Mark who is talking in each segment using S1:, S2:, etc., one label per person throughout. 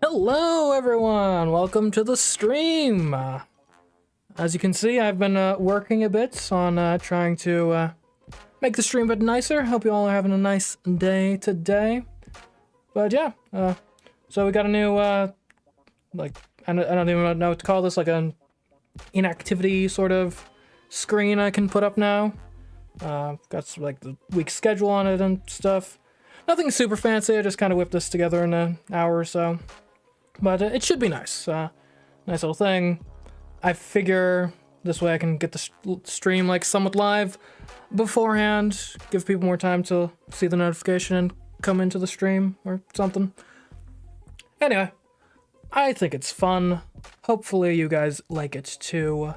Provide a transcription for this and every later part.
S1: Hello everyone, welcome to the stream. As you can see, I've been working a bit on trying to make the stream a bit nicer. Hope you all are having a nice day today. But yeah, so we got a new, like, I don't even know what to call this, like an inactivity sort of screen I can put up now. Got like the week's schedule on it and stuff. Nothing super fancy, I just kind of whipped this together in an hour or so. But it should be nice. Nice little thing. I figure this way I can get the stream like somewhat live beforehand, give people more time to see the notification and come into the stream or something. Anyway, I think it's fun. Hopefully you guys like it too.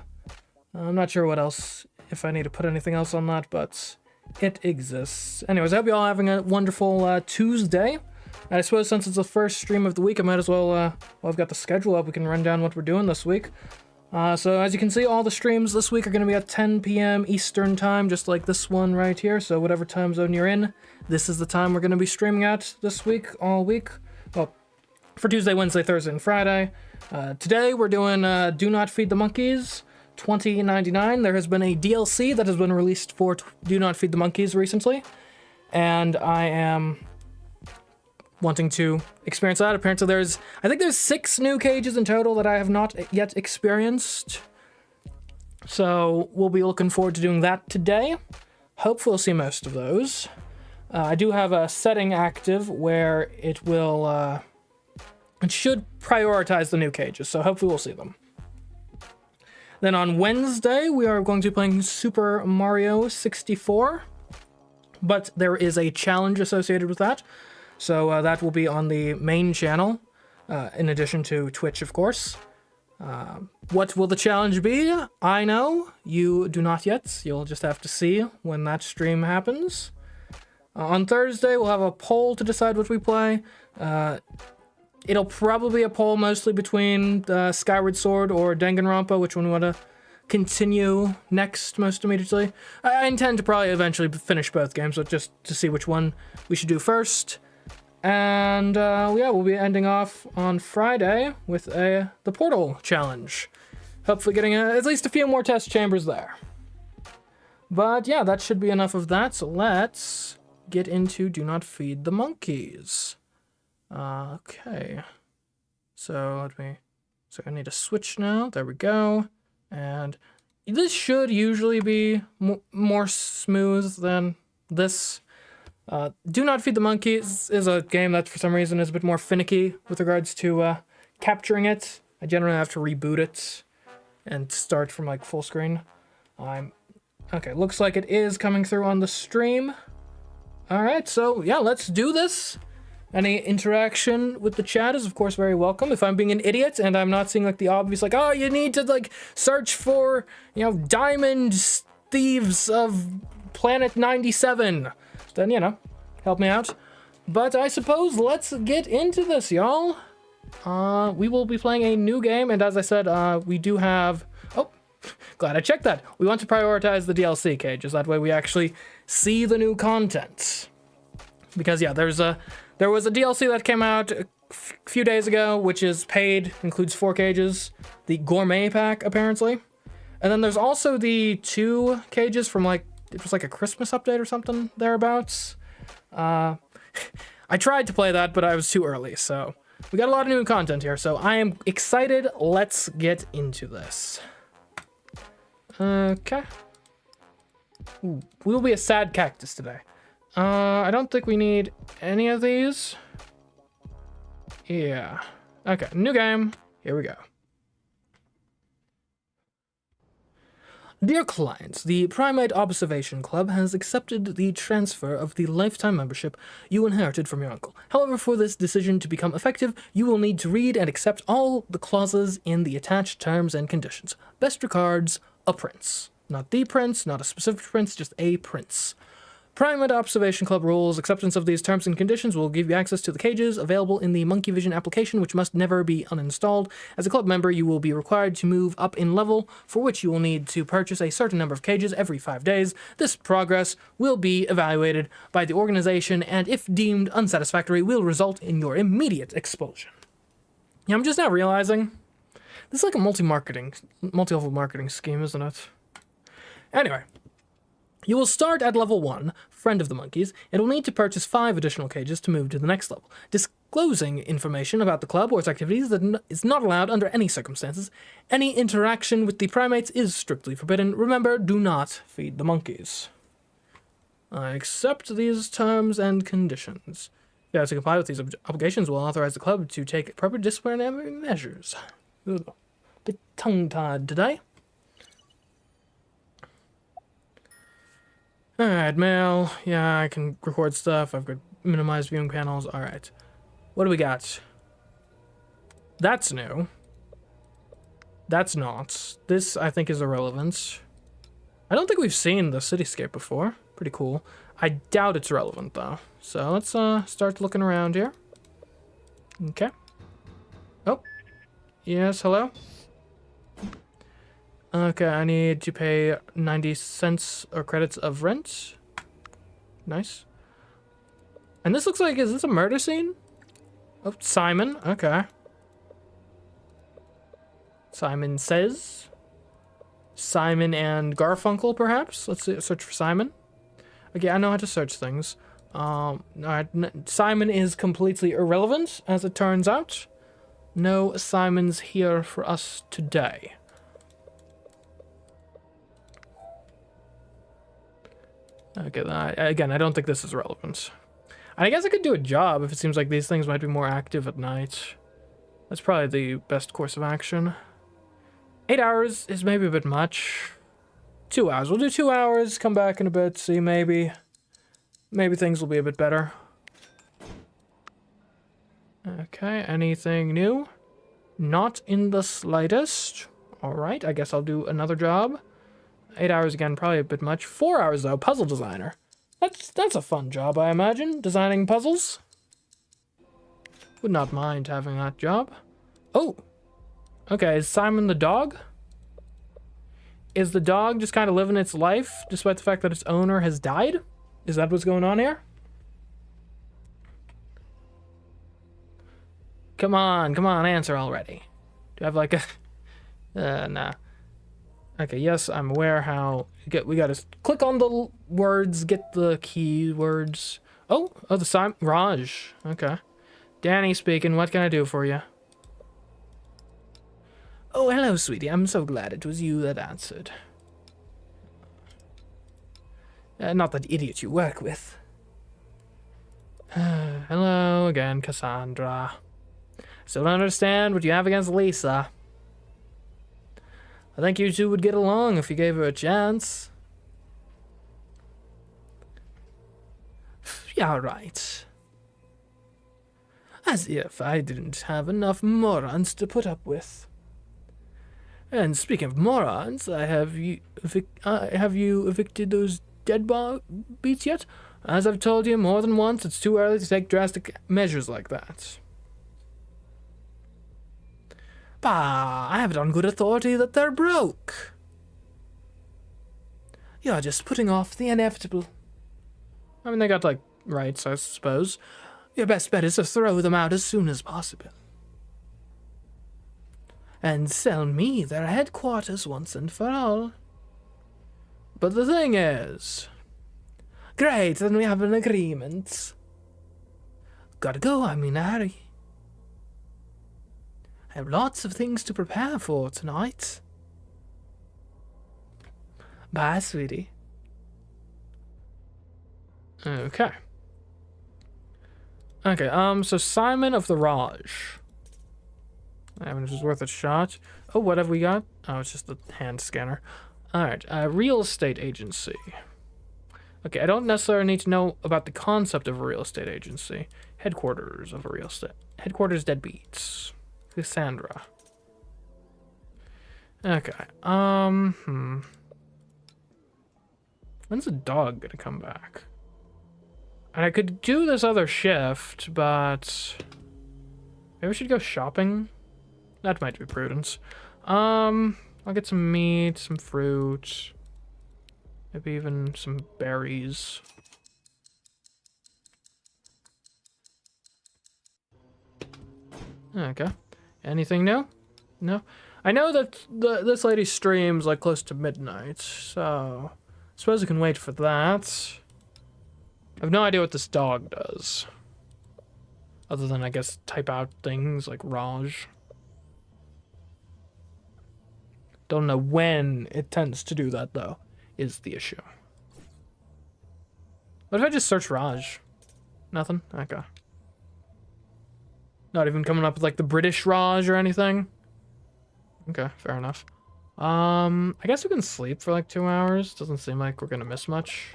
S1: I'm not sure what else, if I need to put anything else on that, but it exists. Anyways, I hope you all having a wonderful Tuesday. I suppose since it's the first stream of the week, I might as well, well, I've got the schedule up, we can run down what we're doing this week. So as you can see, all the streams this week are going to be at 10 p.m. Eastern time, just like this one right here. So whatever time zone you're in, this is the time we're going to be streaming at this week, all week. Well, for Tuesday, Wednesday, Thursday, and Friday. Today we're doing Do Not Feed the Monkeys 2099. There has been a DLC that has been released for Do Not Feed the Monkeys recently, and I am wanting to experience that. Apparently I think there's 6 new cages in total that I have not yet experienced. So we'll be looking forward to doing that today. Hopefully we'll see most of those. I do have a setting active where it will, it should prioritize the new cages, so hopefully we'll see them. Then on Wednesday, we are going to be playing Super Mario 64, but there is a challenge associated with that. So that will be on the main channel, in addition to Twitch, of course. What will the challenge be? I know. You do not yet. You'll just have to see when that stream happens. On Thursday, we'll have a poll to decide what we play. It'll probably be a poll mostly between Skyward Sword or Danganronpa, which one we want to continue next most immediately. I intend to probably eventually finish both games, but just to see which one we should do first. And yeah, we'll be ending off on Friday with the Portal challenge. Hopefully getting at least a few more test chambers there. But yeah, that should be enough of that. So let's get into Do Not Feed the Monkeys. Okay. So I need to switch now. There we go. And this should usually be more smooth than this. Do Not Feed the Monkeys is a game that for some reason is a bit more finicky with regards to capturing it. I generally have to reboot it and start from like full screen. Okay, looks like it is coming through on the stream. Alright, so yeah, let's do this. Any interaction with the chat is of course very welcome. If I'm being an idiot and I'm not seeing like the obvious like, oh, you need to like search for, you know, diamond thieves of planet 97. Then, you know, help me out. But I suppose let's get into this, y'all. We will be playing a new game, and as I said, we do have... Oh, glad I checked that. We want to prioritize the DLC cages. That way we actually see the new content. Because, yeah, there was a DLC that came out a few days ago, which is paid, includes 4 cages. The Gourmet Pack, apparently. And then there's also the 2 cages from, like, it was like a Christmas update or something thereabouts. I tried to play that, but I was too early, so we got a lot of new content here, so I am excited. Let's get into this. Okay. Ooh, we'll be a sad cactus today. I don't think we need any of these. Yeah. Okay, new game. Here we go. Dear clients, the Primate Observation Club has accepted the transfer of the lifetime membership you inherited from your uncle. However, for this decision to become effective, you will need to read and accept all the clauses in the attached terms and conditions. Best regards, a prince. Not the prince, not a specific prince, just a prince. Primate Observation Club rules. Acceptance of these terms and conditions will give you access to the cages available in the Monkey Vision application, which must never be uninstalled. As a club member, you will be required to move up in level, for which you will need to purchase a certain number of cages every 5 days. This progress will be evaluated by the organization, and if deemed unsatisfactory, will result in your immediate expulsion. Yeah, I'm just now realizing this is like a multi-level marketing scheme, isn't it? Anyway, you will start at level 1, Friend of the Monkeys, and will need to purchase 5 additional cages to move to the next level. Disclosing information about the club or its activities that is not allowed under any circumstances. Any interaction with the primates is strictly forbidden. Remember, do not feed the monkeys. I accept these terms and conditions. Yeah, to comply with these obligations will authorize the club to take appropriate disciplinary measures. Ugh. Bit tongue-tied today. Alright, mail. Yeah, I can record stuff. I've got minimized viewing panels. Alright. What do we got? That's new. That's not. This, I think, is irrelevant. I don't think we've seen the cityscape before. Pretty cool. I doubt it's relevant, though. So let's start looking around here. Okay. Oh. Yes, hello? Okay, I need to pay 90 cents or credits of rent. Nice. And this looks like, is this a murder scene? Oh, Simon. Okay. Simon Says. Simon and Garfunkel, perhaps? Let's search for Simon. Okay, I know how to search things. Alright, Simon is completely irrelevant, as it turns out. No Simons here for us today. Okay, again, I don't think this is relevant. I guess I could do a job if it seems like these things might be more active at night. That's probably the best course of action. 8 hours is maybe a bit much. 2 hours. We'll do 2 hours, come back in a bit, see maybe things will be a bit better. Okay, anything new? Not in the slightest. Alright, I guess I'll do another job. 8 hours again, probably a bit much. 4 hours though, puzzle designer. That's a fun job, I imagine, designing puzzles. Would not mind having that job. Oh! Okay, is Simon the dog? Is the dog just kind of living its life, despite the fact that its owner has died? Is that what's going on here? Come on, answer already. Do I have like a... nah. Okay, yes, I'm aware how... We gotta click on the words, get the keywords. Oh, the Raj. Okay. Danny speaking, what can I do for you? Oh, hello, sweetie. I'm so glad it was you that answered. Not that idiot you work with. Hello again, Cassandra. Still don't understand what you have against Lisa. I think you two would get along if you gave her a chance. Yeah, right. As if I didn't have enough morons to put up with. And speaking of morons, have you evicted those dead beats yet? As I've told you more than once, it's too early to take drastic measures like that. Bah, I have it on good authority that they're broke. You're just putting off the inevitable. I mean, they got, like, rights, I suppose. Your best bet is to throw them out as soon as possible. And sell me their headquarters once and for all. But the thing is... Great, then we have an agreement. Gotta go, I'm in a hurry. I have lots of things to prepare for tonight. Bye, sweetie. Okay. Okay, so Simon of the Raj. I mean, it was worth a shot. Oh, what have we got? Oh, it's just the hand scanner. Alright, real estate agency. Okay, I don't necessarily need to know about the concept of a real estate agency. Headquarters of a real estate. Headquarters deadbeats. Cassandra. Okay, When's the dog gonna come back? And I could do this other shift, but... Maybe we should go shopping? That might be prudence. I'll get some meat, some fruit. Maybe even some berries. Okay. Anything new? No? I know that this lady streams like close to midnight, so I suppose I can wait for that. I have no idea what this dog does. Other than, I guess, type out things like Raj. Don't know when it tends to do that, though, is the issue. What if I just search Raj? Nothing? Okay. Not even coming up with, like, the British Raj or anything? Okay, fair enough. I guess we can sleep for, like, 2 hours. Doesn't seem like we're gonna miss much.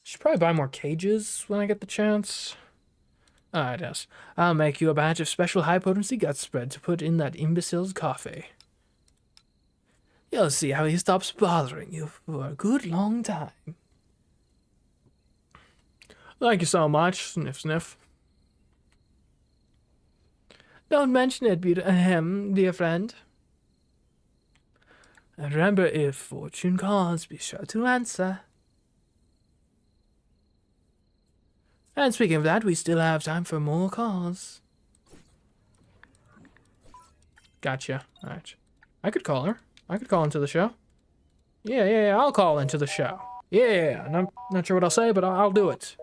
S1: Should probably buy more cages when I get the chance. Alright, yes. I'll make you a batch of special high-potency gut spread to put in that imbecile's coffee. You'll see how he stops bothering you for a good long time. Thank you so much, sniff sniff. Don't mention it, dear friend. And remember, if fortune calls, be sure to answer. And speaking of that, we still have time for more calls. Gotcha. Alright. I could call her. I could call into the show. Yeah, I'll call into the show. Yeah, and I'm not sure what I'll say, but I'll do it.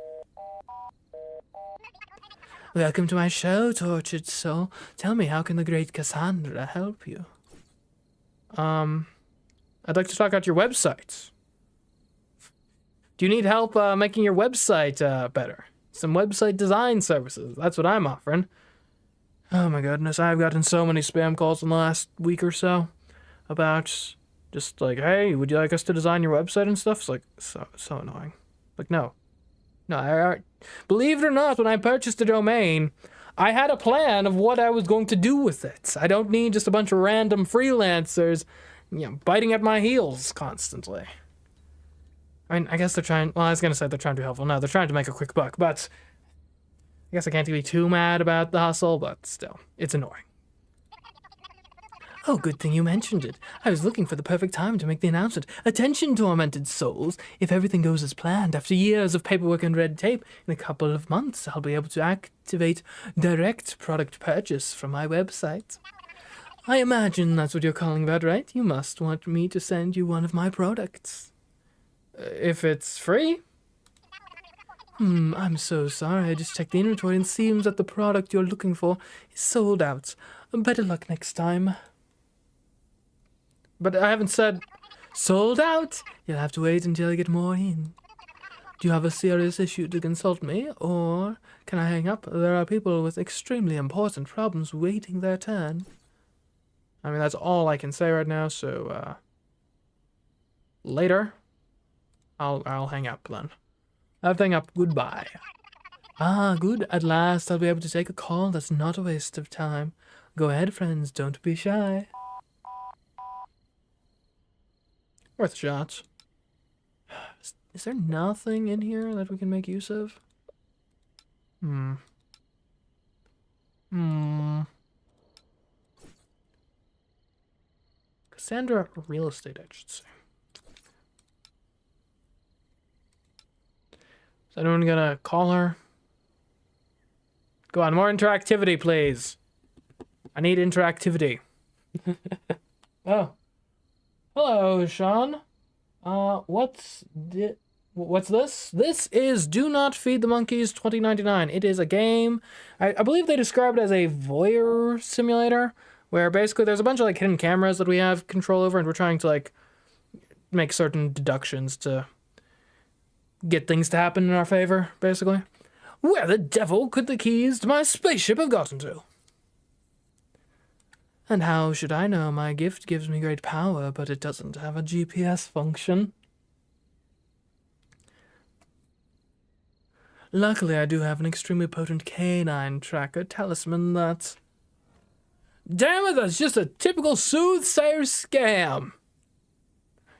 S1: Welcome to my show, tortured soul. Tell me, how can the great Cassandra help you? I'd like to talk about your website. Do you need help making your website better? Some website design services. That's what I'm offering. Oh my goodness, I've gotten so many spam calls in the last week or so about just like, hey, would you like us to design your website and stuff? It's like, so annoying. Like, no. No, I believe it or not, when I purchased a domain, I had a plan of what I was going to do with it. I don't need just a bunch of random freelancers, biting at my heels constantly. I mean, I guess they're trying, well, I was going to say they're trying to be helpful. No, they're trying to make a quick buck, but I guess I can't be too mad about the hustle, but still, it's annoying. Oh, good thing you mentioned it. I was looking for the perfect time to make the announcement. Attention, tormented souls. If everything goes as planned, after years of paperwork and red tape, in a couple of months, I'll be able to activate direct product purchase from my website. I imagine that's what you're calling about, right? You must want me to send you one of my products. If it's free? I'm so sorry. I just checked the inventory and it seems that the product you're looking for is sold out. Better luck next time. But I haven't said sold out. You'll have to wait until I get more in. Do you have a serious issue to consult me, or can I hang up? There are people with extremely important problems waiting their turn. I mean, that's all I can say right now, so, later. I'll hang up then. I'll hang up. Goodbye. Ah, good. At last I'll be able to take a call that's not a waste of time. Go ahead, friends. Don't be shy. Worth shots. Is there nothing in here that we can make use of? Cassandra real estate, I should say. Is anyone gonna call her? Go on, more interactivity, please. I need interactivity. Oh. Hello, Sean. What's this? This is Do Not Feed the Monkeys 2099. It is a game. I believe they describe it as a voyeur simulator, where basically there's a bunch of like hidden cameras that we have control over, and we're trying to like make certain deductions to get things to happen in our favor, basically. Where the devil could the keys to my spaceship have gotten to? And how should I know? My gift gives me great power, but it doesn't have a GPS function. Luckily, I do have an extremely potent canine tracker talisman that... Damn it, that's just a typical soothsayer scam.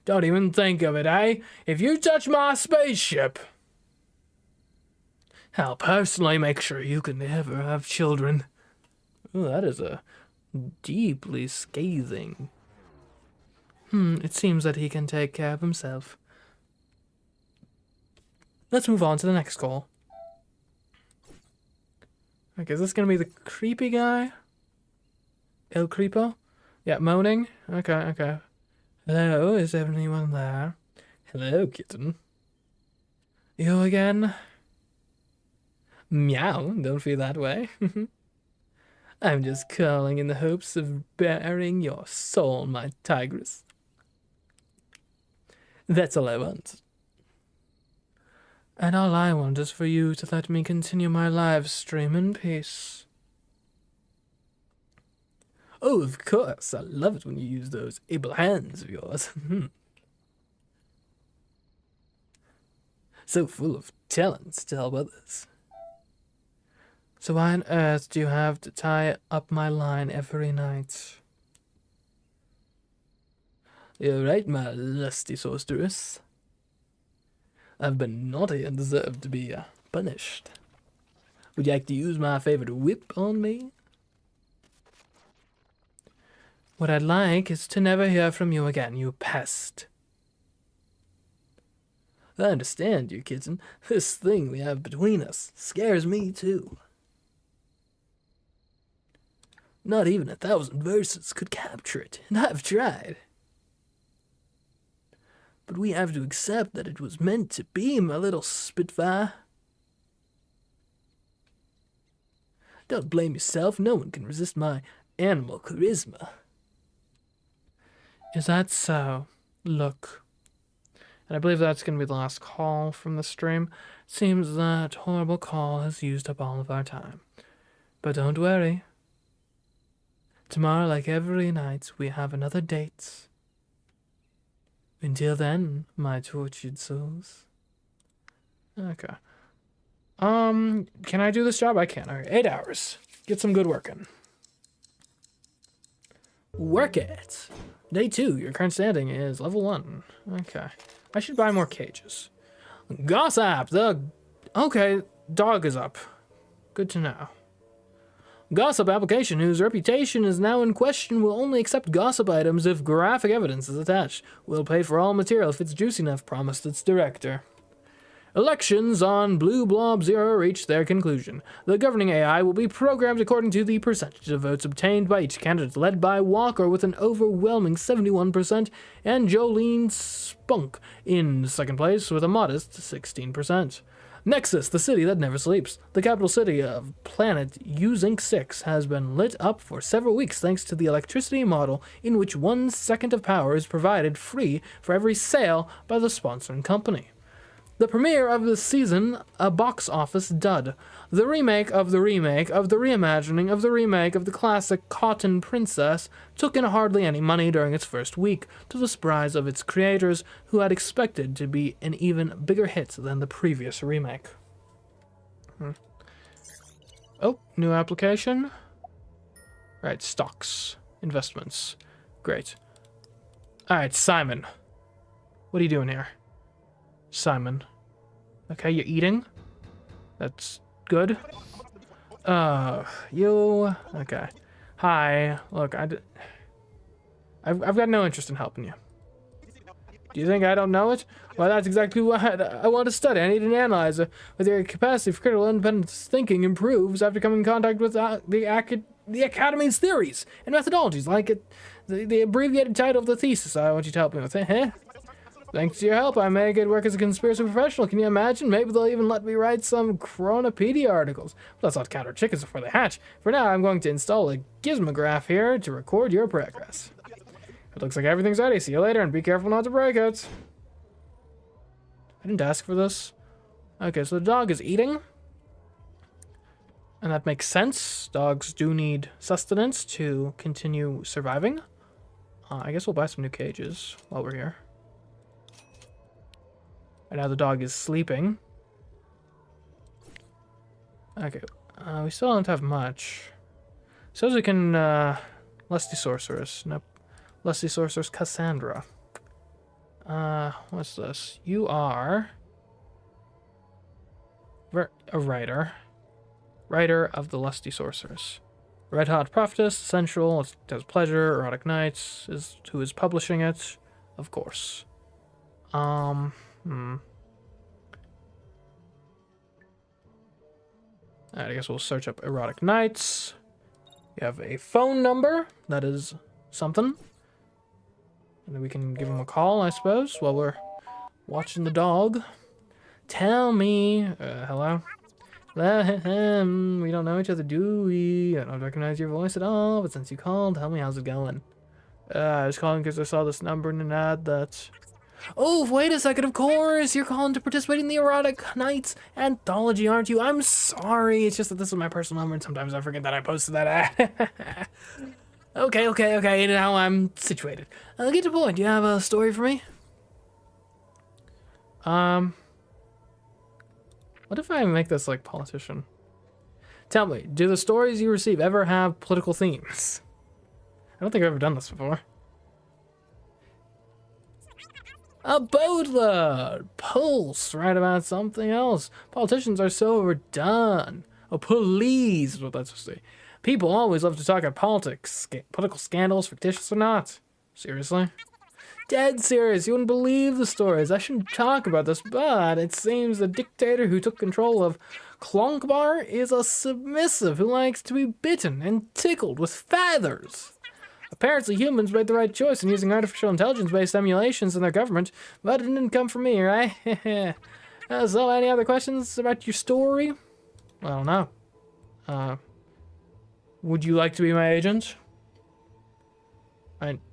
S1: Don't even think of it, eh? If you touch my spaceship, I'll personally make sure you can never have children. Ooh, that is a deeply scathing. It seems that he can take care of himself. Let's move on to the next call. Okay, is this gonna be the creepy guy? El Creepo? Yeah, moaning. Okay, okay. Hello, is anyone there? Hello, kitten. You again? Meow, don't feel that way. I'm just calling in the hopes of bearing your soul, my tigress. That's all I want. And all I want is for you to let me continue my live stream in peace. Oh, of course. I love it when you use those able hands of yours. So full of talents to help others. So why on earth do you have to tie up my line every night? You're right, my lusty sorceress. I've been naughty and deserve to be punished. Would you like to use my favorite whip on me? What I'd like is to never hear from you again, you pest. I understand you, kitten. This thing we have between us scares me too. Not even 1,000 verses could capture it, and I've tried. But we have to accept that it was meant to be, my little Spitfire. Don't blame yourself, no one can resist my animal charisma. Is that so? Look. And I believe that's going to be the last call from the stream. Seems that horrible call has used up all of our time. But don't worry. Tomorrow, like every night, we have another date. Until then, my tortured souls. Okay. Can I do this job? I can. Alright, 8 hours. Get some good work in. Work it! Day 2, your current standing is level 1. Okay. I should buy more cages. Gossip! Okay, dog is up. Good to know. Gossip application whose reputation is now in question will only accept gossip items if graphic evidence is attached. Will pay for all material if it's juicy enough, promised its director. Elections on Blue Blob Zero reached their conclusion. The governing AI will be programmed according to the percentage of votes obtained by each candidate, led by Walker with an overwhelming 71%, and Jolene Spunk in second place with a modest 16%. Nexus, the city that never sleeps. The capital city of planet Uzinc 6 has been lit up for several weeks thanks to the electricity model in which 1 second of power is provided free for every sale by the sponsoring company. The premiere of the season, a box office dud. The remake of the remake of the reimagining of the remake of the classic Cotton Princess took in hardly any money during its first week, to the surprise of its creators, who had expected to be an even bigger hit than the previous remake. Oh, new application. Right, stocks, investments. Great. Alright, Simon. What are you doing here? Simon. Okay, you're eating. That's good. You... Okay. Hi. Look, I've got no interest in helping you. Do you think I don't know it? Well, that's exactly what I want to study. I need an analyzer with your capacity for critical independent thinking improves after coming in contact with the Academy's theories and methodologies, like the abbreviated title of the thesis I want you to help me with. Eh? Thanks to your help, I may get work as a conspiracy professional. Can you imagine? Maybe they'll even let me write some Chronopedia articles. Let's not count our chickens before they hatch. For now, I'm going to install a gizmograph here to record your progress. It looks like everything's ready. See you later, and be careful not to break it. I didn't ask for this. Okay, so the dog is eating. And that makes sense. Dogs do need sustenance to continue surviving. I guess we'll buy some new cages while we're here. And now the dog is sleeping. Okay, we still don't have much. Says we can, Lusty Sorceress. Nope. Lusty Sorceress Cassandra. What's this? You are... a writer. Writer of the Lusty Sorceress. Red Hot Prophetess, Sensual, does Pleasure, Erotic Nights, who is publishing it, of course. Alright, I guess we'll search up erotic nights. We have a phone number. That is something. And then we can give him a call, I suppose, while we're watching the dog. Tell me. Hello? We don't know each other, do we? I don't recognize your voice at all, but since you called, tell me how's it going. I was calling because I saw this number in an ad that's... Oh, wait a second, of course! You're calling to participate in the Erotic Nights Anthology, aren't you? I'm sorry, it's just that this is my personal number and sometimes I forget that I posted that ad. Okay, now I'm situated. Get to the point, do you have a story for me? What if I make this like politician? Tell me, do the stories you receive ever have political themes? I don't think I've ever done this before. A boatload! Pulse, right about something else. Politicians are so overdone. Oh, please is what that's supposed to say. People always love to talk about politics, political scandals, fictitious or not. Seriously? Dead serious, you wouldn't believe the stories. I shouldn't talk about this, but it seems the dictator who took control of Klonkbar is a submissive who likes to be bitten and tickled with feathers. Apparently humans made the right choice in using artificial intelligence-based emulations in their government, but it didn't come from me, right? So, any other questions about your story? I don't know. Would you like to be my agent?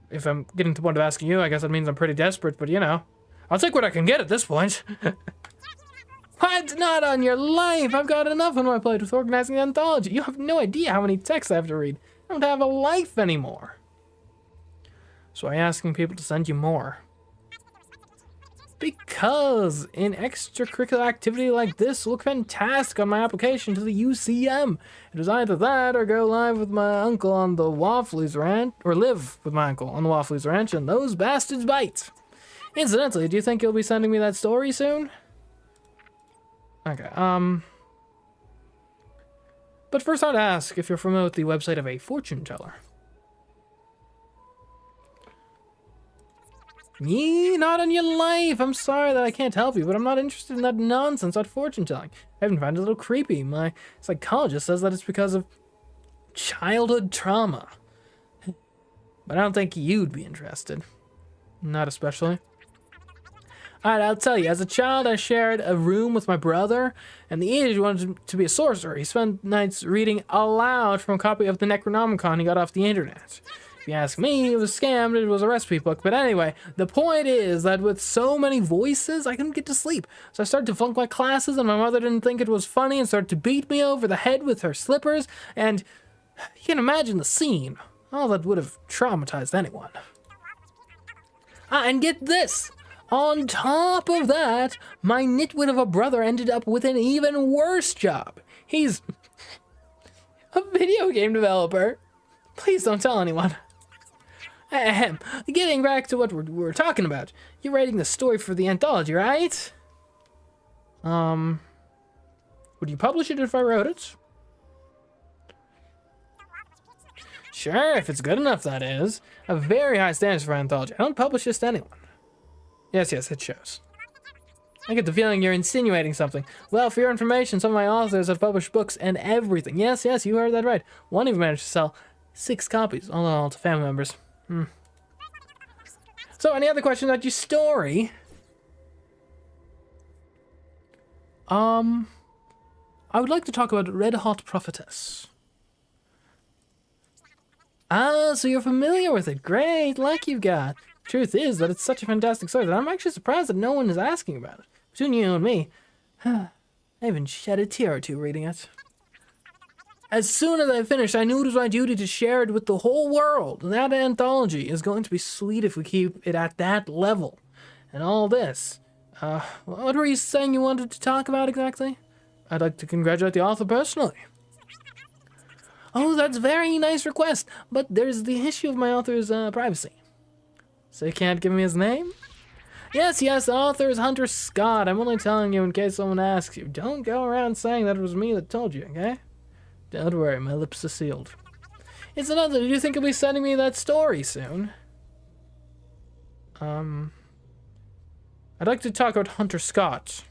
S1: If I'm getting to the point of asking you, I guess that means I'm pretty desperate, but you know. I'll take what I can get at this point. What? Not on your life! I've got enough on my plate with organizing the anthology. You have no idea how many texts I have to read. I don't have a life anymore. So are you asking people to send you more? Because an extracurricular activity like this will look fantastic on my application to the UCM. It was either that or go live with my uncle on the Waffles Ranch, or live with my uncle on the Waffles Ranch, and those bastards bite. Incidentally, do you think you'll be sending me that story soon? Okay, but first I'd ask if you're familiar with the website of a fortune teller. Me? Not on your life! I'm sorry that I can't help you, but I'm not interested in that nonsense about fortune telling. I even find it a little creepy. My psychologist says that it's because of childhood trauma. But I don't think you'd be interested. Not especially. Alright, I'll tell you, as a child I shared a room with my brother, and the idiot wanted to be a sorcerer. He spent nights reading aloud from a copy of the Necronomicon he got off the internet. If you ask me, it was scammed, it was a recipe book, but anyway, the point is that with so many voices, I couldn't get to sleep. So I started to flunk my classes, and my mother didn't think it was funny and started to beat me over the head with her slippers, and you can imagine the scene. Oh, that would have traumatized anyone. And get this! On top of that, my nitwit of a brother ended up with an even worse job. He's a video game developer. Please don't tell anyone. Ahem. Getting back to what we're talking about. You're writing the story for the anthology, right? Would you publish it if I wrote it? Sure, if it's good enough, that is. I have very high standards for anthology. I don't publish this to anyone. Yes, it shows. I get the feeling you're insinuating something. Well, for your information, some of my authors have published books and everything. Yes, you heard that right. One even managed to sell 6 copies, all to family members. So, any other questions about your story? I would like to talk about Red Hot Prophetess. Ah, so you're familiar with it. Great, luck you've got. Truth is that it's such a fantastic story that I'm actually surprised that no one is asking about it. Between you and me, I even shed a tear or two reading it. As soon as I finished, I knew it was my duty to share it with the whole world. And that anthology is going to be sweet if we keep it at that level. And all this. What were you saying you wanted to talk about exactly? I'd like to congratulate the author personally. Oh, that's a very nice request. But there's the issue of my author's privacy. So you can't give me his name? Yes, the author is Hunter Scott. I'm only telling you in case someone asks you. Don't go around saying that it was me that told you, okay? Don't worry, my lips are sealed. It's another, do you think you'll be sending me that story soon? I'd like to talk about Hunter Scott.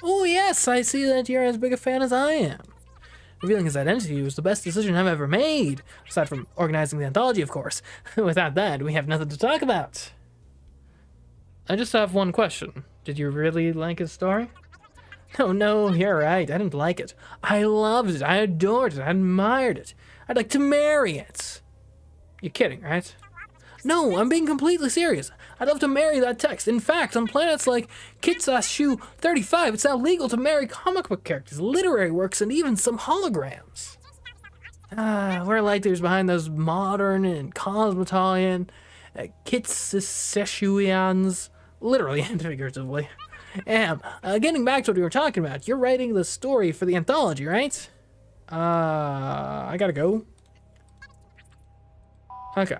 S1: Oh yes, I see that you're as big a fan as I am. Revealing his identity was the best decision I've ever made, aside from organizing the anthology, of course. Without that, we have nothing to talk about. I just have one question. Did you really like his story? No, you're right. I didn't like it. I loved it. I adored it. I admired it. I'd like to marry it. You're kidding, right? No, I'm being completely serious. I'd love to marry that text. In fact, on planets like Kitsashu 35, it's now legal to marry comic book characters, literary works, and even some holograms. We're like there's behind those modern and cosmetolian Kitsashuians, literally and figuratively. Getting back to what we were talking about, you're writing the story for the anthology, right? I gotta go. Okay.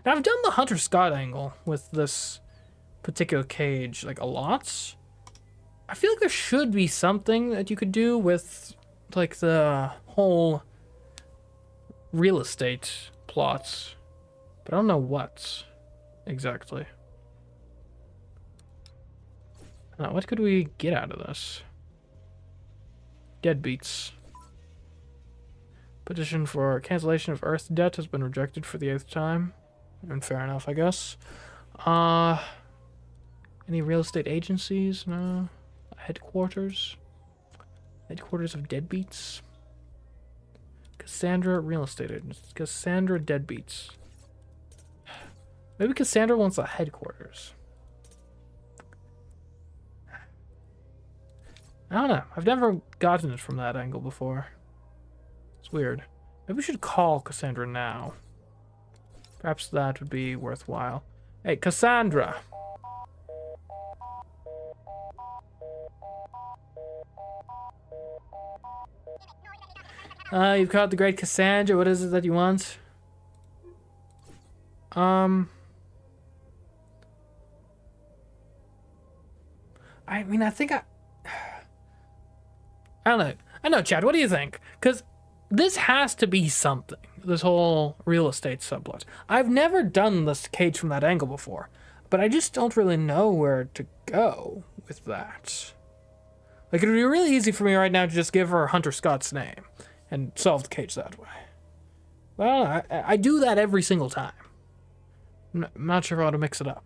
S1: Now, I've done the Hunter Scott angle with this particular cage, like, a lot. I feel like there should be something that you could do with, like, the whole real estate plots. But I don't know what exactly. Now, what could we get out of this? Deadbeats. Petition for cancellation of Earth debt has been rejected for the 8th time. And fair enough, I guess. Any real estate agencies? No. Headquarters? Headquarters of deadbeats? Cassandra real estate agents. Cassandra deadbeats. Maybe Cassandra wants a headquarters. I don't know. I've never gotten it from that angle before. It's weird. Maybe we should call Cassandra now. Perhaps that would be worthwhile. Hey, Cassandra! You've caught the great Cassandra. What is it that you want? I mean, I don't know. I know, Chad, what do you think? Because this has to be something. This whole real estate subplot. I've never done this cage from that angle before, but I just don't really know where to go with that. Like, it'd be really easy for me right now to just give her Hunter Scott's name and solve the cage that way. Well, I do that every single time. I'm not sure how to mix it up.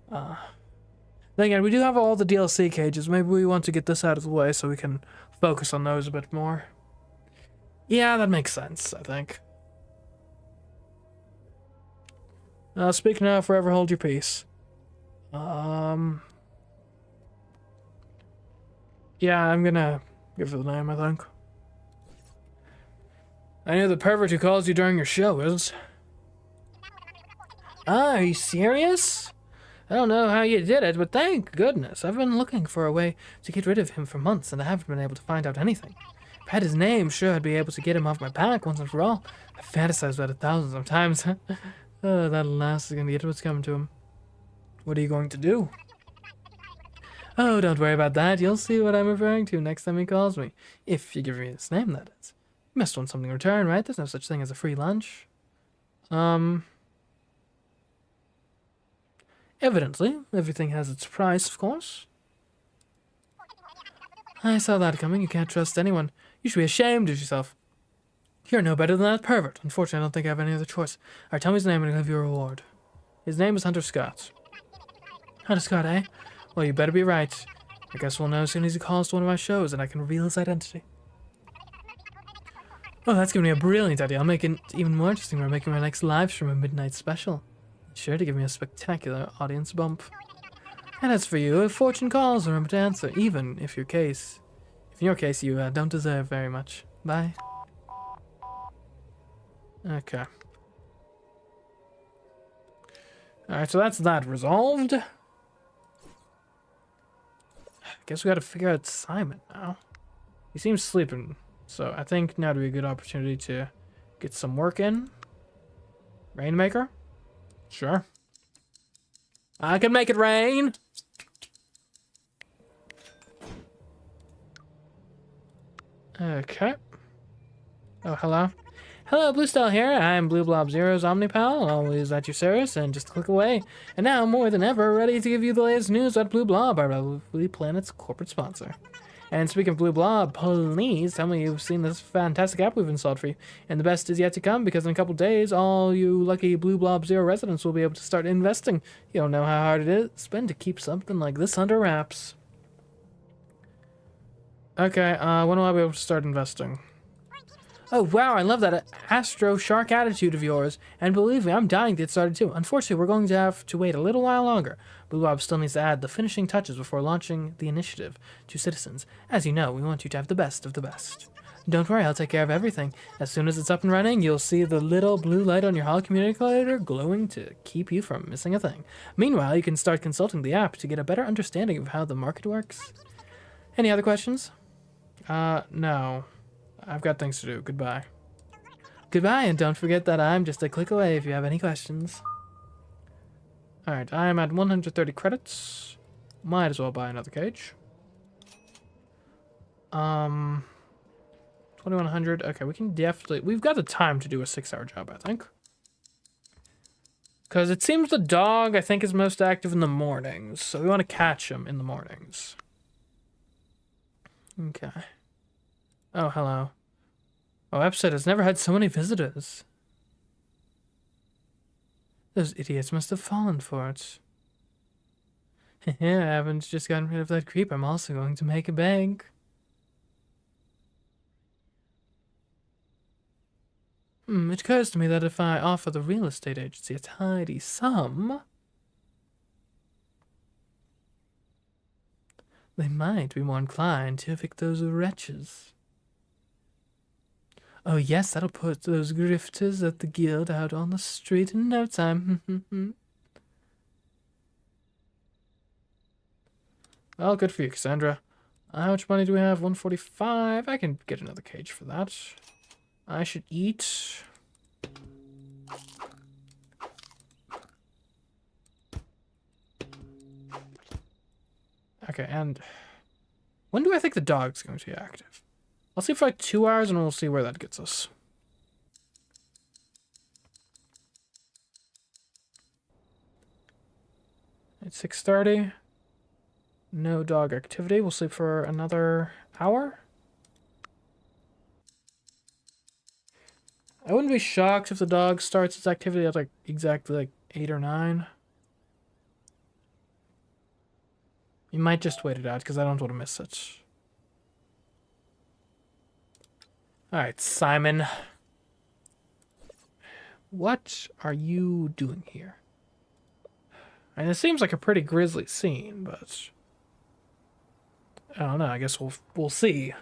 S1: Then again, we do have all the DLC cages. Maybe we want to get this out of the way so we can focus on those a bit more. Yeah, that makes sense, I think. Speak now, forever hold your peace. Yeah, I'm gonna give her the name, I think. I know the pervert who calls you during your show is. Are you serious? I don't know how you did it, but thank goodness. I've been looking for a way to get rid of him for months, and I haven't been able to find out anything. If I had his name, sure, I'd be able to get him off my back once and for all. I've fantasized about it thousands of times. Oh, that last is gonna get what's coming to him. What are you going to do? Oh, don't worry about that. You'll see what I'm referring to next time he calls me. If you give me his name, that is. You must want something in return, right? There's no such thing as a free lunch. Evidently, everything has its price, of course. I saw that coming. You can't trust anyone. You should be ashamed of yourself. You're no better than that pervert. Unfortunately, I don't think I have any other choice. Alright, tell me his name and I'll give you a reward. His name is Hunter Scott. Hunter Scott, eh? Well, you better be right. I guess we'll know as soon as he calls to one of my shows and I can reveal his identity. Oh, that's giving me a brilliant idea. I'll make it even more interesting by making my next live stream a midnight special. Sure to give me a spectacular audience bump. And as for you, if fortune calls, remember to answer, even if in your case you don't deserve very much. Bye. Okay. Alright, so that's that resolved. I guess we gotta figure out Simon now. He seems sleeping, so I think now would be a good opportunity to get some work in. Rainmaker? Sure. I can make it rain! Okay. Oh, hello. Hello, Blue Style here. I'm Blue Blob Zero's Omnipal, always at your service and just a click away. And now, more than ever, ready to give you the latest news at Blue Blob, our lovely planet's corporate sponsor. And speaking of Blue Blob, please tell me you've seen this fantastic app we've installed for you. And the best is yet to come, because in a couple days, all you lucky Blue Blob Zero residents will be able to start investing. You don't know how hard it is to keep something like this under wraps. Okay, when will I be able to start investing? Oh, wow, I love that Astro Shark attitude of yours. And believe me, I'm dying to get started too. Unfortunately, we're going to have to wait a little while longer. Blue Bob still needs to add the finishing touches before launching the initiative to citizens. As you know, we want you to have the best of the best. Don't worry, I'll take care of everything. As soon as it's up and running, you'll see the little blue light on your holo communicator glowing to keep you from missing a thing. Meanwhile, you can start consulting the app to get a better understanding of how the market works. Any other questions? No. I've got things to do. Goodbye. Goodbye, and don't forget that I'm just a click away if you have any questions. Alright, I am at 130 credits. Might as well buy another cage. 2100. Okay, we can definitely... We've got the time to do a 6-hour job, I think. Because it seems the dog, I think, is most active in the mornings. So we want to catch him in the mornings. Okay. Oh, hello. Oh, Epstead has never had so many visitors. Those idiots must have fallen for it. Yeah, I haven't just gotten rid of that creep. I'm also going to make a bank. It occurs to me that if I offer the real estate agency a tidy sum, they might be more inclined to evict those wretches. Oh yes, that'll put those grifters at the guild out on the street in no time. Well, good for you, Cassandra. How much money do we have? 145. I can get another cage for that. I should eat. Okay, and when do I think the dog's going to be active? I'll see for like 2 hours and we'll see where that gets us. It's 6:30. No dog activity. We'll sleep for another hour. I wouldn't be shocked if the dog starts its activity at like exactly like 8 or 9. You might just wait it out because I don't want to miss it. Alright, Simon. What are you doing here? And it seems like a pretty grisly scene, but I don't know, I guess we'll see.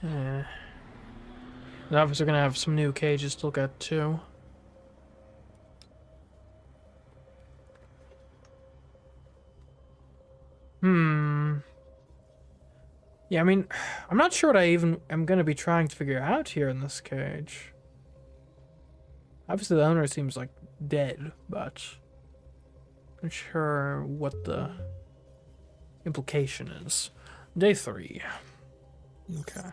S1: And obviously we're gonna have some new cages to look at too. Yeah, I mean, I'm not sure what I even am going to be trying to figure out here in this cage. Obviously, the owner seems like dead, but I'm not sure what the implication is. Day 3. Okay.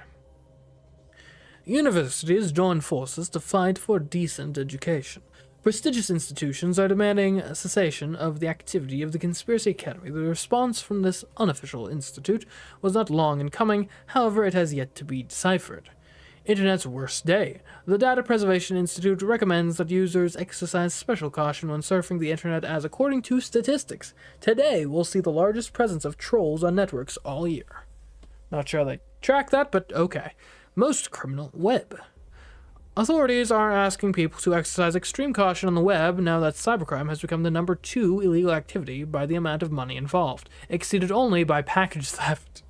S1: Universities join forces to fight for decent education. Prestigious institutions are demanding a cessation of the activity of the Conspiracy Academy. The response from this unofficial institute was not long in coming, however it has yet to be deciphered. Internet's worst day. The Data Preservation Institute recommends that users exercise special caution when surfing the internet as, according to statistics, today we'll see the largest presence of trolls on networks all year. Not sure they track that, but okay. Most criminal web. Authorities are asking people to exercise extreme caution on the web now that cybercrime has become the #2 illegal activity by the amount of money involved, exceeded only by package theft.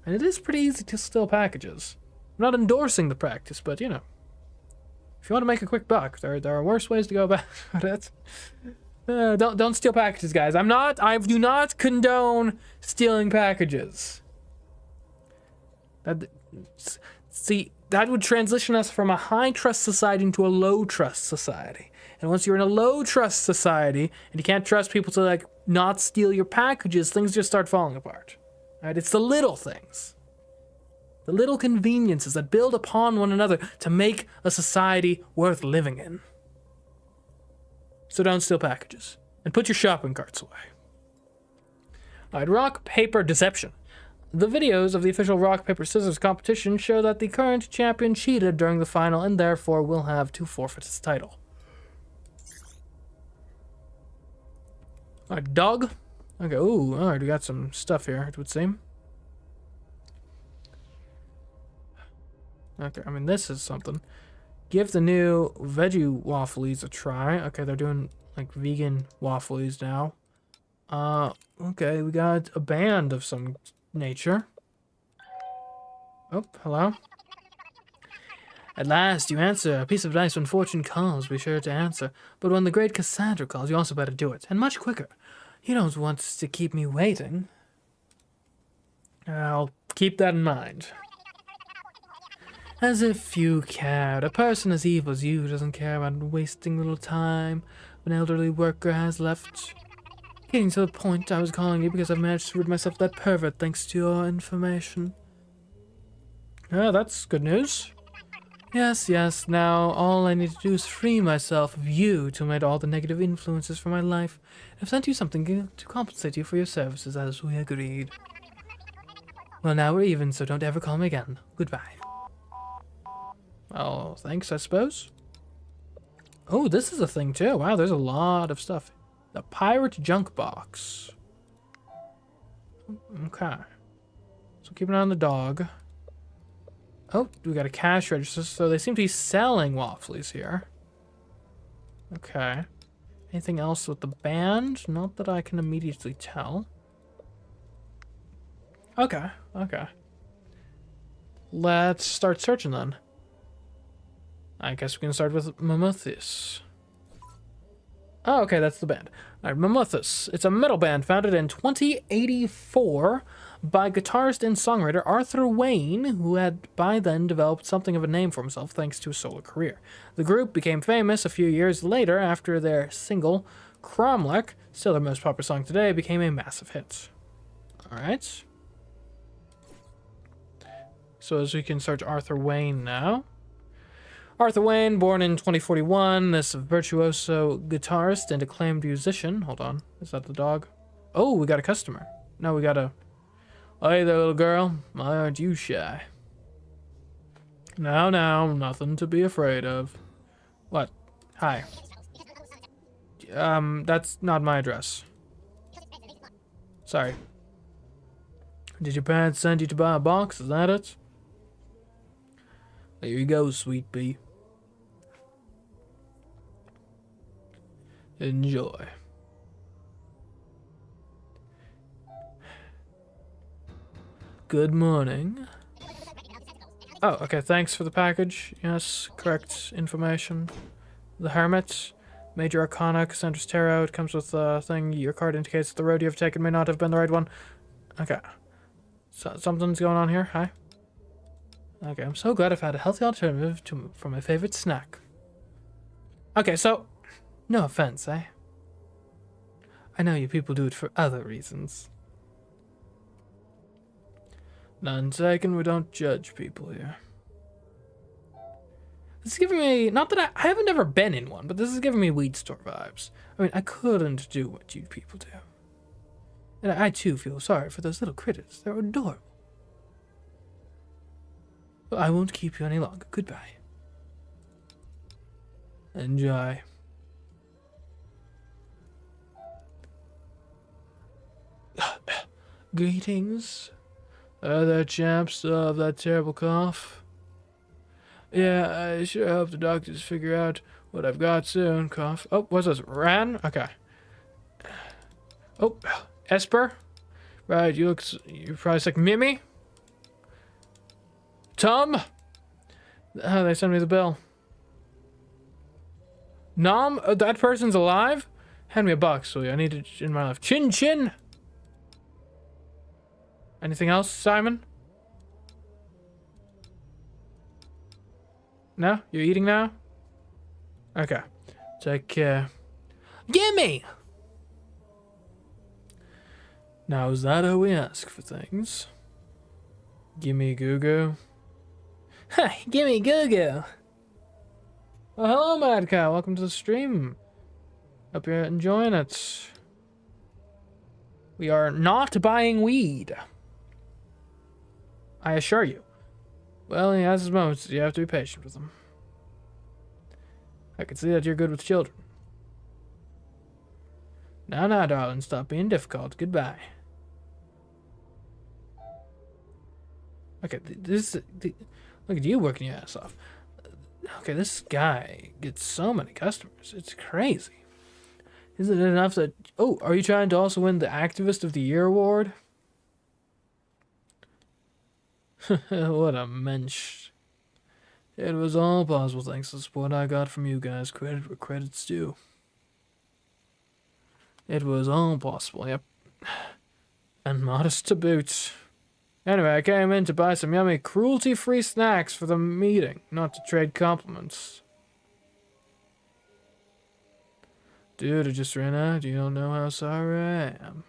S1: And it is pretty easy to steal packages. I'm not endorsing the practice, but you know, if you want to make a quick buck, there are worse ways to go about it. Don't steal packages, guys. I do not condone stealing packages. See, that would transition us from a high-trust society into a low-trust society. And once you're in a low trust society and you can't trust people to like not steal your packages, things just start falling apart. Right? It's the little things. The little conveniences that build upon one another to make a society worth living in. So don't steal packages. And put your shopping carts away. Alright, rock, paper, deception. The videos of the official rock, paper, scissors competition show that the current champion cheated during the final and therefore will have to forfeit his title. Alright, dog. Okay, ooh, alright, we got some stuff here, it would seem. Okay, I mean, this is something. Give the new veggie wafflies a try. Okay, they're doing, like, vegan wafflies now. Okay, we got a band of some nature. Oh, hello. At last, you answer. A piece of advice when fortune calls, be sure to answer. But when the great Cassandra calls, you also better do it. And much quicker. You don't want to keep me waiting. I'll keep that in mind. As if you cared. A person as evil as you doesn't care about wasting little time an elderly worker has left. Getting to the point, I was calling you because I've managed to rid myself of that pervert thanks to your information. Yeah, that's good news. Yes, yes, now all I need to do is free myself of you to omit all the negative influences from my life. I've sent you something to compensate you for your services as we agreed. Well, now we're even, so don't ever call me again. Goodbye. Well, thanks, I suppose. Oh, this is a thing too. Wow, there's a lot of stuff. The pirate junk box. Okay. So keep an eye on the dog. Oh, we got a cash register. So they seem to be selling waffles here. Okay. Anything else with the band? Not that I can immediately tell. Okay, okay. Let's start searching then. I guess we can start with Mammothus. Oh, okay, that's the band. All right, Mammothus. It's a metal band founded in 2084 by guitarist and songwriter Arthur Wayne, who had by then developed something of a name for himself thanks to a solo career. The group became famous a few years later after their single, Cromlech, still their most popular song today, became a massive hit. All right. So as we can search Arthur Wayne now. Arthur Wayne, born in 2041, this virtuoso guitarist and acclaimed musician. Hold on, is that the dog? Oh, we got a customer. No, we got a... Hey there, little girl. Why aren't you shy? Now, nothing to be afraid of. What? Hi. That's not my address. Sorry. Did your parents send you to buy a box? Is that it? There you go, sweet pea. Enjoy. Good morning. Oh, okay, thanks for the package. Yes, correct information. The Hermit. Major Arcana, Cassandra's Tarot. It comes with a thing. Your card indicates that the road you have taken may not have been the right one. Okay. So, something's going on here. Hi. Okay, I'm so glad I've had a healthy alternative for my favorite snack. Okay, so... No offense, eh? I know you people do it for other reasons. None taken, we don't judge people here. This is giving me... Not that I haven't ever been in one, but this is giving me weed store vibes. I mean, I couldn't do what you people do. And I too feel sorry for those little critters. They're adorable. But I won't keep you any longer. Goodbye. Enjoy. Greetings. There, champs. That terrible cough. Yeah, I sure hope the doctors figure out what I've got soon. Cough. Oh, what's this? Ran? Okay. Oh, Esper? Right, you're probably like Mimi? Tom? Oh, they sent me the bill. Nom? That person's alive? Hand me a box, will you? I need it in my life. Chin Chin? Anything else, Simon? No? You're eating now? Okay. Take care. Gimme! Now, is that how we ask for things? Gimme goo-goo? Ha! Gimme goo-goo! Well, hello, Mad Cow. Welcome to the stream. Hope you're enjoying it. We are not buying weed. I assure you. Well, he has his moments. You have to be patient with him. I can see that you're good with children. Now, darling, stop being difficult. Goodbye. Okay, look at you working your ass off. Okay, this guy gets so many customers. It's crazy. Isn't it enough that... Oh, are you trying to also win the Activist of the Year award? What a mensch. It was all possible thanks to the support I got from you guys. Credit where credit's due. It was all possible, yep. And modest to boot. Anyway, I came in to buy some yummy cruelty-free snacks for the meeting, not to trade compliments. Dude, I just ran out. You don't know how sorry I am.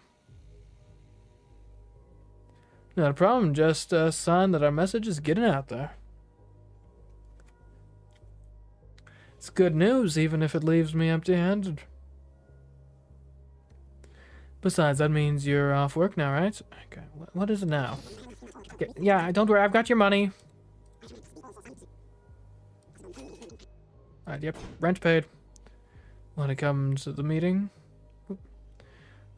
S1: Not a problem, just a sign that our message is getting out there. It's good news, even if it leaves me empty-handed. Besides, that means you're off work now, right? Okay, what is it now? Okay, yeah, don't worry, I've got your money. Alright, yep, rent paid. When it comes to the meeting,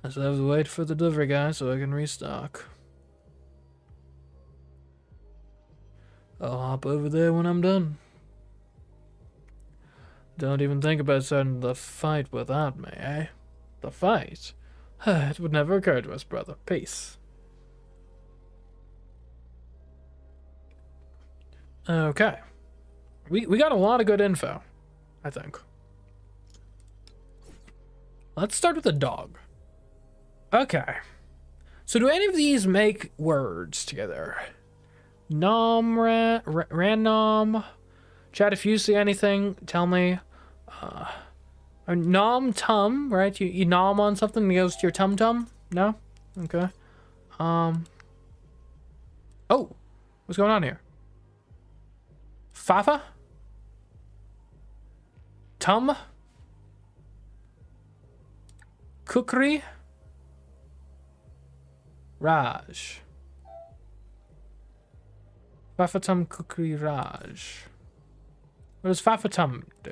S1: I still have to wait for the delivery guy so I can restock. I'll hop over there when I'm done. Don't even think about starting the fight without me, eh? The fight? It would never occur to us, brother. Peace. Okay. We got a lot of good info, I think. Let's start with the dog. Okay. So do any of these make words together? Nom, random. Chat, if you see anything, tell me. Nom tum, right? You nom on something and it goes to your tum tum? No? Okay. Oh, what's going on here? Fafa? Tum? Kukri? Raj. Fafatum Kukri Raj. What does Fafatum do?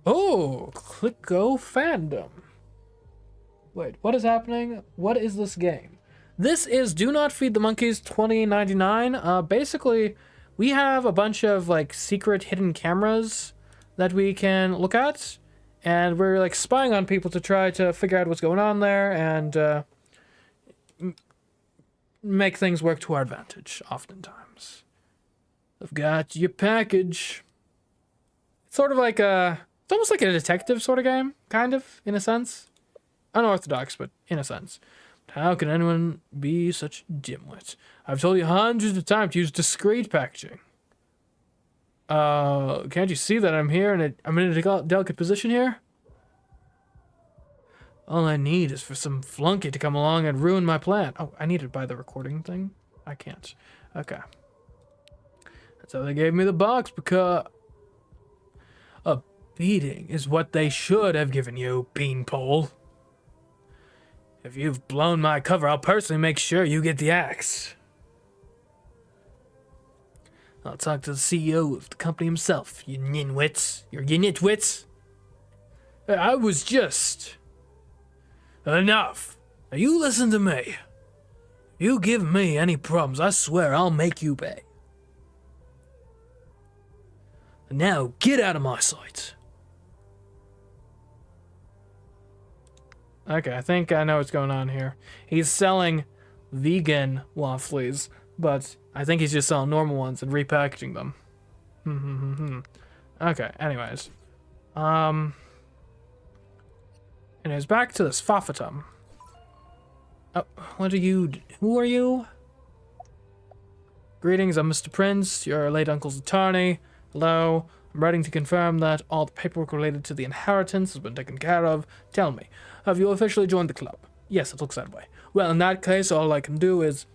S1: Oh, Clicko fandom. Wait, what is happening? What is this game? This is Do Not Feed the Monkeys 2099. Basically, we have a bunch of like secret hidden cameras that we can look at, and we're like spying on people to try to figure out what's going on there and make things work to our advantage, oftentimes. I've got your package. It's sort of like it's almost like a detective sort of game, kind of, in a sense. Unorthodox, but in a sense. But how can anyone be such dimwit? I've told you hundreds of times to use discreet packaging. Can't you see that I'm here and I'm in a delicate position here? All I need is for some flunky to come along and ruin my plan. Oh, I need to buy the recording thing? I can't. Okay. That's how they gave me the box, because a beating is what they should have given you, beanpole. If you've blown my cover, I'll personally make sure you get the axe. I'll talk to the CEO of the company himself, you ninwits. You nitwits. I was just... Enough. Now you listen to me. You give me any problems, I swear I'll make you pay. Now get out of my sight. Okay, I think I know what's going on here. He's selling vegan waffles, but I think he's just selling normal ones and repackaging them. Okay, anyways. Anyways, back to this Fafatum. Oh, what are you? Who are you? Greetings, I'm Mr. Prince, your late uncle's attorney. Hello. I'm writing to confirm that all the paperwork related to the inheritance has been taken care of. Tell me, have you officially joined the club? Yes, it looks that way. Well, in that case, all I can do is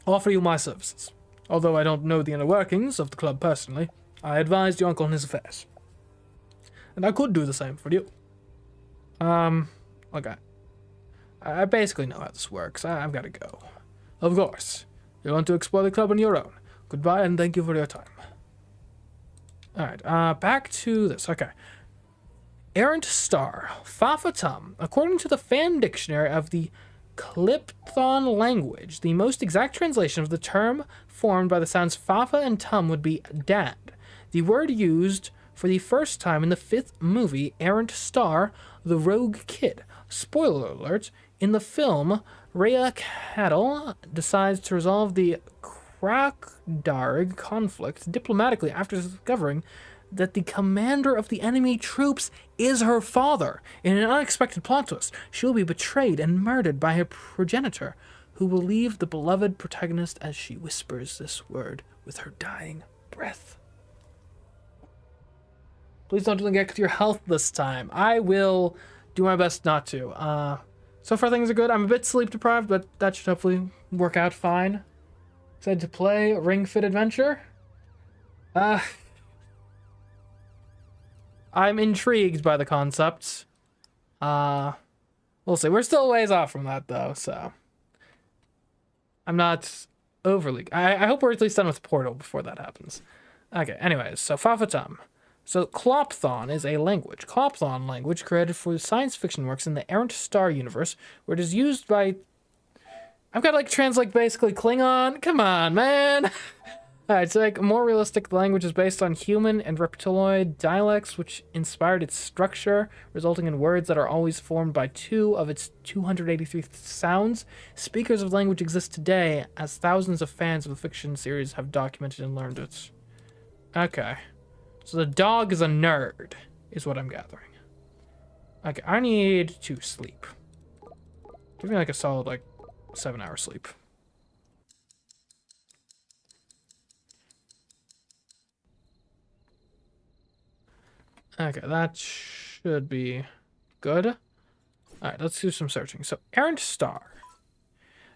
S1: offer you my services. Although I don't know the inner workings of the club personally, I advised your uncle in his affairs. And I could do the same for you. Okay. I basically know how this works. I've got to go. Of course. You want to explore the club on your own. Goodbye and thank you for your time. Alright, back to this. Okay. Errant Star. Fa-fa-tum. According to the fan dictionary of the Clipthon language, the most exact translation of the term formed by the sounds fa-fa and tum would be dad. The word used for the first time in the 5th movie, Errant Star, The Rogue Kid. Spoiler alert, in the film, Rhea Cattle decides to resolve the Krakdarg conflict diplomatically after discovering that the commander of the enemy troops is her father. In an unexpected plot twist, she will be betrayed and murdered by her progenitor, who will leave the beloved protagonist as she whispers this word with her dying breath. Please don't neglect your health this time. I will do my best not to. So far things are good. I'm a bit sleep deprived, but that should hopefully work out fine. Excited to play Ring Fit Adventure. I'm intrigued by the concept. We'll see. We're still a ways off from that, though, so I'm not overly... I hope we're at least done with Portal before that happens. Okay, anyways, so Fa-fa-tum. So Klopthon is a language. Klopthon language created for science fiction works in the Errant Star universe, where it is used by... I've got, like, translate basically Klingon. Come on, man! Alright, so, like, more realistic, the language is based on human and reptiloid dialects, which inspired its structure, resulting in words that are always formed by 2 of its 283 sounds. Speakers of the language exist today, as thousands of fans of the fiction series have documented and learned it. Okay. So the dog is a nerd, is what I'm gathering. Okay, I need to sleep. Give me, like, a solid, like, 7-hour sleep. Okay, that should be good. Alright, let's do some searching. So, Errant Star.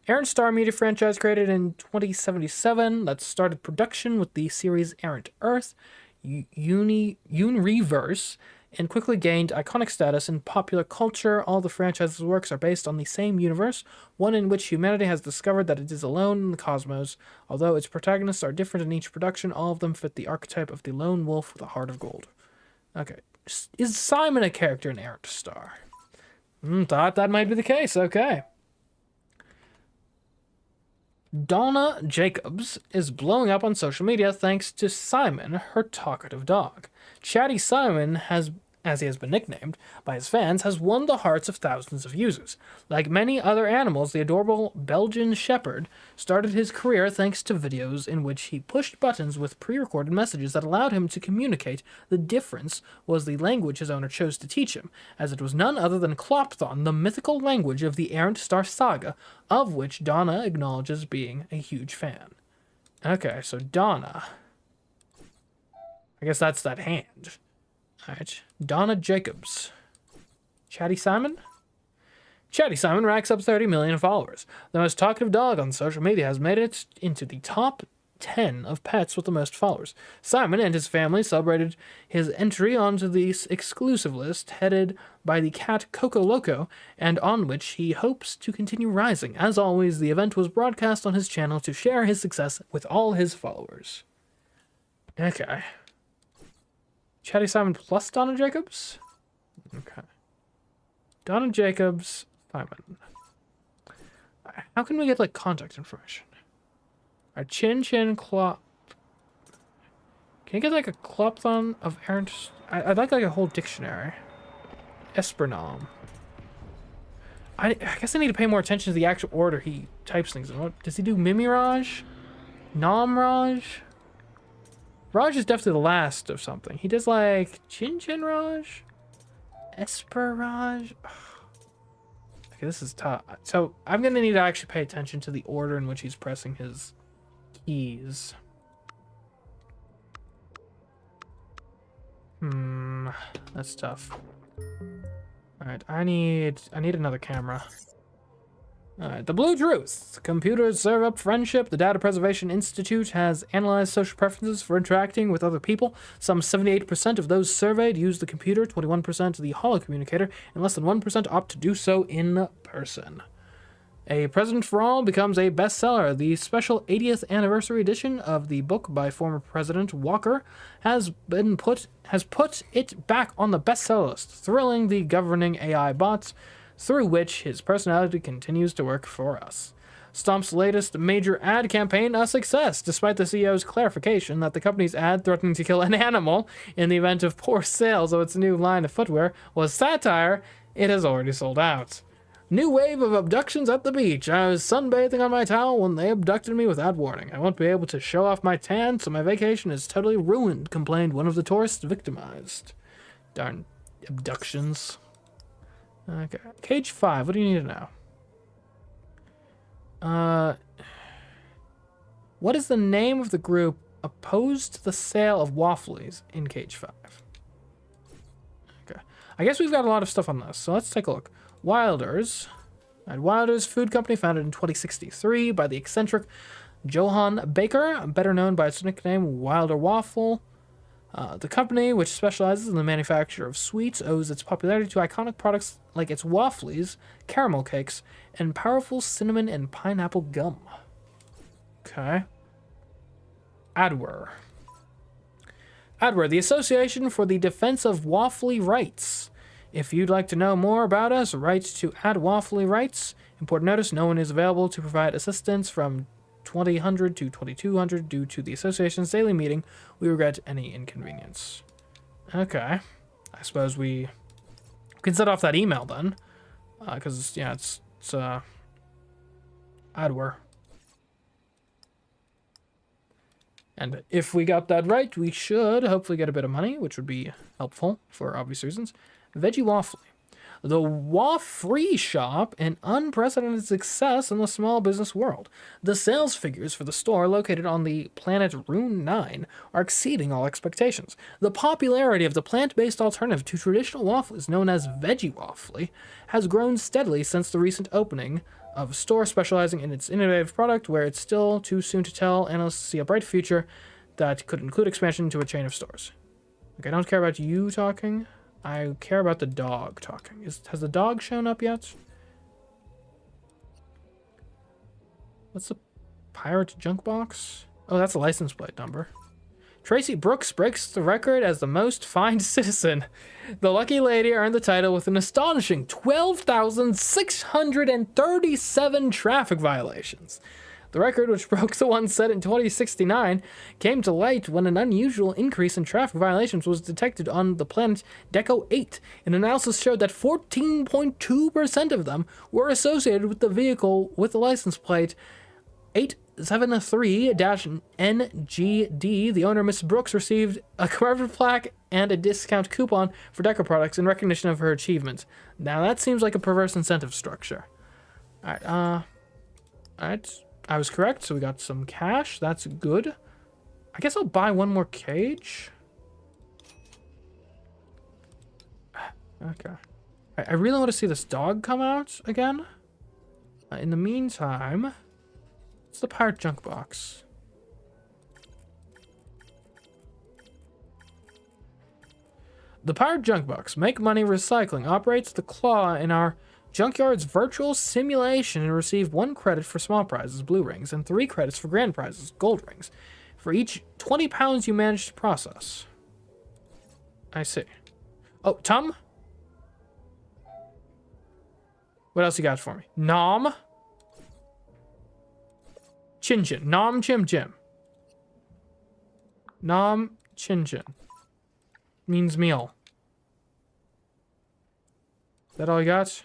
S1: Errant Star media franchise created in 2077 that started production with the series Errant Earth, Universe, and quickly gained iconic status in popular culture. All the franchise's works are based on the same universe, one in which humanity has discovered that it is alone in the cosmos. Although its protagonists are different in each production, all of them fit the archetype of the lone wolf with a heart of gold. Okay. Is Simon a character in Errant Star? Thought that might be the case. Okay. Donna Jacobs is blowing up on social media thanks to Simon, her talkative dog. Chatty Simon has, as he has been nicknamed by his fans, has won the hearts of thousands of users. Like many other animals, the adorable Belgian Shepherd started his career thanks to videos in which he pushed buttons with pre-recorded messages that allowed him to communicate. The difference was the language his owner chose to teach him, as it was none other than Klopthon, the mythical language of the Errant Star saga, of which Donna acknowledges being a huge fan. Okay, so Donna. I guess that's that hand. Alright, Donna Jacobs. Chatty Simon? Chatty Simon racks up 30 million followers. The most talkative dog on social media has made it into the top 10 of pets with the most followers. Simon and his family celebrated his entry onto the exclusive list headed by the cat Coco Loco, and on which he hopes to continue rising. As always, the event was broadcast on his channel to share his success with all his followers. Okay. Chatty Simon plus Donna Jacobs? Okay. Donna Jacobs, Simon. How can we get, like, contact information? Alright, Chin Clop. Can you get, like, a Klopthon of Errant? I'd like a whole dictionary. Espernom. I guess I need to pay more attention to the actual order he types things in. What does he do? Mimiraj? Namraj? Raj is definitely the last of something. He does, like, Chin Raj? Esperaj? Okay, this is tough. So, I'm gonna need to actually pay attention to the order in which he's pressing his keys. That's tough. Alright, I need another camera. Alright, the Blue Truth. Computers serve up friendship. The Data Preservation Institute has analyzed social preferences for interacting with other people. Some 78% of those surveyed use the computer, 21% the holocommunicator, and less than 1% opt to do so in person. A President for All becomes a bestseller. The special 80th anniversary edition of the book by former President Walker has put it back on the bestseller list, thrilling the governing AI bots, through which his personality continues to work for us. Stomp's latest major ad campaign a success, despite the CEO's clarification that the company's ad threatening to kill an animal in the event of poor sales of its new line of footwear was satire. It has already sold out. New wave of abductions at the beach. I was sunbathing on my towel when they abducted me without warning. I won't be able to show off my tan, so my vacation is totally ruined, complained one of the tourists victimized. Darn abductions. Okay. Cage 5, what do you need to know? What is the name of the group opposed to the sale of wafflies in Cage 5? Okay. I guess we've got a lot of stuff on this, so let's take a look. Wilders. Right, Wilders Food Company, founded in 2063 by the eccentric Johann Baker, better known by its nickname Wilder Waffle. The company, which specializes in the manufacture of sweets, owes its popularity to iconic products like its wafflies, caramel cakes, and powerful cinnamon and pineapple gum. Okay. ADWR. ADWR, the Association for the Defense of Waffly Rights. If you'd like to know more about us, write to @Waffly Rights. Important notice, no one is available to provide assistance from 2000 to 2200 due to the association's daily meeting. We regret any inconvenience. Okay. I suppose we can set off that email then. Because, yeah, it's ADWR. And if we got that right, we should hopefully get a bit of money, which would be helpful for obvious reasons. Veggie Waffly. The Waffree Shop, an unprecedented success in the small business world. The sales figures for the store, located on the planet Rune 9, are exceeding all expectations. The popularity of the plant-based alternative to traditional waffles, known as Veggie Waffly, has grown steadily since the recent opening of a store specializing in its innovative product, where it's still too soon to tell. Analysts see a bright future that could include expansion to a chain of stores. Okay, I don't care about you talking. I care about the dog talking. Has the dog shown up yet? What's the pirate junk box? Oh, that's a license plate number. Tracy Brooks breaks the record as the most fined citizen. The lucky lady earned the title with an astonishing 12,637 traffic violations. The record, which broke the one set in 2069, came to light when an unusual increase in traffic violations was detected on the planet Deco 8. An analysis showed that 14.2% of them were associated with the vehicle with the license plate 873-NGD. The owner, Miss Brooks, received a commemorative plaque and a discount coupon for Deco products in recognition of her achievement. Now that seems like a perverse incentive structure. Alright, I was correct, so we got some cash. That's good. I guess I'll buy one more cage. Okay. I really want to see this dog come out again. In the meantime, it's the pirate junk box. The pirate junk box. Make money recycling. Operates the claw in our Junkyard's virtual simulation and receive 1 credit for small prizes, blue rings, and 3 credits for grand prizes, gold rings, for each 20 pounds you manage to process. I see. Oh, Tom? What else you got for me? Nom? Chin Chin. Nom Chim Chim. Nom Chin Chin. Means meal. Is that all you got?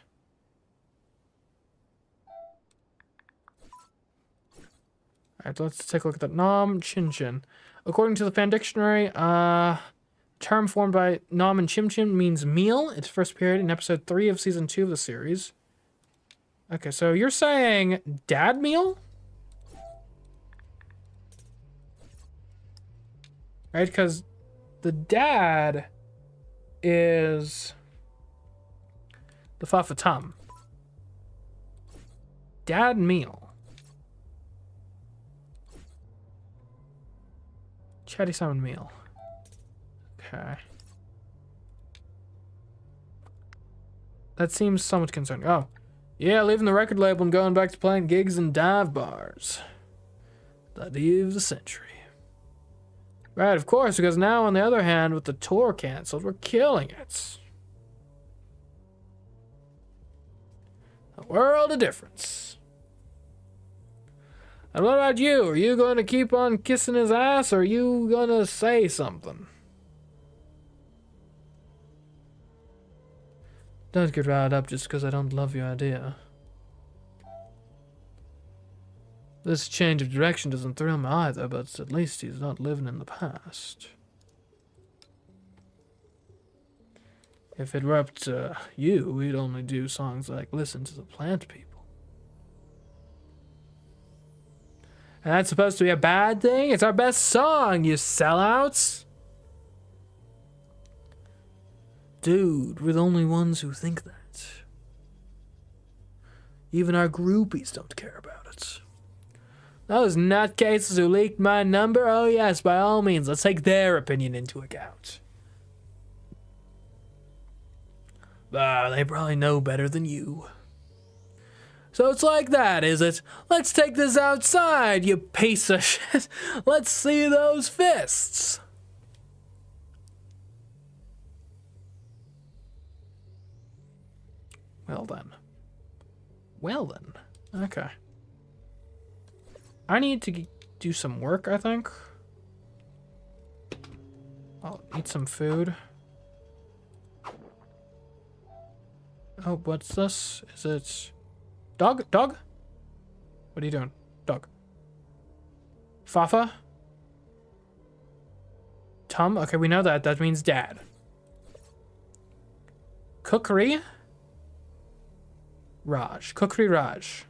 S1: Alright, let's take a look at that. Nom Chin Chin. According to the Fan Dictionary, term formed by Nom and Chim Chim means meal. Its first appeared in episode 3 of season 2 of the series. Okay, so you're saying dad meal? Right, because the dad is the Fafatum. Dad meal. Chatty salmon meal. Okay. That seems somewhat concerning. Oh. Yeah, leaving the record label and going back to playing gigs and dive bars. The idea of the century. Right, of course, because now, on the other hand, with the tour canceled, we're killing it. A world of difference. And what about you? Are you going to keep on kissing his ass, or are you going to say something? Don't get riled up just because I don't love your idea. This change of direction doesn't thrill me either, but at least he's not living in the past. If it were up to you, we'd only do songs like Listen to the Plant People. And that's supposed to be a bad thing? It's our best song, you sellouts! Dude, we're the only ones who think that. Even our groupies don't care about it. Those nutcases who leaked my number? Oh yes, by all means, let's take their opinion into account. They probably know better than you. So it's like that, is it? Let's take this outside, you piece of shit. Let's see those fists. Well then. Well then. Okay. I need to do some work, I think. I'll eat some food. Oh, what's this? Is it... Dog? Dog? What are you doing? Dog. Fafa? Tum? Okay, we know that. That means dad. Cookery? Raj. Cookery Raj.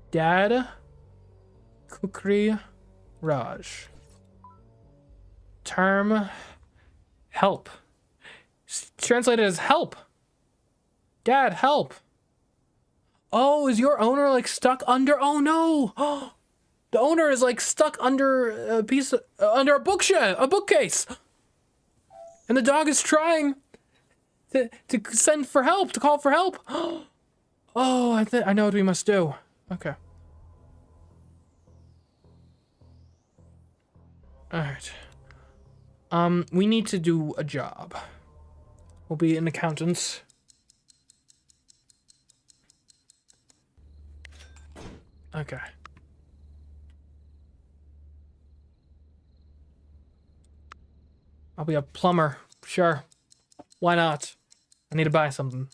S1: Dad. Cookery Raj. Term. Help. Translated as help. Dad, help. Oh, is your owner like stuck under? Oh no. The owner is like stuck under a piece of, under a bookcase. And the dog is trying to send for help, to call for help. Oh, I know what we must do. Okay. Alright. We need to do a job. We'll be an accountant. Okay. I'll be a plumber. Sure. Why not? I need to buy something.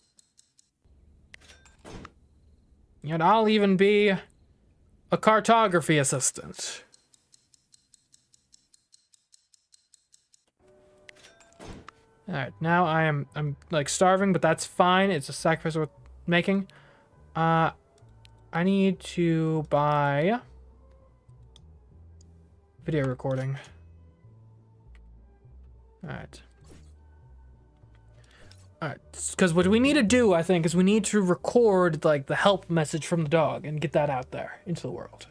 S1: And I'll even be a cartography assistant. Alright, now I'm like starving, but that's fine. It's a sacrifice worth making. I need to buy video recording. Alright. Alright, because what we need to do, I think, is we need to record like the help message from the dog and get that out there into the world.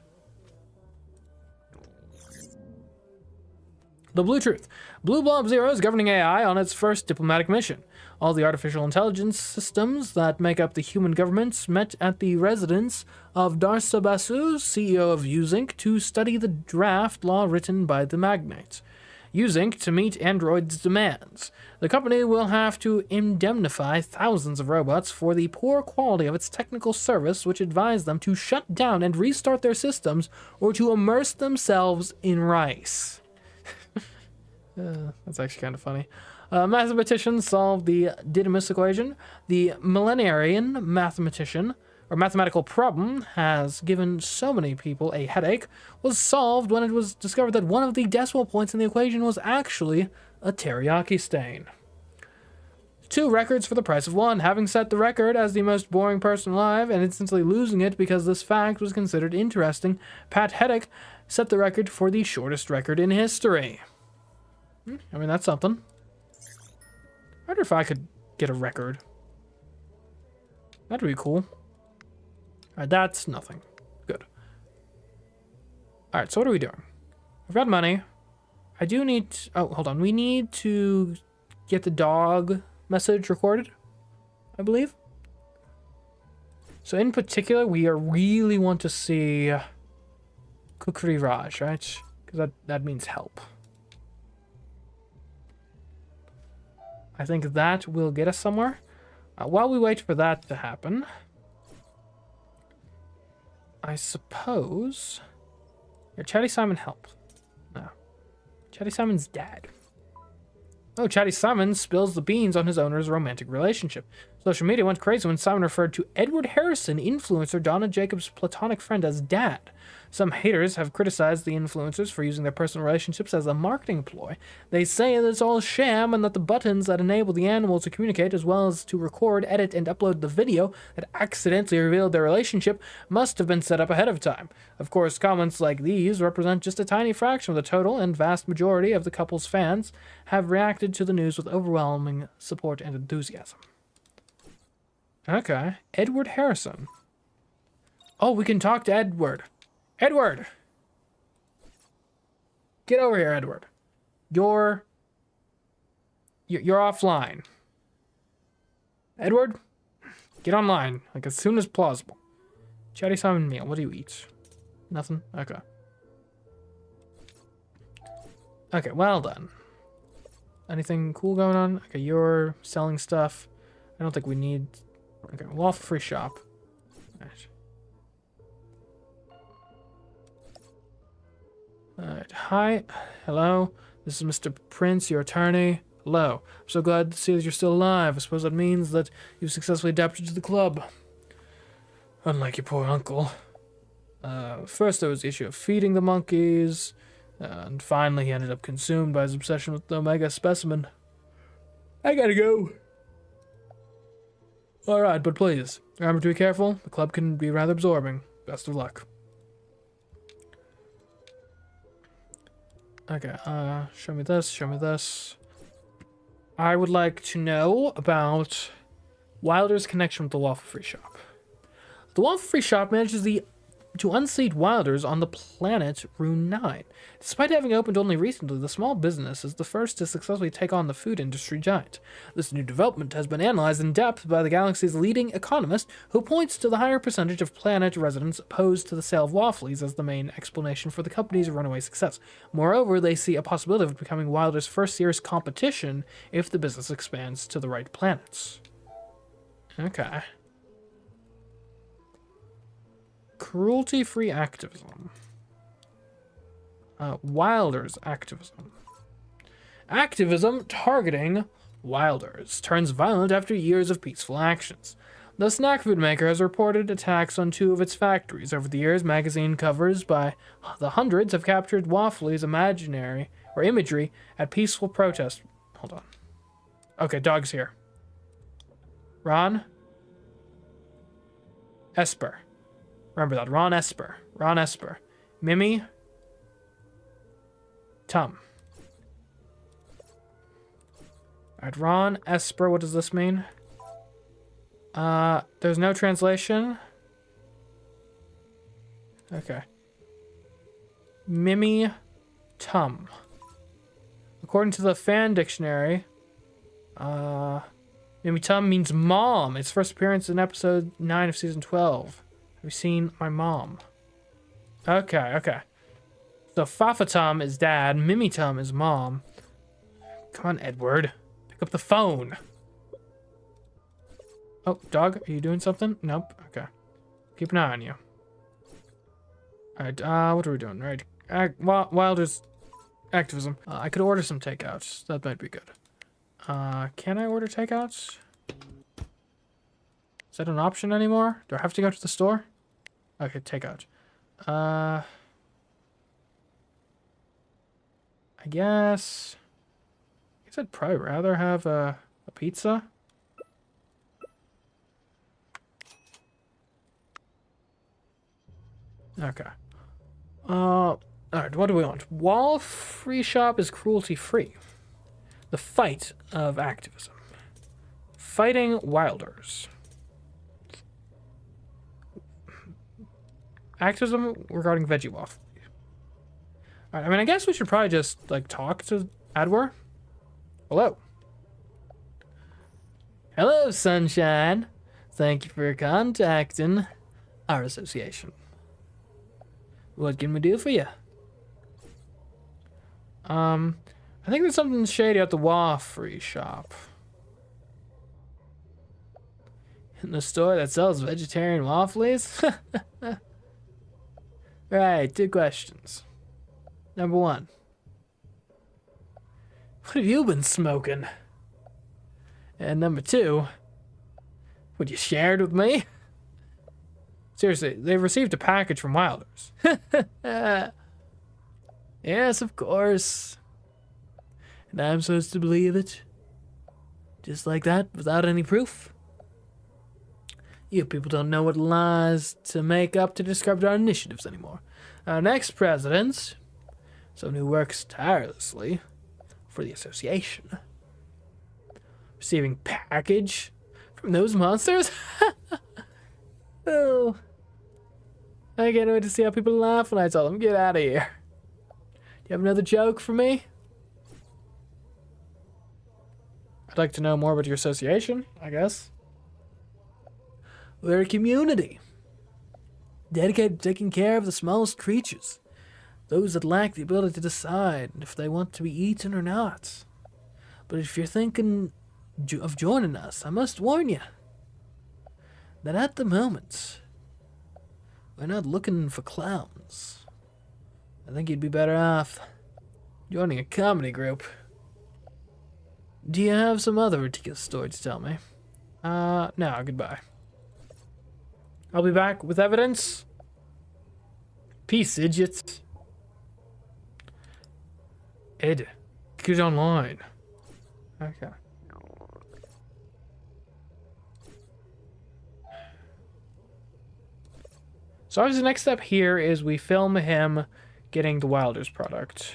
S1: The Blue Truth. Blue Blob Zero is governing AI on its first diplomatic mission. All the artificial intelligence systems that make up the human governments met at the residence of Darsa Basu, CEO of Uzinc, to study the draft law written by the magnate. Uzinc to meet Android's demands. The company will have to indemnify thousands of robots for the poor quality of its technical service, which advised them to shut down and restart their systems or to immerse themselves in rice. That's actually kind of funny. Mathematicians solved the Didymus equation. The millenarian mathematician, or mathematical problem, has given so many people a headache, was solved when it was discovered that one of the decimal points in the equation was actually a teriyaki stain. 2 records for the price of 1, having set the record as the most boring person alive and instantly losing it because this fact was considered interesting. Pat Heddick set the record for the shortest record in history. I mean, that's something. I wonder if I could get a record. That'd be cool. Alright, that's nothing. Good. Alright, so what are we doing? We've got money. I do need... oh, hold on. We need to get the dog message recorded, I believe. So in particular, we really want to see Kukri Raj, right? Because that means help. I think that will get us somewhere. While we wait for that to happen, I suppose... Your Chatty Simon help. No. Chatty Simon's dad. Oh, Chatty Simon spills the beans on his owner's romantic relationship. Social media went crazy when Simon referred to Edward Harrison, influencer Donna Jacobs' platonic friend, as dad. Some haters have criticized the influencers for using their personal relationships as a marketing ploy. They say that it's all sham and that the buttons that enable the animal to communicate as well as to record, edit, and upload the video that accidentally revealed their relationship must have been set up ahead of time. Of course, comments like these represent just a tiny fraction of the total, and vast majority of the couple's fans have reacted to the news with overwhelming support and enthusiasm. Okay, Edward Harrison. Oh, we can talk to Edward. Edward! Get over here, Edward. You're offline. Edward, get online, like as soon as plausible. Chatty Simon meal, what do you eat? Nothing? Okay. Okay, well done. Anything cool going on? Okay, you're selling stuff. I don't think we need... Okay, waffle free shop. Alright. Alright, hi. Hello. This is Mr. Prince, your attorney. Hello. I'm so glad to see that you're still alive. I suppose that means that you've successfully adapted to the club. Unlike your poor uncle. First there was the issue of feeding the monkeys, and finally he ended up consumed by his obsession with the Omega specimen. I gotta go. Alright, but please, remember to be careful. The club can be rather absorbing. Best of luck. Okay, show me this, show me this. I would like to know about Wilder's connection with the Waffle Free Shop. The Waffle Free Shop manages to unseat Wilders on the planet Rune 9. Despite having opened only recently, the small business is the first to successfully take on the food industry giant. This new development has been analyzed in depth by the galaxy's leading economist, who points to the higher percentage of planet residents opposed to the sale of waffles as the main explanation for the company's runaway success. Moreover, they see a possibility of becoming Wilder's first serious competition if the business expands to the right planets. Okay. Cruelty-free activism. Wilder's activism. Activism targeting Wilders turns violent after years of peaceful actions. The snack food maker has reported attacks on 2 of its factories. Over the years, magazine covers by the hundreds have captured Waffly's imaginary or imagery at peaceful protest. Hold on. Okay, dog's here. Ron? Esper. Remember that. Ron Esper. Ron Esper. Mimi. Tum. Alright, Ron Esper. What does this mean? There's no translation. Okay. Mimi Tum. According to the fan dictionary, Mimi Tum means mom. Its first appearance in episode 9 of season 12. Have you seen my mom? Okay, okay. So Fafatum is dad, Mimitum is mom. Come on, Edward. Pick up the phone. Oh, dog, are you doing something? Nope. Okay. Keep an eye on you. Alright, what are we doing? Right. Wilder's activism. I could order some takeouts. That might be good. Can I order takeouts? Is that an option anymore? Do I have to go to the store? Okay, takeout. I guess I'd probably rather have a pizza. Okay. Alright, what do we want? Wall free shop is cruelty free. The fight of activism. Fighting wilders. Activism regarding veggie waffle. Alright, I mean, I guess we should probably just, like, talk to Adwar. Hello. Hello, Sunshine. Thank you for contacting our association. What can we do for you? I think there's something shady at the waffle shop. In the store that sells vegetarian waffles? Right, 2 questions. Number 1. What have you been smoking? And number 2, would you share it with me? Seriously, they've received a package from Wilders. Yes, of course. And I'm supposed to believe it? Just like that, without any proof? You people don't know what lies to make up to describe our initiatives anymore. Our next president, someone who works tirelessly for the association, receiving package from those monsters? Oh, I can't wait to see how people laugh when I tell them, get out of here. Do you have another joke for me? I'd like to know more about your association, I guess. We're a community dedicated to taking care of the smallest creatures, those that lack the ability to decide if they want to be eaten or not. But if you're thinking of joining us, I must warn you that at the moment, we're not looking for clowns. I think you'd be better off joining a comedy group. Do you have some other ridiculous story to tell me? No, goodbye. I'll be back with evidence. Peace, idiots. Ed, get online. Okay. So obviously the next step here is we film him getting the Wilders product.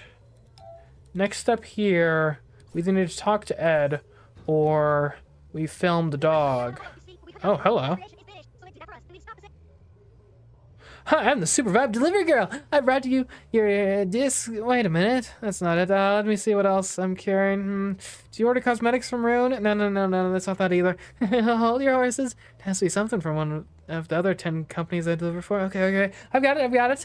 S1: Next step here, we either need to talk to Ed or we film the dog. Oh, hello. Hi, I'm the Super Vibe Delivery Girl. I brought you your disc. Wait a minute. That's not it. Let me see what else I'm carrying. Do you order cosmetics from Rune? No. That's not that either. Hold your horses. It has to be something from one of the other 10 companies I deliver for. Okay. I've got it.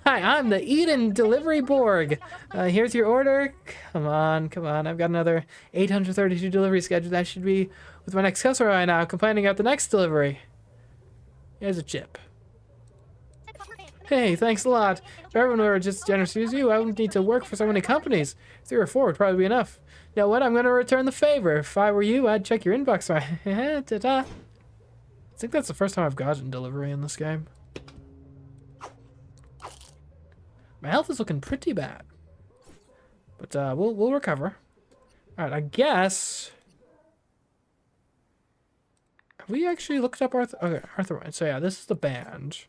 S1: Hi, I'm the Eden Delivery Borg. Here's your order. Come on. I've got another 832 delivery scheduled. That should be with my next customer right now, complaining about the next delivery. Here's a chip. Hey, thanks a lot. If everyone were just as generous as you, I wouldn't need to work for so many companies. 3 or 4 would probably be enough. You know what? I'm going to return the favor. If I were you, I'd check your inbox. Ta-ta. I think that's the first time I've gotten delivery in this game. My health is looking pretty bad. But we'll recover. Alright, I guess... Have we actually looked up Arthur? Okay, Arthur. So yeah, this is the band.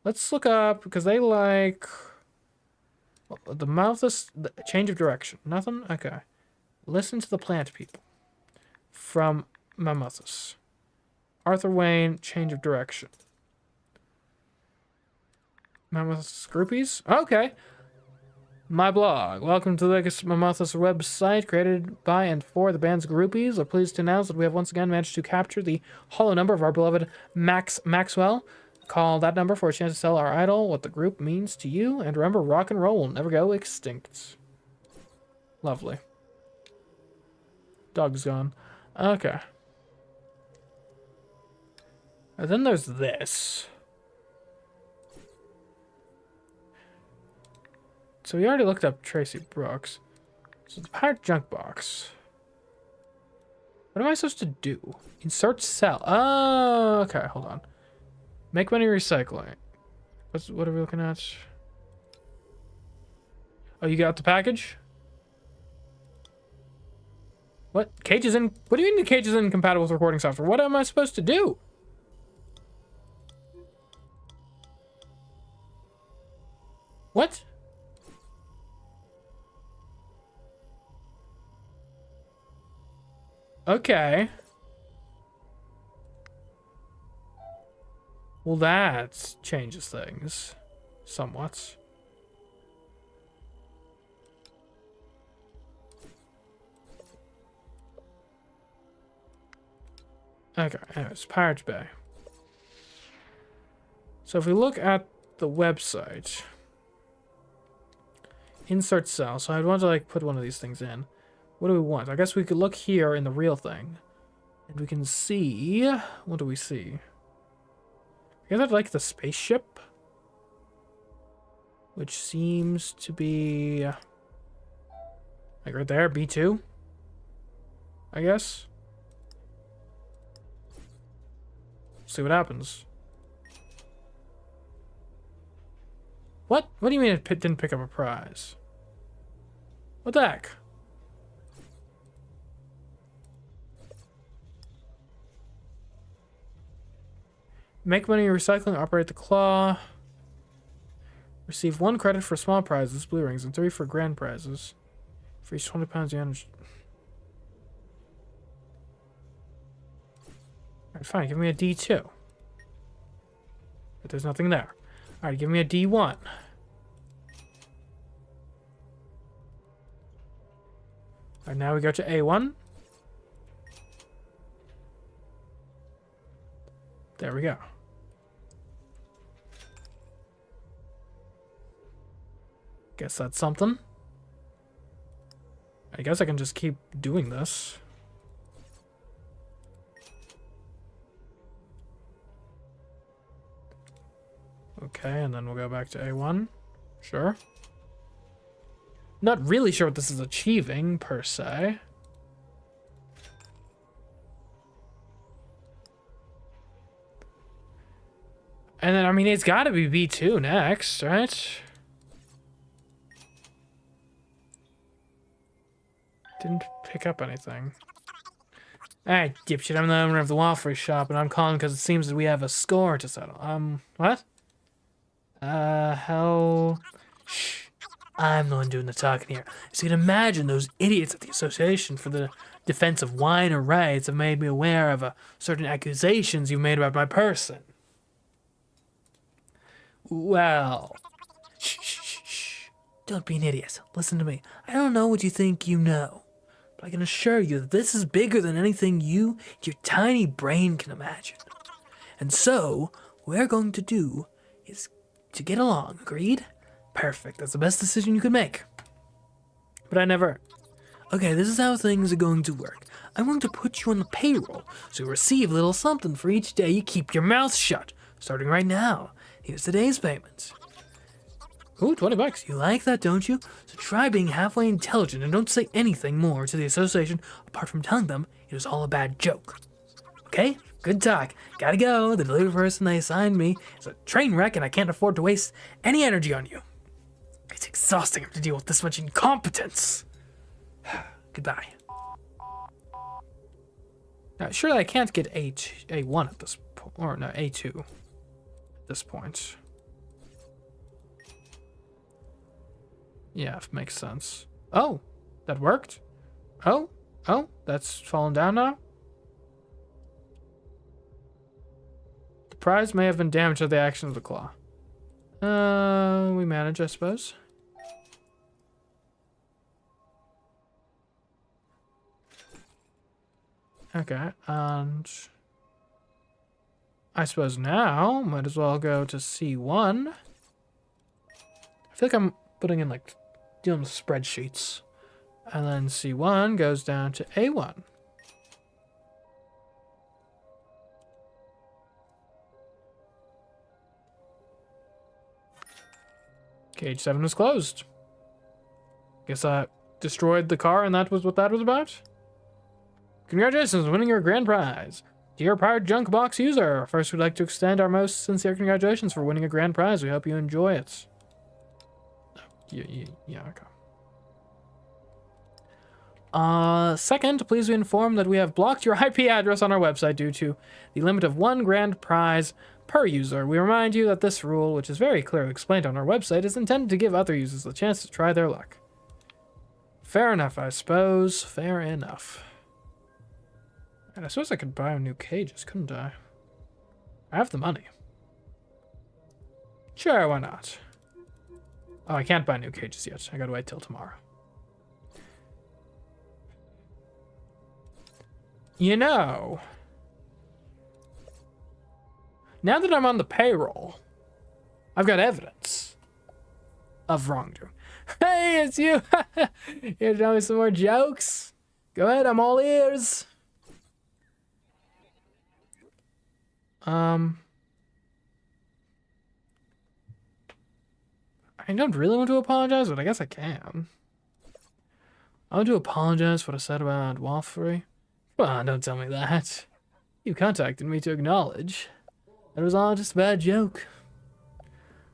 S1: Let's look up, because they like... The mouth is... The change of direction. Nothing? Okay. Listen to the plant people. From Mammothus. Arthur Wayne, change of direction. Mammothus groupies? Okay. My blog. Welcome to the Mammothus website, created by and for the band's groupies. We're pleased to announce that we have once again managed to capture the hollow number of our beloved Maxwell. Call that number for a chance to tell our idol what the group means to you. And remember, rock and roll will never go extinct. Lovely. Dog's gone. Okay. And then there's this. So we already looked up Tracy Brooks. So the pirate junk box. What am I supposed to do? Insert cell. Oh, okay. Hold on. Make money recycling. What are we looking at? Oh, you got the package? What? Cage is in... What do you mean the cage is incompatible with recording software? What am I supposed to do? What? Okay. Well, that changes things somewhat. Okay, anyways, Pirates Bay. So if we look at the website, insert cell. So I'd want to like put one of these things in. What do we want? I guess we could look here in the real thing, and we can see. What do we see? I guess I'd like the spaceship, which seems to be like right there, B2. I guess. See what happens. What? What do you mean it didn't pick up a prize? What the heck? Make money recycling, operate the claw. Receive 1 credit for small prizes, blue rings, and 3 for grand prizes. For each 20 pounds, you energy. Alright, fine, give me a D2. But there's nothing there. Alright, give me a D1. Alright, now we go to A1. There we go. Guess that's something. I guess I can just keep doing this. Okay, and then we'll go back to A1. Sure. Not really sure what this is achieving, per se. And then, I mean, it's gotta be B2 next, right? Didn't pick up anything. Alright, dipshit, I'm the owner of the waffle shop, and I'm calling because it seems that we have a score to settle. What? Hell... Shh. I'm the one doing the talking here. So you can imagine those idiots at the Association for the Defense of Winer Rights have made me aware of certain accusations you've made about my person. Well... Shh, shh, shh, shh. Don't be an idiot. Listen to me. I don't know what you think you know, but I can assure you that this is bigger than anything your tiny brain can imagine. And so, what we're going to do is to get along, agreed? Perfect, that's the best decision you could make. But I never... Okay, this is how things are going to work. I'm going to put you on the payroll, so you receive a little something for each day you keep your mouth shut. Starting right now. Here's today's payment. Ooh, 20 bucks. You like that, don't you? So try being halfway intelligent and don't say anything more to the association apart from telling them it was all a bad joke. Okay? Good talk. Gotta go. The delivery person they assigned me is a train wreck and I can't afford to waste any energy on you. It's exhausting to deal with this much incompetence. Goodbye. Now, surely I can't get A1 at this point. Or no, A2 at this point. Yeah, makes sense. Oh, that worked? Oh, that's fallen down now? The prize may have been damaged by the action of the claw. We manage, I suppose. Okay, and I suppose now might as well go to C1. I feel like I'm putting in like dealing with spreadsheets. And then C1 goes down to A1. Cage 7 is closed. Guess I destroyed the car and that was what that was about? Congratulations on winning your grand prize. Dear Pirate Junk Box user, first we'd like to extend our most sincere congratulations for winning a grand prize. We hope you enjoy it. Yeah, okay. Second, please be informed that we have blocked your IP address on our website due to the limit of 1 grand prize per user. We remind you that this rule, which is very clearly explained on our website, is intended to give other users the chance to try their luck. Fair enough, I suppose. Fair enough. And I suppose I could buy new cages, couldn't I? I have the money. Sure, why not? Oh, I can't buy new cages yet. I gotta wait till tomorrow. You know, now that I'm on the payroll, I've got evidence of wrongdoing. Hey, it's you! Here to tell me some more jokes? Go ahead, I'm all ears. I don't really want to apologize, but I guess I can. I want to apologize for what I said about wafflery. Come on, don't tell me that. You contacted me to acknowledge that it was all just a bad joke.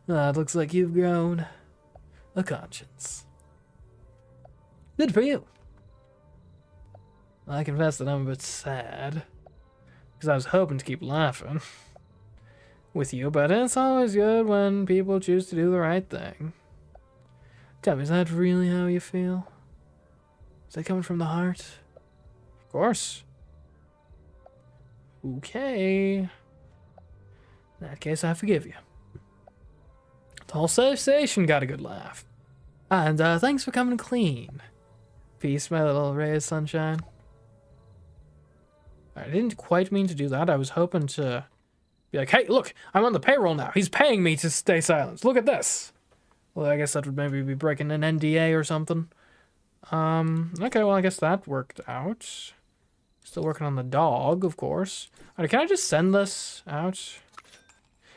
S1: It looks like you've grown a conscience. Good for you. I confess that I'm a bit sad, because I was hoping to keep laughing with you, but it's always good when people choose to do the right thing. Tell me, is that really how you feel? Is that coming from the heart? Of course. Okay. In that case, I forgive you. The whole safe station got a good laugh. And thanks for coming clean. Peace, my little ray of sunshine. I didn't quite mean to do that. I was hoping to be like, hey, look, I'm on the payroll now. He's paying me to stay silent. Look at this. Well, I guess that would maybe be breaking an NDA or something. Okay, well, I guess that worked out. Still working on the dog, of course. Alright, can I just send this out?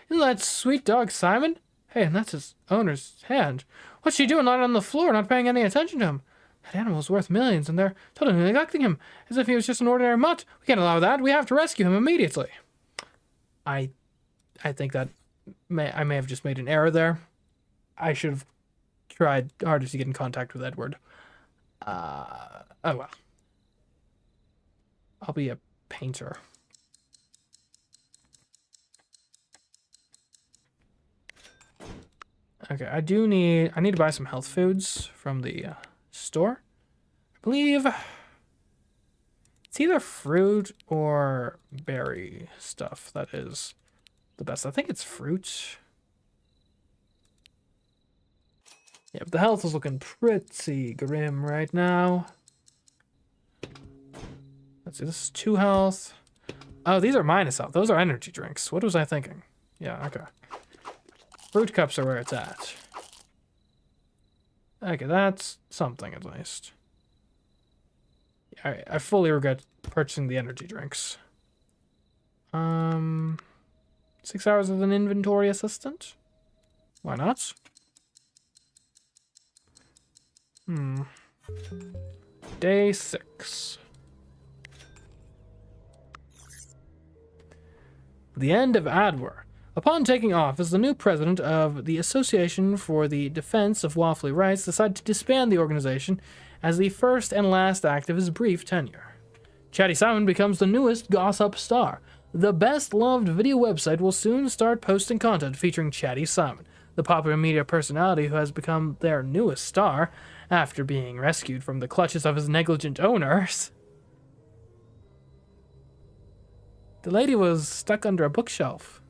S1: Isn't that sweet dog Simon? Hey, and that's his owner's hand. What's she doing lying on the floor, not paying any attention to him? That animal's worth millions, and they're totally neglecting him, as if he was just an ordinary mutt. We can't allow that. We have to rescue him immediately. I think that I may have just made an error there. I should have tried harder to get in contact with Edward. Oh well. I'll be a painter. Okay, I need to buy some health foods from the store. I believe it's either fruit or berry stuff that is the best. I think it's fruit. Yeah, but the health is looking pretty grim right now. Let's see, this is 2 health. Oh, these are minus health. Those are energy drinks. What was I thinking? Yeah, okay. Fruit cups are where it's at. Okay, that's something at least. I fully regret purchasing the energy drinks. 6 hours as an inventory assistant? Why not? Day 6. The end of Adwer. Upon taking office, the new president of the Association for the Defense of Waffly Rights decided to disband the organization as the first and last act of his brief tenure. Chatty Simon becomes the newest gossip star. The best-loved video website will soon start posting content featuring Chatty Simon, the popular media personality who has become their newest star after being rescued from the clutches of his negligent owners. The lady was stuck under a bookshelf.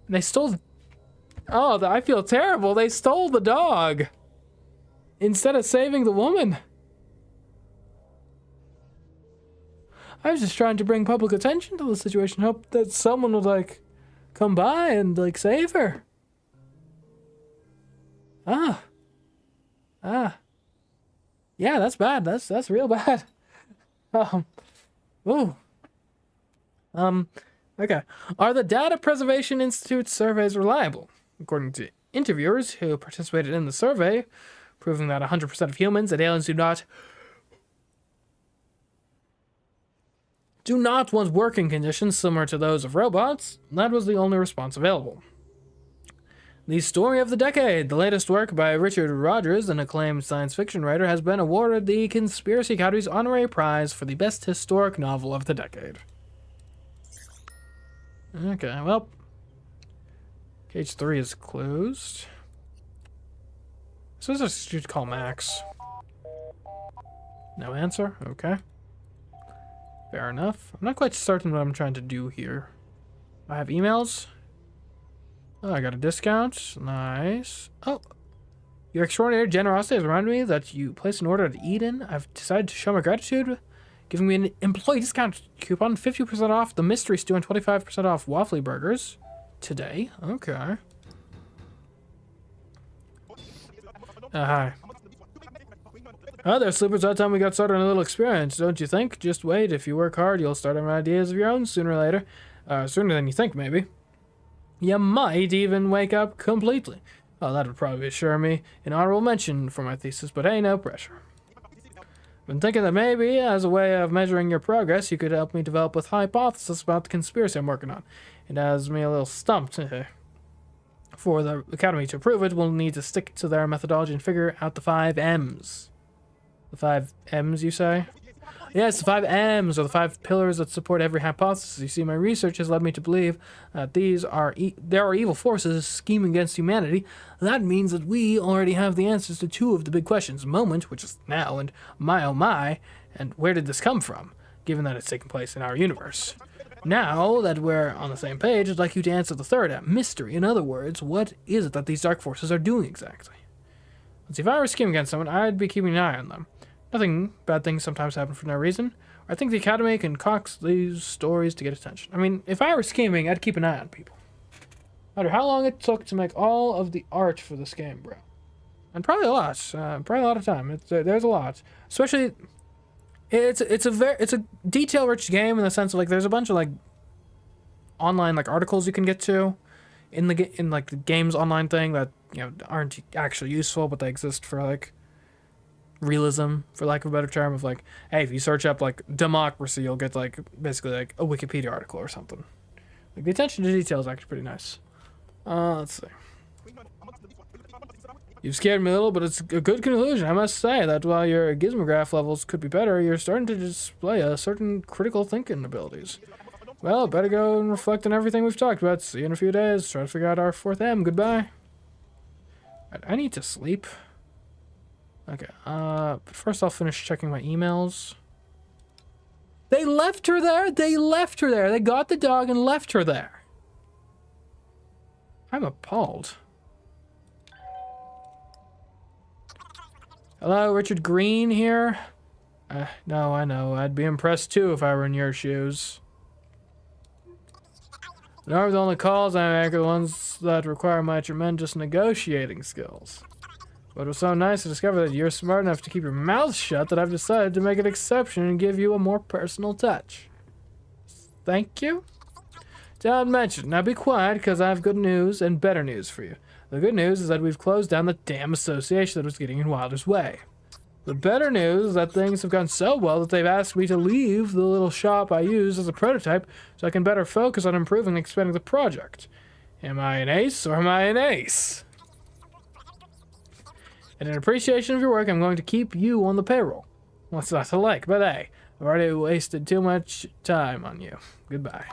S1: They stole... Oh, I feel terrible. They stole the dog instead of saving the woman. I was just trying to bring public attention to the situation. Hope that someone would, like, come by and, like, save her. Yeah, that's bad. That's real bad. Ooh. Okay. Are the Data Preservation Institute surveys reliable? According to interviewers who participated in the survey, proving that 100% of humans and aliens do not want working conditions similar to those of robots, that was the only response available. The Story of the Decade, the latest work by Richard Rogers, an acclaimed science fiction writer, has been awarded the Conspiracy Academy's honorary prize for the best historic novel of the decade. Okay, well, cage 3 is closed. So I should call Max. No answer? Okay. Fair enough. I'm not quite certain what I'm trying to do here. I have emails. Oh, I got a discount. Nice. Oh, your extraordinary generosity has reminded me that you placed an order at Eden. I've decided to show my gratitude, giving me an employee discount coupon, 50% off the mystery stew and 25% off waffly burgers today. Okay. Hi. Oh, there, sleepers. That time we got started on a little experience, don't you think? Just wait. If you work hard, you'll start having ideas of your own sooner or later. Sooner than you think, maybe. You might even wake up completely. Oh, that would probably assure me an honorable mention for my thesis, but hey, no pressure. Been thinking that maybe, as a way of measuring your progress, you could help me develop a hypothesis about the conspiracy I'm working on. It has me a little stumped. For the Academy to approve it, we'll need to stick to their methodology and figure out the 5 M's. The 5 M's, you say? Yes, the 5 M's are the 5 pillars that support every hypothesis. You see, my research has led me to believe that there are evil forces scheming against humanity. That means that we already have the answers to 2 of the big questions: moment, which is now, and my oh my, and where did this come from, given that it's taking place in our universe. Now that we're on the same page, I'd like you to answer the 3rd M, mystery. In other words, what is it that these dark forces are doing exactly? Let's see, if I were scheming against someone, I'd be keeping an eye on them. Nothing, bad things sometimes happen for no reason. I think the Academy concoct these stories to get attention. I mean, if I were scheming, I'd keep an eye on people. No matter how long it took to make all of the art for this game, bro. And probably a lot. Probably a lot of time. There's a lot. Especially, it's a detail-rich game in the sense of, like, there's a bunch of, like, online, like, articles you can get to in the game's online thing that, you know, aren't actually useful, but they exist for, like, realism, for lack of a better term, of like, hey, if you search up like democracy, you'll get like basically like a Wikipedia article or something. Like the attention to detail is actually pretty nice. Let's see. You've scared me a little, but it's a good conclusion. I must say that while your gizmograph levels could be better, you're starting to display a certain critical thinking abilities. Well, better go and reflect on everything we've talked about. See you in a few days. Try to figure out our 4th M. Goodbye. I need to sleep. Okay, but first I'll finish checking my emails. They left her there? They left her there. They got the dog and left her there. I'm appalled. Hello, Richard Green here. No, I know. I'd be impressed too if I were in your shoes. Nor the only calls I make are the ones that require my tremendous negotiating skills. But it was so nice to discover that you're smart enough to keep your mouth shut that I've decided to make an exception and give you a more personal touch. Thank you? Don't mention. Now be quiet, because I have good news and better news for you. The good news is that we've closed down the damn association that was getting in Wilder's way. The better news is that things have gone so well that they've asked me to leave the little shop I use as a prototype so I can better focus on improving and expanding the project. Am I an ace or am I an ace? And in appreciation of your work, I'm going to keep you on the payroll. What's not to like, but hey, I've already wasted too much time on you. Goodbye.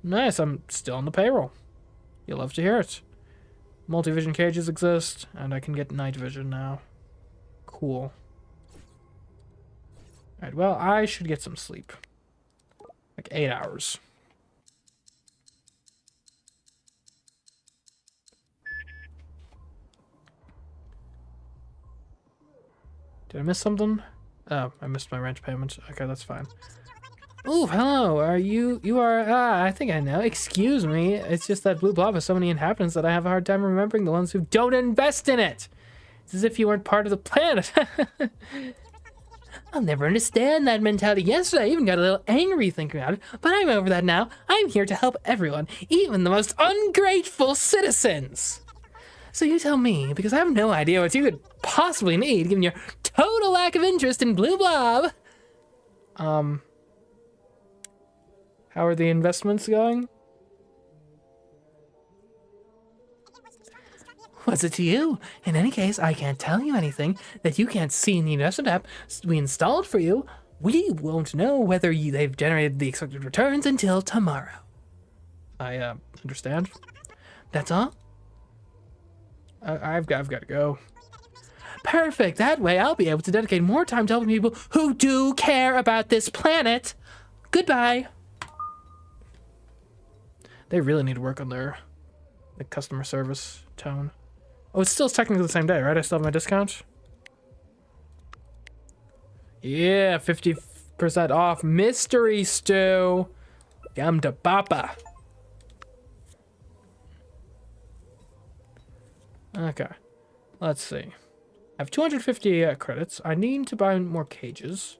S1: Nice, I'm still on the payroll. You'll love to hear it. Multivision cages exist, and I can get night vision now. Cool. Alright, well, I should get some sleep. Like 8 hours. Did I miss something? Oh, I missed my rent payment. Okay, that's fine. Ooh, hello. I think I know. Excuse me. It's just that Blue Blob has so many inhabitants that I have a hard time remembering the ones who don't invest in it. It's as if you weren't part of the planet. I'll never understand that mentality. Yesterday, I even got a little angry thinking about it, but I'm over that now. I'm here to help everyone, even the most ungrateful citizens. So you tell me, because I have no idea what you could possibly need, given your total lack of interest in Blue Blob. How are the investments going? What's it to you? In any case, I can't tell you anything that you can't see in the investment app we installed for you. We won't know whether they've generated the expected returns until tomorrow. I understand. That's all? I've got to go. Perfect. That way I'll be able to dedicate more time to helping people who do care about this planet. Goodbye. They really need to work on the customer service tone. Oh, it's still technically the same day, right? I still have my discount. Yeah, 50% off mystery stew. Yum to papa. Okay, let's see. I have 250 credits. I need to buy more cages.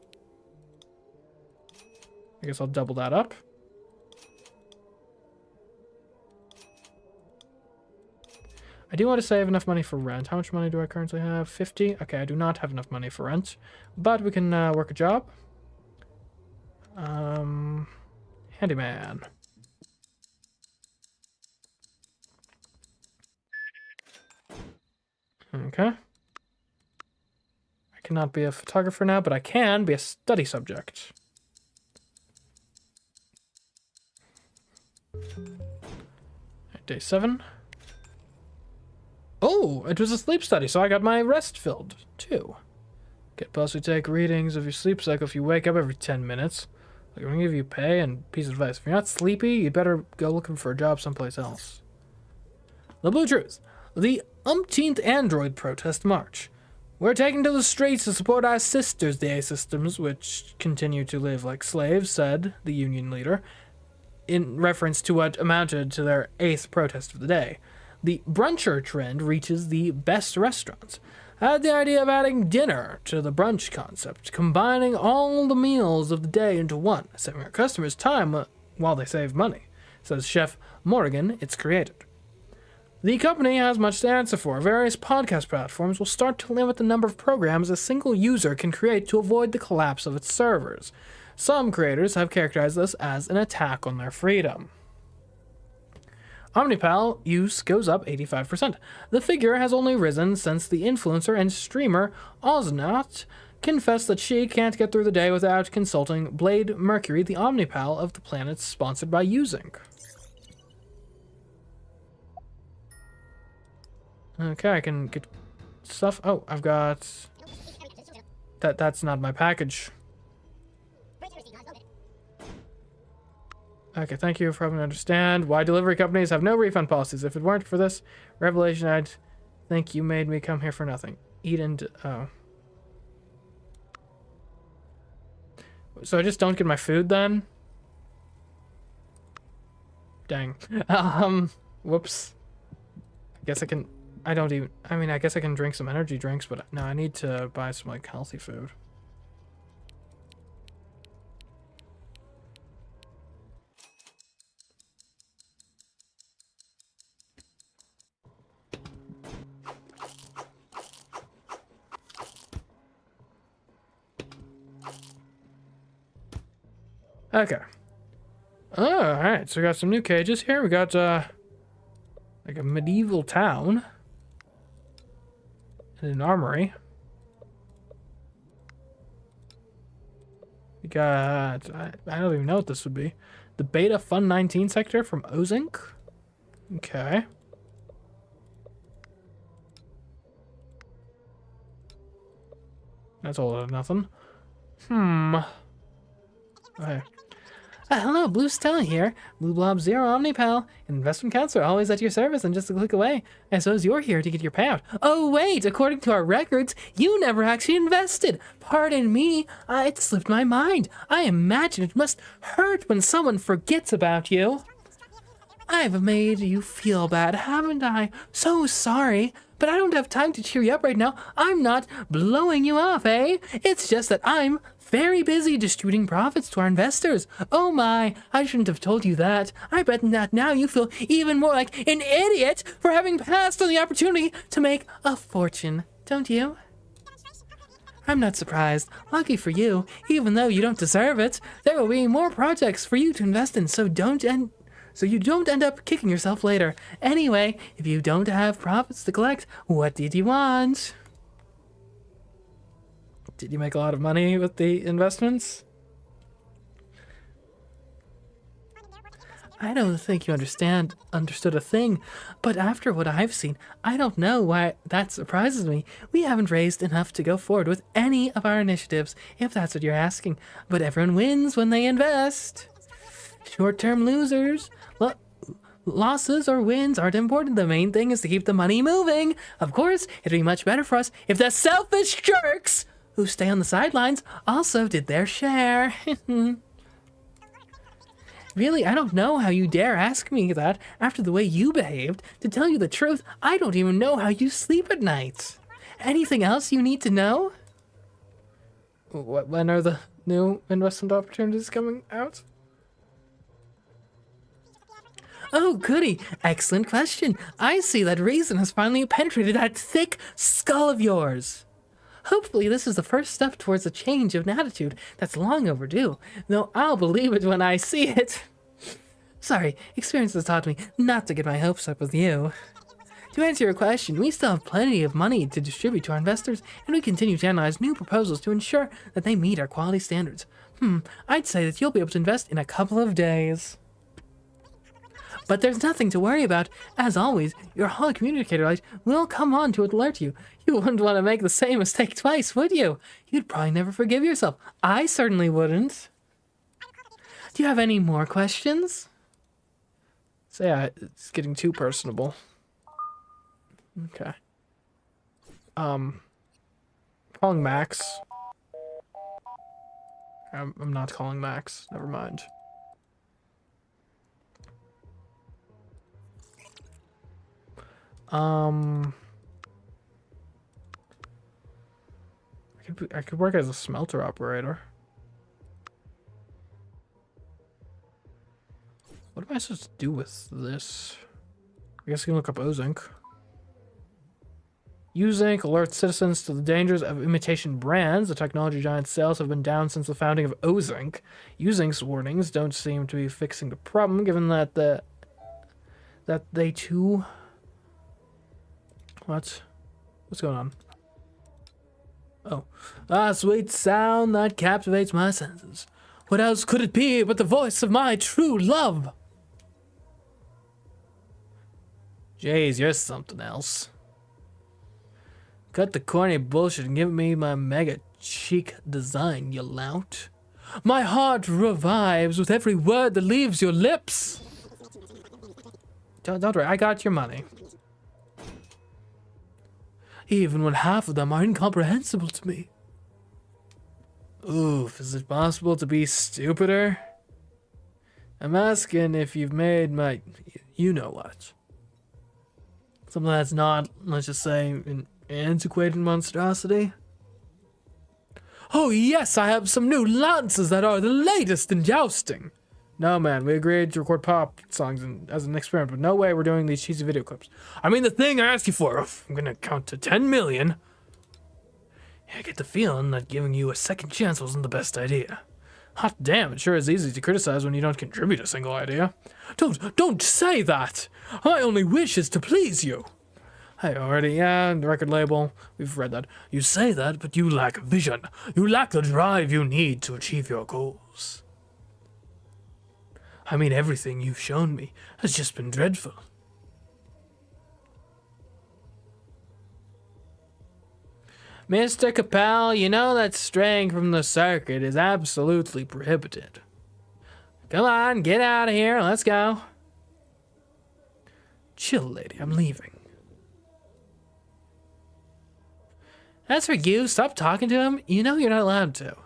S1: I guess I'll double that up. I do want to save enough money for rent. How much money do I currently have? 50? Okay, I do not have enough money for rent, but we can work a job. Handyman. Okay. I cannot be a photographer now, but I can be a study subject. Day 7. Oh, it was a sleep study, so I got my rest filled, too. Get plus we take readings of your sleep cycle if you wake up every 10 minutes. Like, I'm gonna give you pay and piece of advice. If you're not sleepy, you better go looking for a job someplace else. The Blue Truth. The umpteenth android protest march. We're taking to the streets to support our sisters, the A-systems, which continue to live like slaves, said the union leader, in reference to what amounted to their 8th protest of the day. The bruncher trend reaches the best restaurants. I had the idea of adding dinner to the brunch concept, combining all the meals of the day into one, saving our customers time while they save money, says Chef Morrigan, its creator. The company has much to answer for. Various podcast platforms will start to limit the number of programs a single user can create to avoid the collapse of its servers. Some creators have characterized this as an attack on their freedom. Omnipal use goes up 85%. The figure has only risen since the influencer and streamer Oznaut confessed that she can't get through the day without consulting Blade Mercury, the Omnipal of the planets sponsored by Using. Okay, I can get stuff. Oh, I've got... That's not my package. Okay, thank you for helping me understand why delivery companies have no refund policies. If it weren't for this revelation, I'd think you made me come here for nothing. Eat and... oh. So I just don't get my food then? Dang. Whoops. I guess I can... I don't even... I mean, I guess I can drink some energy drinks, but no, I need to buy some, like, healthy food. Okay. Oh, alright, so we got some new cages here. We got, like a medieval town. And an armory. We got, I don't even know what this would be. The Beta Fun 19 sector from Ozink. Okay. That's all or nothing. Okay. Hello, Blue Stella here. Blue Blob Zero Omnipal, investment counselor, always at your service and just a click away. I suppose you're here to get your payout. Oh wait, according to our records, you never actually invested. Pardon me, it slipped my mind. I imagine it must hurt when someone forgets about you. I've made you feel bad, haven't I? So sorry, but I don't have time to cheer you up right now. I'm not blowing you off, eh? It's just that I'm very busy distributing profits to our investors. Oh my, I shouldn't have told you that. I bet that now you feel even more like an idiot for having passed on the opportunity to make a fortune, don't you? I'm not surprised. Lucky for you, even though you don't deserve it, there will be more projects for you to invest in, so you don't end up kicking yourself later. Anyway, if you don't have profits to collect, what did you want? Did you make a lot of money with the investments? I don't think you understood a thing, but after what I've seen, I don't know why that surprises me. We haven't raised enough to go forward with any of our initiatives, if that's what you're asking. But everyone wins when they invest. Short-term losers. Losses or wins aren't important. The main thing is to keep the money moving. Of course, it'd be much better for us if the selfish jerks who stay on the sidelines also did their share. Really, I don't know how you dare ask me that after the way you behaved. To tell you the truth, I don't even know how you sleep at night. Anything else you need to know? When are the new investment opportunities coming out? Oh, goody. Excellent question. I see that reason has finally penetrated that thick skull of yours. Hopefully this is the first step towards a change of an attitude that's long overdue, though I'll believe it when I see it. Sorry, experience has taught me not to get my hopes up with you. To answer your question, we still have plenty of money to distribute to our investors, and we continue to analyze new proposals to ensure that they meet our quality standards. I'd say that you'll be able to invest in a couple of days. But there's nothing to worry about. As always, your holo communicator light will come on to alert you. You wouldn't want to make the same mistake twice, would you? You'd probably never forgive yourself. I certainly wouldn't. Do you have any more questions? So yeah, it's getting too personable. Okay. Calling Max. I'm not calling Max. Never mind. I could work as a smelter operator. What am I supposed to do with this? I guess I can look up O-Zinc. U-Zinc alerts citizens to the dangers of imitation brands. The technology giant's sales have been down since the founding of O-Zinc. U-Zinc's warnings don't seem to be fixing the problem, given that they too... What's going on? Oh. Ah, sweet sound that captivates my senses. What else could it be but the voice of my true love? Jeez, you're something else. Cut the corny bullshit and give me my mega chic design, you lout. My heart revives with every word that leaves your lips. Don't worry, I got your money. Even when half of them are incomprehensible to me. Oof, is it possible to be stupider? I'm asking if you've made my... you know what. Something that's not, let's just say, an antiquated monstrosity. Oh yes, I have some new lances that are the latest in jousting. No man, we agreed to record pop songs as an experiment, but no way we're doing these cheesy video clips. I mean the thing I asked you for, I'm gonna count to 10 million. I get the feeling that giving you a second chance wasn't the best idea. Hot damn, it sure is easy to criticize when you don't contribute a single idea. Don't say that! My only wish is to please you. I already, the record label, we've read that. You say that, but you lack vision. You lack the drive you need to achieve your goals. I mean, everything you've shown me has just been dreadful. Mr. Capel, you know that straying from the circuit is absolutely prohibited. Come on, get out of here, let's go. Chill, lady, I'm leaving. As for you, stop talking to him. You know you're not allowed to.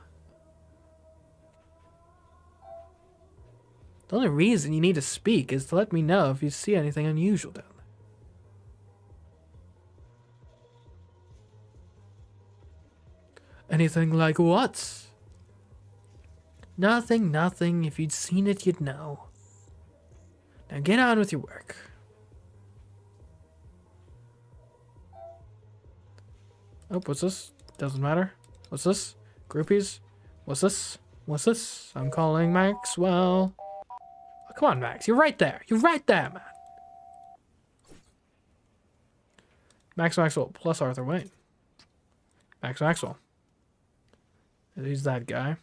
S1: The only reason you need to speak is to let me know if you see anything unusual down there. Anything like what? Nothing. If you'd seen it, you'd know. Now get on with your work. Oh, what's this? Doesn't matter. What's this? Groupies? What's this? What's this? I'm calling Maxwell. Oh, come on, Max. You're right there. You're right there, man. Maxwell plus Arthur Wayne. Maxwell. He's that guy.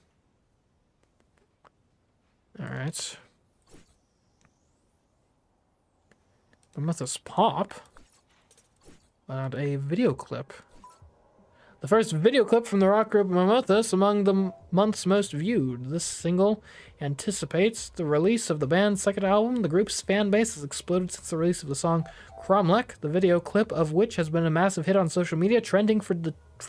S1: Alright. Prometheus Pop. And a video clip. The first video clip from the rock group Prometheus among the month's most viewed. This single anticipates the release of the band's second album. The group's fan base has exploded since the release of the song Cromlech, the video clip of which has been a massive hit on social media, trending for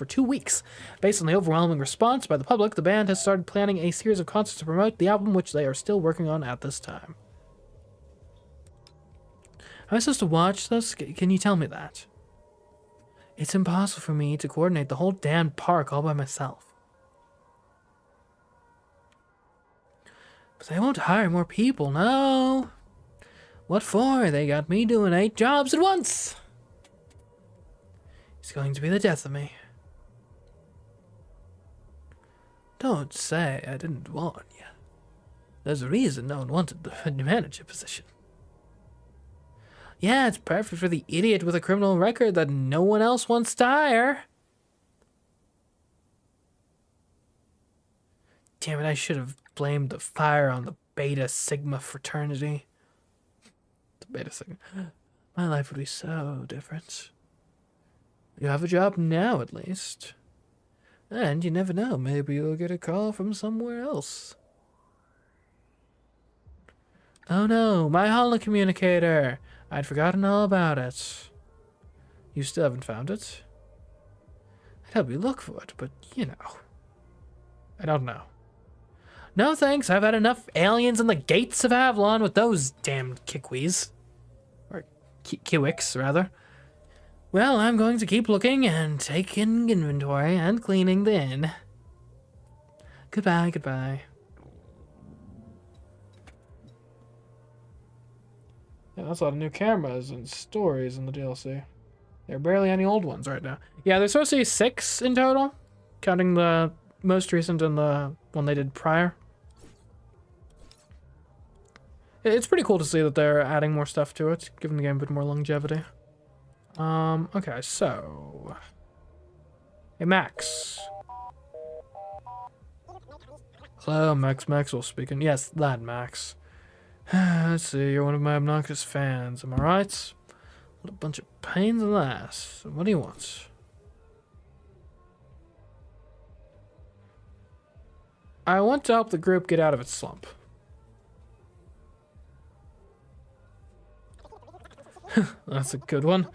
S1: 2 weeks. Based on the overwhelming response by the public, the band has started planning a series of concerts to promote the album, which they are still working on at this time. Am I supposed to watch this? Can you tell me that? It's impossible for me to coordinate the whole damn park all by myself. But they won't hire more people, no. What for? They got me doing 8 jobs at once. It's going to be the death of me. Don't say I didn't warn you. There's a reason no one wanted the manager position. Yeah, it's perfect for the idiot with a criminal record that no one else wants to hire. Damn it, I should have blamed the fire on the Beta Sigma fraternity. The Beta Sigma. My life would be so different. You have a job now, at least. And you never know, maybe you'll get a call from somewhere else. Oh no, my holocommunicator! I'd forgotten all about it. You still haven't found it? I'd help you look for it, but you know. I don't know. No thanks, I've had enough aliens on the gates of Avalon with those damned Kikwees. Or Kiwicks, rather. Well, I'm going to keep looking and taking inventory and cleaning the inn. Goodbye, goodbye. Yeah, that's a lot of new cameras and stories in the DLC. There are barely any old ones right now. Yeah, there's supposed to be 6 in total, counting the most recent and the one they did prior. It's pretty cool to see that they're adding more stuff to it, giving the game a bit more longevity. Okay, so... Hey, Max. Hello, Maxwell speaking. Yes, that Max. Let's see, you're one of my obnoxious fans, am I right? What a bunch of pains in the ass. What do you want? I want to help the group get out of its slump. That's a good one.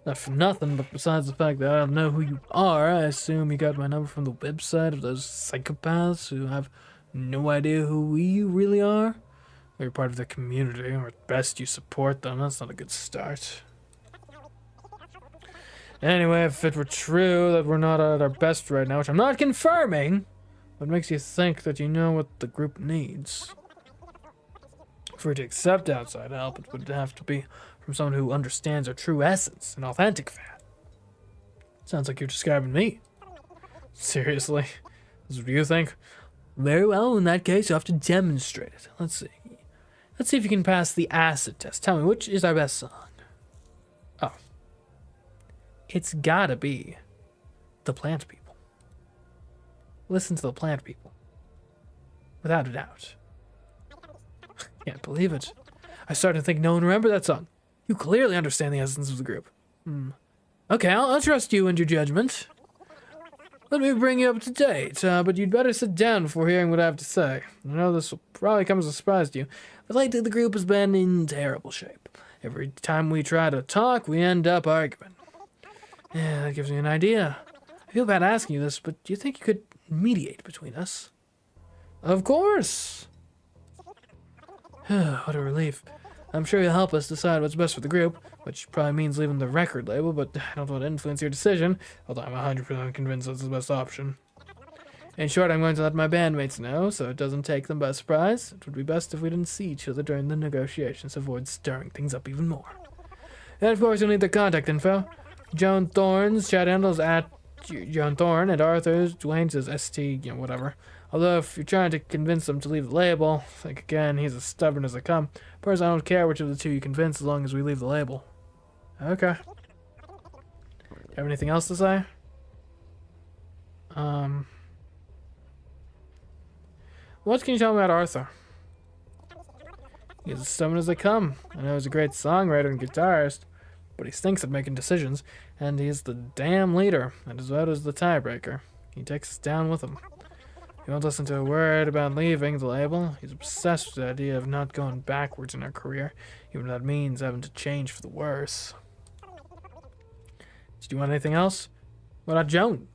S1: Not for nothing, but besides the fact that I don't know who you are, I assume you got my number from the website of those psychopaths who have no idea who we really are. Or you're part of the community, or at best you support them. That's not a good start. Anyway, if it were true that we're not at our best right now, which I'm not confirming, what makes you think that you know what the group needs? For it to accept outside help, it would have to be from someone who understands our true essence, an authentic fan. Sounds like you're describing me. Seriously? This is what you think? Very well, in that case, you have to demonstrate it. Let's see. Let's see if you can pass the acid test. Tell me, which is our best song? Oh. It's gotta be the Plant People. Listen to the Plant People. Without a doubt. Can't believe it. I started to think no one remembered that song. You clearly understand the essence of the group. Okay, I'll trust you and your judgment. Let me bring you up to date, but you'd better sit down before hearing what I have to say. I know this will probably come as a surprise to you, but lately the group has been in terrible shape. Every time we try to talk, we end up arguing. Yeah, that gives me an idea. I feel bad asking you this, but do you think you could mediate between us? Of course! What a relief. I'm sure you'll help us decide what's best for the group, which probably means leaving the record label, but I don't want to influence your decision, although I'm 100% convinced that's the best option. In short, I'm going to let my bandmates know, so it doesn't take them by surprise. It would be best if we didn't see each other during the negotiations to avoid stirring things up even more. And of course, you'll need their contact info. Joan Thorne's chat handle is at Joan Thorne, and Arthur's, Dwayne's is ST, whatever. Although, if you're trying to convince him to leave the label, think again, he's as stubborn as they come. Personally, I don't care which of the two you convince as long as we leave the label. Okay. Do you have anything else to say? What can you tell me about Arthur? He's as stubborn as they come. I know he's a great songwriter and guitarist, but he stinks at making decisions, and he's the damn leader, and his vote is the tiebreaker. He takes us down with him. He won't listen to a word about leaving the label. He's obsessed with the idea of not going backwards in our career, even if that means having to change for the worse. Did you want anything else? What about Joan?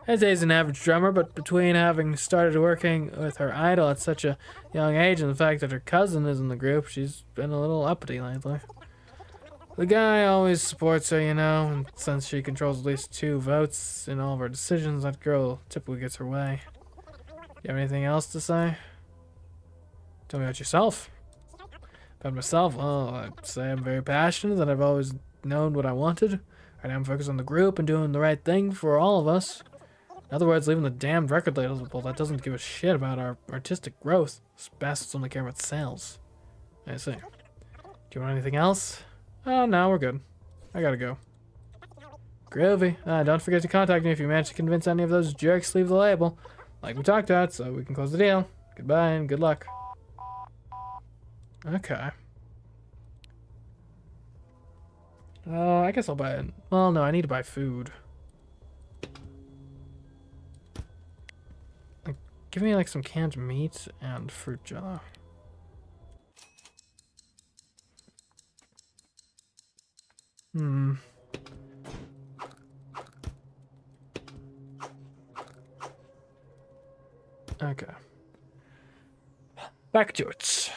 S1: I'd say he's an average drummer, but between having started working with her idol at such a young age and the fact that her cousin is in the group, she's been a little uppity lately. The guy always supports her, you know, and since she controls at least 2 votes in all of her decisions, that girl typically gets her way. You have anything else to say? Tell me about yourself. About myself, well, I'd say I'm very passionate, that I've always known what I wanted. Right now I'm focused on the group and doing the right thing for all of us. In other words, leaving the damned record label that doesn't give a shit about our artistic growth. Those bastards only care about sales. I see. Do you want anything else? Oh, no, we're good. I gotta go. Groovy. Don't forget to contact me if you manage to convince any of those jerks to leave the label, like we talked about, so we can close the deal. Goodbye and good luck. Okay. Oh, I guess I'll buy it. Well, no, I need to buy food. Like, give me, like, some canned meat and fruit jello. Okay. Back to it.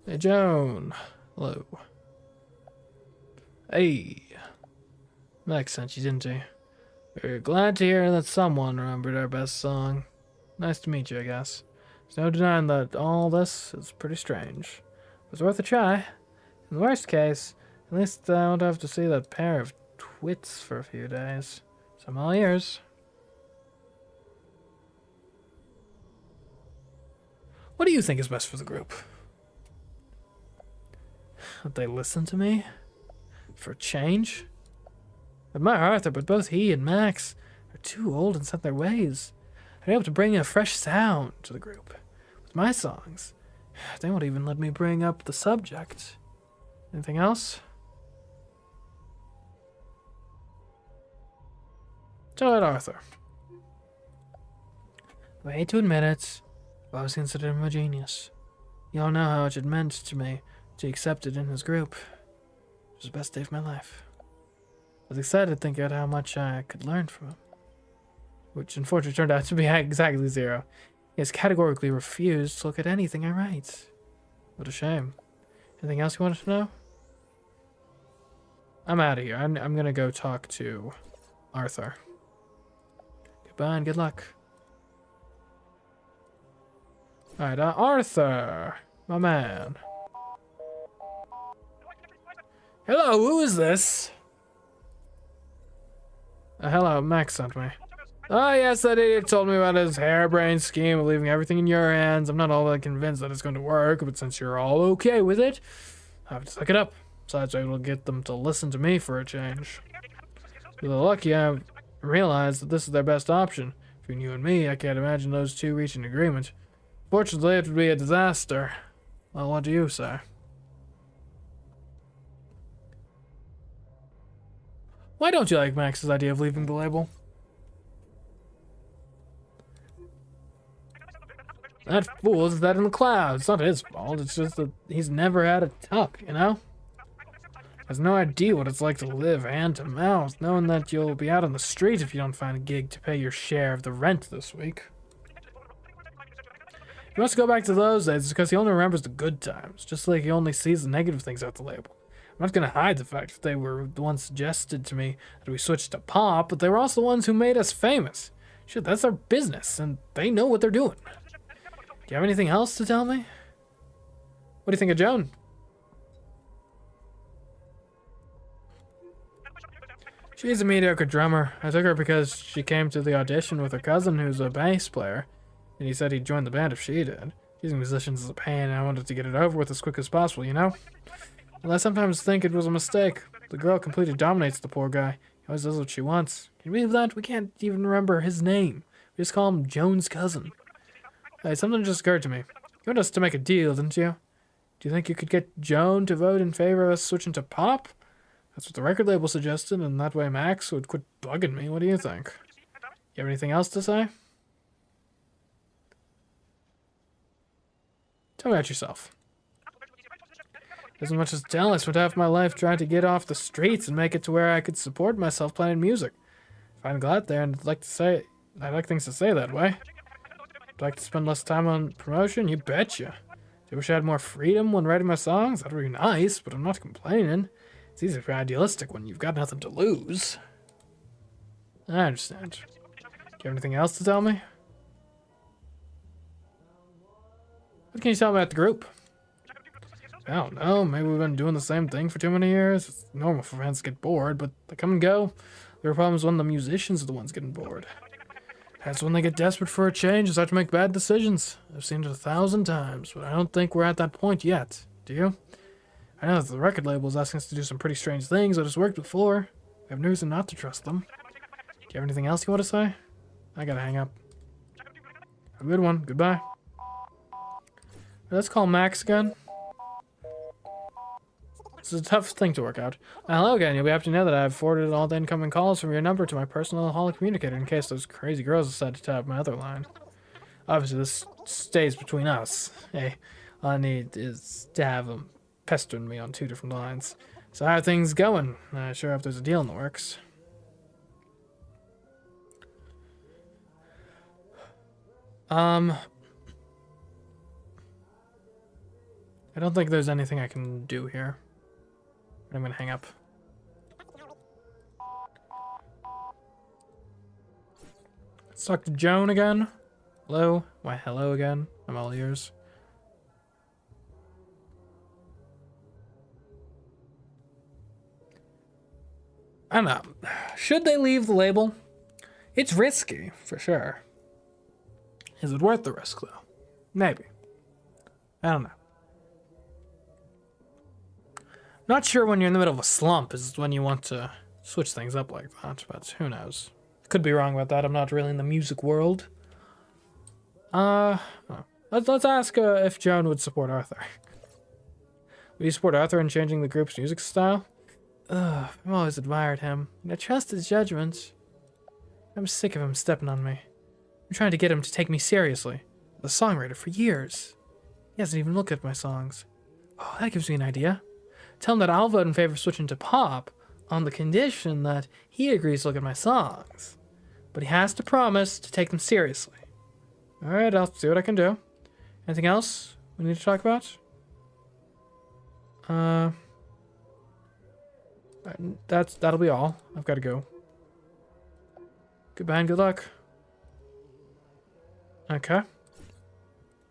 S1: Hey, Joan. Hello. Hey. Max sent you, didn't he? We're glad to hear that someone remembered our best song. Nice to meet you, I guess. There's no denying that all this is pretty strange. It was worth a try. In the worst case, at least I won't have to see that pair of twits for a few days. So I'm all ears. What do you think is best for the group? That they listen to me? For a change? I admire Arthur, but both he and Max are too old and set in their ways. I'd be able to bring a fresh sound to the group. With my songs, they won't even let me bring up the subject. Anything else? Tell it, Arthur. I hate to admit it, but I was considered him a genius. You all know how much it meant to me to accept it in his group. It was the best day of my life. I was excited to think about how much I could learn from him, which unfortunately turned out to be exactly 0. He has categorically refused to look at anything I write. What a shame. Anything else you wanted to know? I'm out of here. I'm gonna go talk to Arthur. Goodbye and good luck. Alright, Arthur, my man. Hello, who is this? Hello, Max sent me. Oh yes, that idiot told me about his harebrained scheme of leaving everything in your hands. I'm not all that convinced that it's going to work, but since you're all okay with it, I have to suck it up. Besides, I will get them to listen to me for a change. With the lucky, I realized that this is their best option. Between you and me, I can't imagine those two reaching agreement. Fortunately, it would be a disaster. Well, what do you say? Why don't you like Max's idea of leaving the label? That fool is that in the clouds. It's not his fault. It's just that he's never had a tuck, you know? Has no idea what it's like to live hand to mouth, knowing that you'll be out on the street if you don't find a gig to pay your share of the rent this week. If he wants to go back to those days, it's because he only remembers the good times, just like he only sees the negative things out the label. I'm not going to hide the fact that they were the ones suggested to me that we switch to pop, but they were also the ones who made us famous. Shit, that's their business, and they know what they're doing. Do you have anything else to tell me? What do you think of Joan? She's a mediocre drummer. I took her because she came to the audition with her cousin who's a bass player, and he said he'd join the band if she did. Using musicians is a pain, and I wanted to get it over with as quick as possible, you know? Well, I sometimes think it was a mistake. The girl completely dominates the poor guy. He always does what she wants. Can you believe that? We can't even remember his name. We just call him Joan's cousin. Hey, something just occurred to me. You wanted us to make a deal, didn't you? Do you think you could get Joan to vote in favor of us switching to pop? That's what the record label suggested, and that way Max would quit bugging me. What do you think? You have anything else to say? Tell me about yourself. As much as tell, I spent half my life trying to get off the streets and make it to where I could support myself playing music. If I got there, and I'd like things to say that way. I'd like to spend less time on promotion, you betcha. I wish I had more freedom when writing my songs. That'd be nice, but I'm not complaining. It's easy to be idealistic when you've got nothing to lose. I understand. Do you have anything else to tell me? What can you tell me about the group? I don't know. Maybe we've been doing the same thing for too many years. It's normal for fans to get bored, but they come and go. There are problems when the musicians are the ones getting bored. That's when they get desperate for a change and start to make bad decisions. I've seen it 1,000 times, but I don't think we're at that point yet. Do you? I know that the record label is asking us to do some pretty strange things, but it's worked before. We have no reason not to trust them. Do you have anything else you want to say? I gotta hang up. Have a good one. Goodbye. Let's call Max again. This is a tough thing to work out. Hello again. You'll be happy to know that I've forwarded all the incoming calls from your number to my personal hall communicator in case those crazy girls decide to tap my other line. Obviously, this stays between us. Hey, all I need is to have them pestering me on 2 different lines. So how are things going? I sure hope there's a deal in the works. I don't think there's anything I can do here. I'm gonna hang up. Let's talk to Joan again. Hello? Why, hello again. I'm all ears. I don't know. Should they leave the label? It's risky, for sure. Is it worth the risk, though? Maybe. I don't know. Not sure when you're in the middle of a slump is when you want to switch things up like that, but who knows. Could be wrong about that. I'm not really in the music world. Let's ask if Joan would support Arthur. Would you support Arthur in changing the group's music style? I've always admired him. I trust his judgment. I'm sick of him stepping on me. I'm trying to get him to take me seriously. The songwriter for years. He hasn't even looked at my songs. Oh, that gives me an idea. Tell him that I'll vote in favor of switching to pop on the condition that he agrees to look at my songs. But he has to promise to take them seriously. Alright, I'll see what I can do. Anything else we need to talk about? That'll be all. I've got to go. Goodbye and good luck. Okay.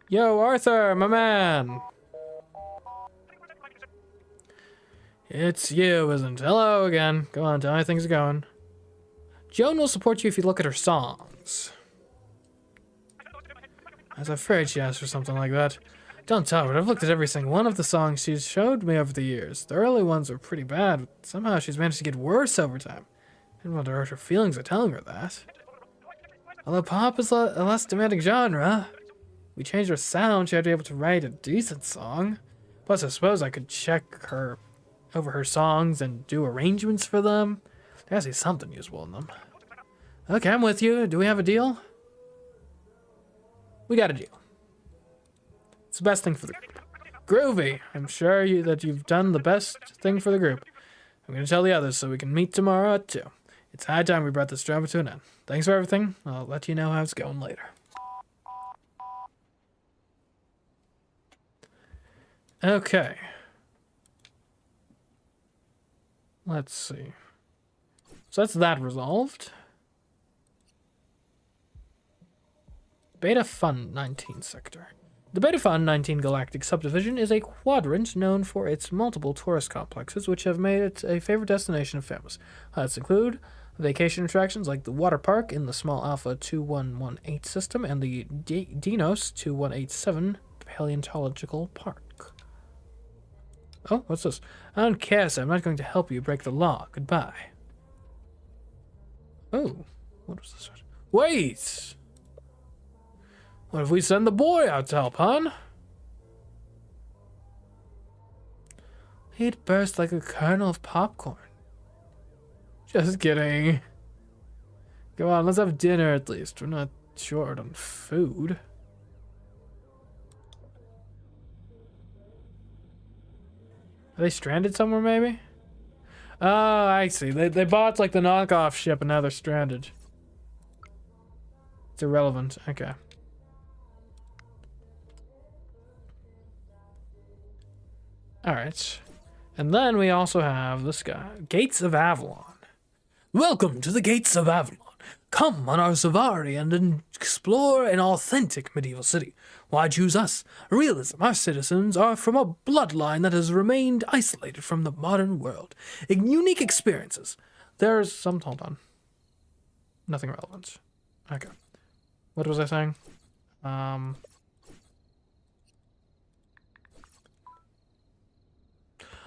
S1: Yo, Arthur, my man! It's you, isn't it? Hello again. Go on, tell me how things are going. Joan will support you if you look at her songs. I was afraid she asked for something like that. Don't tell her, but I've looked at every single one of the songs she's showed me over the years. The early ones were pretty bad, but somehow she's managed to get worse over time. I didn't want to hurt her feelings by telling her that. Although pop is a less demanding genre, we changed her sound, she had to be able to write a decent song. Plus, I suppose I could check her over her songs and do arrangements for them. There has to be something useful in them. Okay, I'm with you. Do we have a deal? We got a deal. It's the best thing for the group. Groovy. I'm sure that you've done the best thing for the group. I'm going to tell the others so we can meet tomorrow at 2. It's high time we brought this drama to an end. Thanks for everything. I'll let you know how it's going later. Okay. Let's see. So that's that resolved. Beta Fun 19 sector. The Beta Fun 19 Galactic Subdivision is a quadrant known for its multiple tourist complexes, which have made it a favorite destination of families. Highlights include vacation attractions like the Water Park in the Small Alpha 2118 system and the Dinos 2187 Paleontological Park. Oh, what's this? I don't care, sir. I'm not going to help you break the law. Goodbye. Oh, what was this? Wait! What if we send the boy out to help, hon? He'd burst like a kernel of popcorn. Just kidding. Come on, let's have dinner at least. We're not short on food. Are they stranded somewhere, maybe? Oh, I see. They bought like the knockoff ship and now they're stranded. It's irrelevant. Okay. Alright. And then we also have this guy. Gates of Avalon. Welcome to the Gates of Avalon. Come on our safari and explore an authentic medieval city. Why choose us? Realism. Our citizens are from a bloodline that has remained isolated from the modern world. Unique experiences. There's some... Hold on. Nothing relevant. Okay. What was I saying?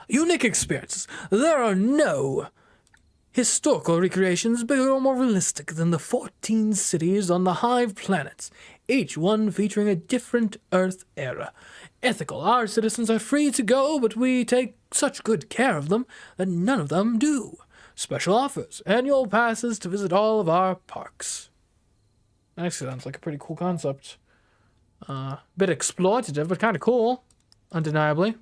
S1: Unique experiences. There are no historical recreations bigger or more realistic than the 14 cities on the Hive planets, each one featuring a different Earth era. Ethical, our citizens are free to go, but we take such good care of them that none of them do. Special offers, annual passes to visit all of our parks. Actually, sounds like a pretty cool concept. Bit exploitative, but kind of cool, undeniably.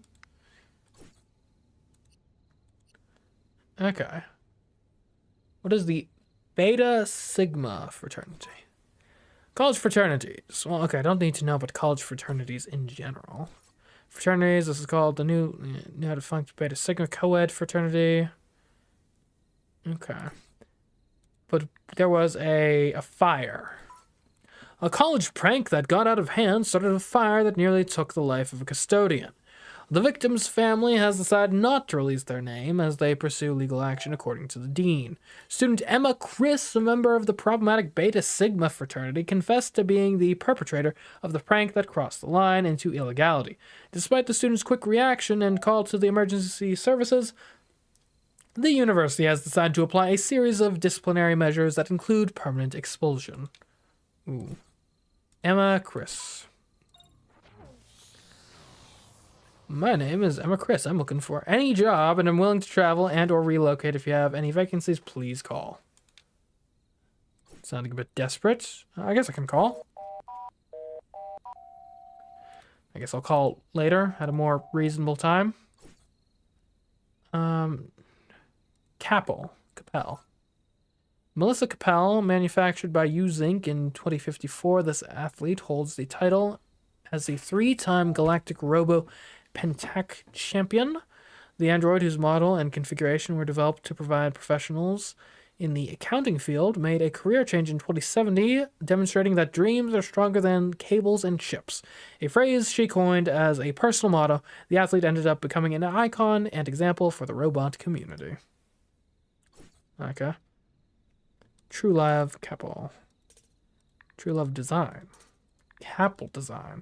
S1: Okay. What is the Beta Sigma fraternity? College fraternities. Well, okay, I don't need to know about college fraternities in general. Fraternities, this is called the new defunct Beta Sigma co-ed fraternity. Okay. But there was a fire. A college prank that got out of hand started a fire that nearly took the life of a custodian. The victim's family has decided not to release their name as they pursue legal action according to the dean. Student Emma Chris, a member of the problematic Beta Sigma fraternity, confessed to being the perpetrator of the prank that crossed the line into illegality. Despite the student's quick reaction and call to the emergency services, the university has decided to apply a series of disciplinary measures that include permanent expulsion. Ooh. Emma Chris. My name is Emma Chris. I'm looking for any job and I'm willing to travel and or relocate. If you have any vacancies, please call. Sounding a bit desperate. I guess I can call. I guess I'll call later at a more reasonable time. Capel. Melissa Capel, manufactured by Use Inc. in 2054. This athlete holds the title as the 3-time Galactic Robo Pentac champion. The android, whose model and configuration were developed to provide professionals in the accounting field, made a career change in 2070, demonstrating that dreams are stronger than cables and chips. A phrase she coined as a personal motto, the athlete ended up becoming an icon and example for the robot community. Okay. True Love Capel. True Love Design. Capel Design.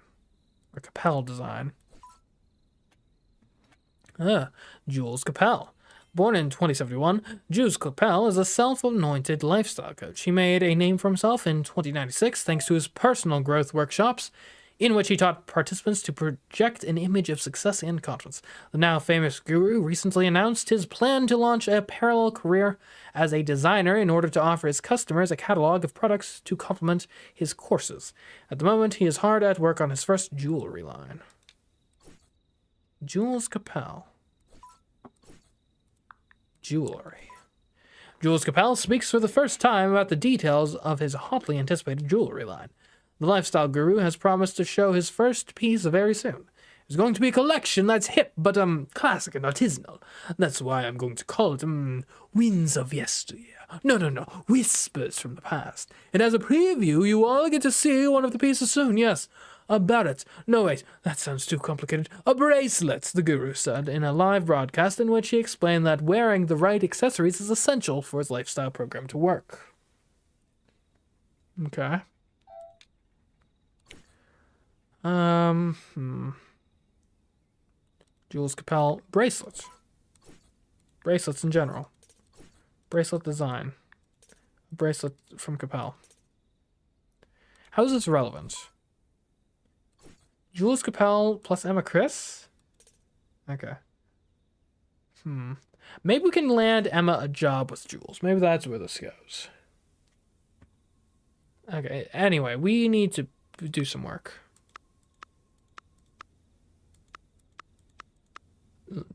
S1: Or Capel Design. Jules Capel. Born in 2071, Jules Capel is a self-anointed lifestyle coach. He made a name for himself in 2096 thanks to his personal growth workshops, in which he taught participants to project an image of success and confidence. The now famous guru recently announced his plan to launch a parallel career as a designer in order to offer his customers a catalog of products to complement his courses. At the moment, he is hard at work on his first jewelry line. Jules Capel. Jewelry. Jules Capel speaks for the first time about the details of his hotly anticipated jewelry line. The lifestyle guru has promised to show his first piece very soon. It's going to be a collection that's hip, but classic and artisanal. That's why I'm going to call it Winds of Yesteryear. No, Whispers from the Past. And as a preview, you all get to see one of the pieces soon, yes. A barret. No, wait, that sounds too complicated. A bracelet, the guru said in a live broadcast in which he explained that wearing the right accessories is essential for his lifestyle program to work. Okay. Jules Capel bracelets. Bracelets in general. Bracelet design. Bracelet from Capel. How is this relevant? Jules Capel plus Emma Chris? Okay. Maybe we can land Emma a job with Jules. Maybe that's where this goes. Okay, anyway, we need to do some work.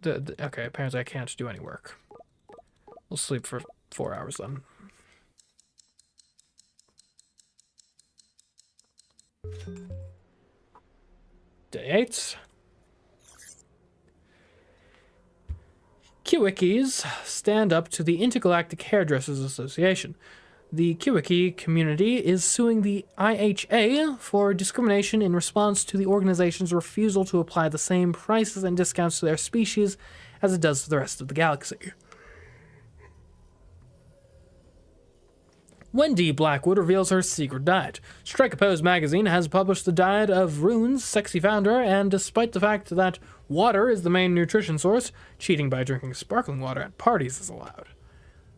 S1: Okay, apparently I can't do any work. We'll sleep for 4 hours then. Day 8. Kiwikis stand up to the Intergalactic Hairdressers Association. The Kiwiki community is suing the IHA for discrimination in response to the organization's refusal to apply the same prices and discounts to their species as it does to the rest of the galaxy. Wendy Blackwood reveals her secret diet. Strike a Pose magazine has published the diet of Rune's sexy founder, and despite the fact that water is the main nutrition source, cheating by drinking sparkling water at parties is allowed.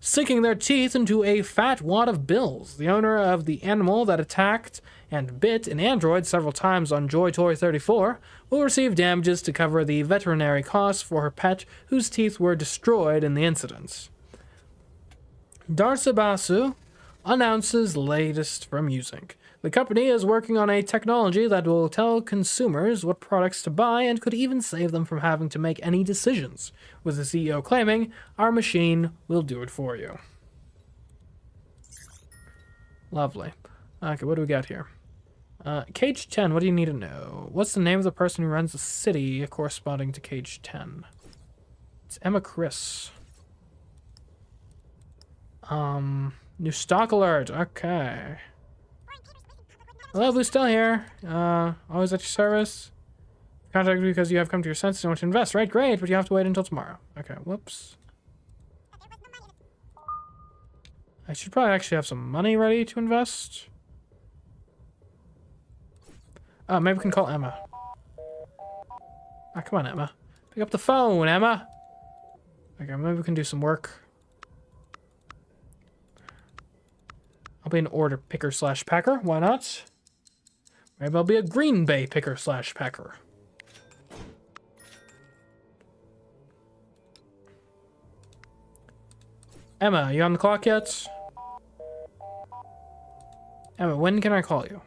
S1: Sinking their teeth into a fat wad of bills, the owner of the animal that attacked and bit an android several times on Joy Toy 34 will receive damages to cover the veterinary costs for her pet whose teeth were destroyed in the incidents. Darsa Basu announces latest from Usink. The company is working on a technology that will tell consumers what products to buy and could even save them from having to make any decisions, with the CEO claiming, "Our machine will do it for you." Lovely. Okay, what do we got here? Cage 10, what do you need to know? What's the name of the person who runs the city corresponding to Cage 10? It's Emma Chris. New stock alert. Okay. Hello, Blue's still here. Always at your service. Contact me because you have come to your senses and want to invest. Right, great, but you have to wait until tomorrow. Okay, whoops. I should probably actually have some money ready to invest. Oh, maybe we can call Emma. Ah, come on, Emma. Pick up the phone, Emma. Okay, maybe we can do some work. I'll be an order picker / packer. Why not? Maybe I'll be a Green Bay picker / packer. Emma, you on the clock yet? Emma, when can I call you?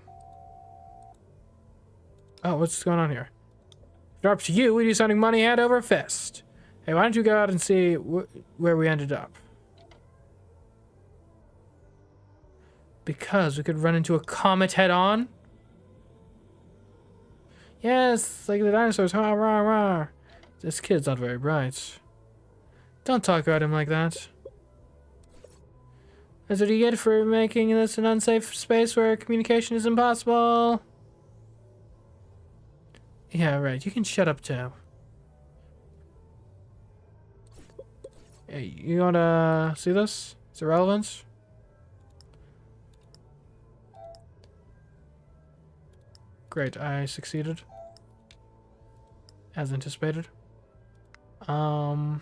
S1: Oh, what's going on here? If it's up to you, we do something money hand over fist. Hey, why don't you go out and see where we ended up? Because we could run into a comet head on? Yes, like the dinosaurs. Rah, rah, rah. This kid's not very bright. Don't talk about him like that. That's what you get for making this an unsafe space where communication is impossible. Yeah, right. You can shut up too. Hey, you wanna see this? Is it relevant? Great, I succeeded. As anticipated. A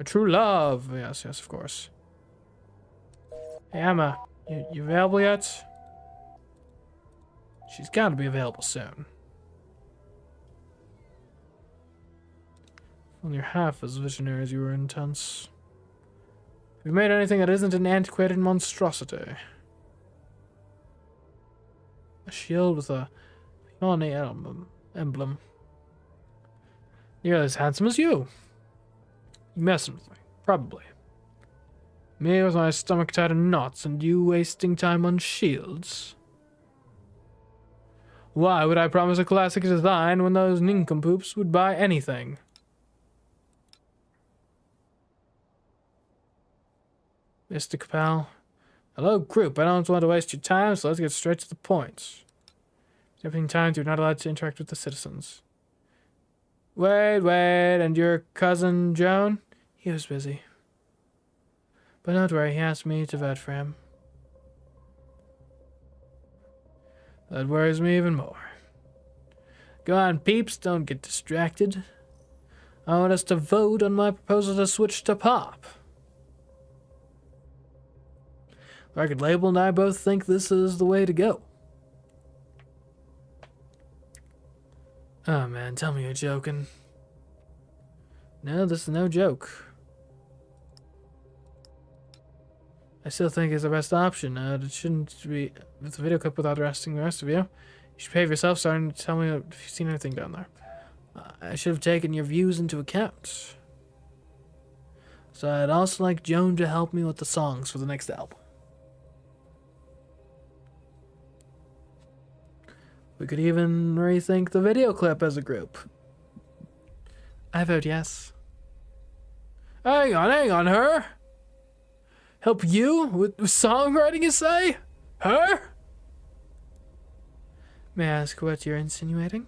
S1: true love. Yes, yes, of course. Hey, Emma, you available yet? She's got to be available soon. When you're half as visionary as you were intense. Have you made anything that isn't an antiquated monstrosity? A shield with a Pawnee emblem. You're as handsome as you. You messing with me, probably. Me with my stomach tied in knots and you wasting time on shields. Why would I promise a classic design when those nincompoops would buy anything? Mr. Capel. Hello, group. I don't want to waste your time, so let's get straight to the point. Everything times you're not allowed to interact with the citizens. Wait, and your cousin Joan? He was busy. But don't worry, he asked me to vet for him. That worries me even more. Go on, peeps, don't get distracted. I want us to vote on my proposal to switch to pop. The record label and I both think this is the way to go. Oh man, tell me you're joking. No, this is no joke. I still think it's the best option. It shouldn't be with the video clip without arresting the rest of you. You should behave yourself, starting to tell me if you've seen anything down there. I should have taken your views into account. So I'd also like Joan to help me with the songs for the next album. We could even rethink the video clip as a group. I vote yes. Hang on, her? Help you with songwriting, you say? Her? May I ask what you're insinuating?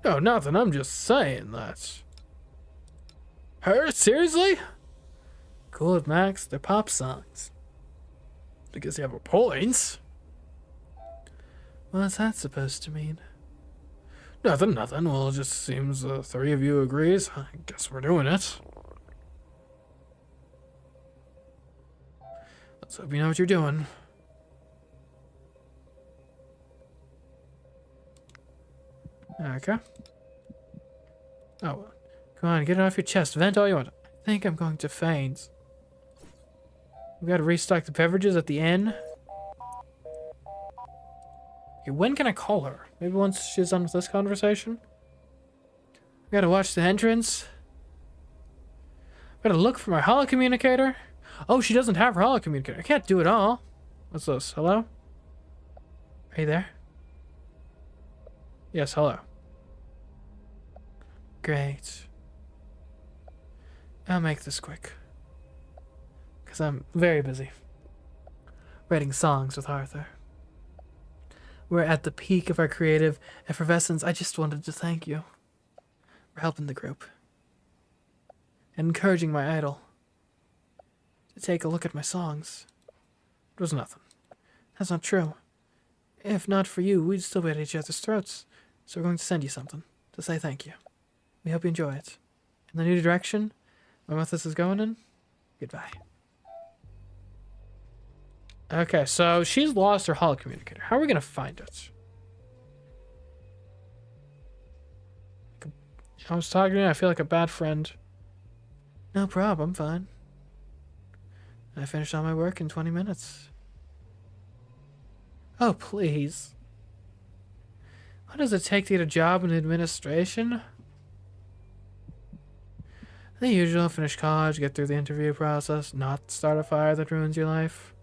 S1: No, nothing. I'm just saying that. Her? Seriously? Cool it, Max. They're pop songs. I guess you have a point. What's that supposed to mean? Nothing. Well, it just seems the three of you agrees. I guess we're doing it. Let's hope you know what you're doing. Okay. Oh, come on, get it off your chest. Vent all you want. I think I'm going to faint. We gotta restock the beverages at the inn. Okay, when can I call her? Maybe once she's done with this conversation? We gotta watch the entrance. We gotta look for my holocommunicator. Oh, she doesn't have her holocommunicator. I can't do it all. What's this? Hello? Are you there? Yes, hello. Great. I'll make this quick. Because I'm very busy. Writing songs with Arthur. We're at the peak of our creative effervescence. I just wanted to thank you for helping the group. And encouraging my idol to take a look at my songs. It was nothing. That's not true. If not for you, we'd still be at each other's throats. So we're going to send you something to say thank you. We hope you enjoy it. In the new direction my mouth is going in, goodbye. Okay, so she's lost her holocommunicator. How are we going to find it? I was talking to you, I feel like a bad friend. No problem, I'm fine. I finished all my work in 20 minutes. Oh, please. What does it take to get a job in administration? The usual: finish college, get through the interview process, not start a fire that ruins your life.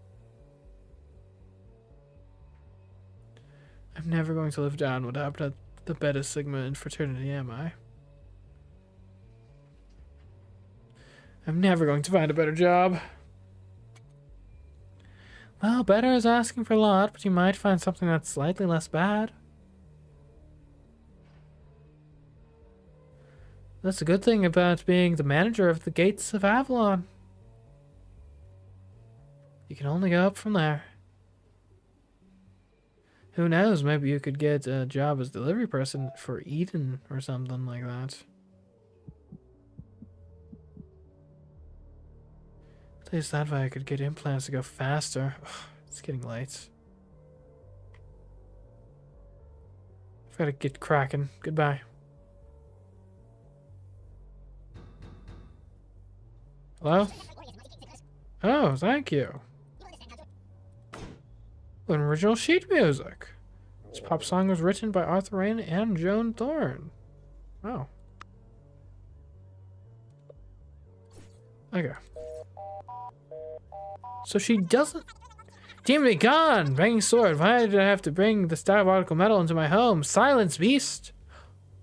S1: I'm never going to live down what happened at the Beta Sigma in fraternity, am I? I'm never going to find a better job. Well, better is asking for a lot, but you might find something that's slightly less bad. That's a good thing about being the manager of the Gates of Avalon. You can only go up from there. Who knows, maybe you could get a job as delivery person for Eden or something like that. At least that way I could get implants to go faster. Ugh, it's getting late. I've got to get cracking. Goodbye. Hello? Oh, thank you. An original sheet music. This pop song was written by Arthur Rain and Joan Thorne. Oh. Okay. So she doesn't... Demon be gone! Bringing sword. Why did I have to bring this diabolical metal into my home? Silence, beast!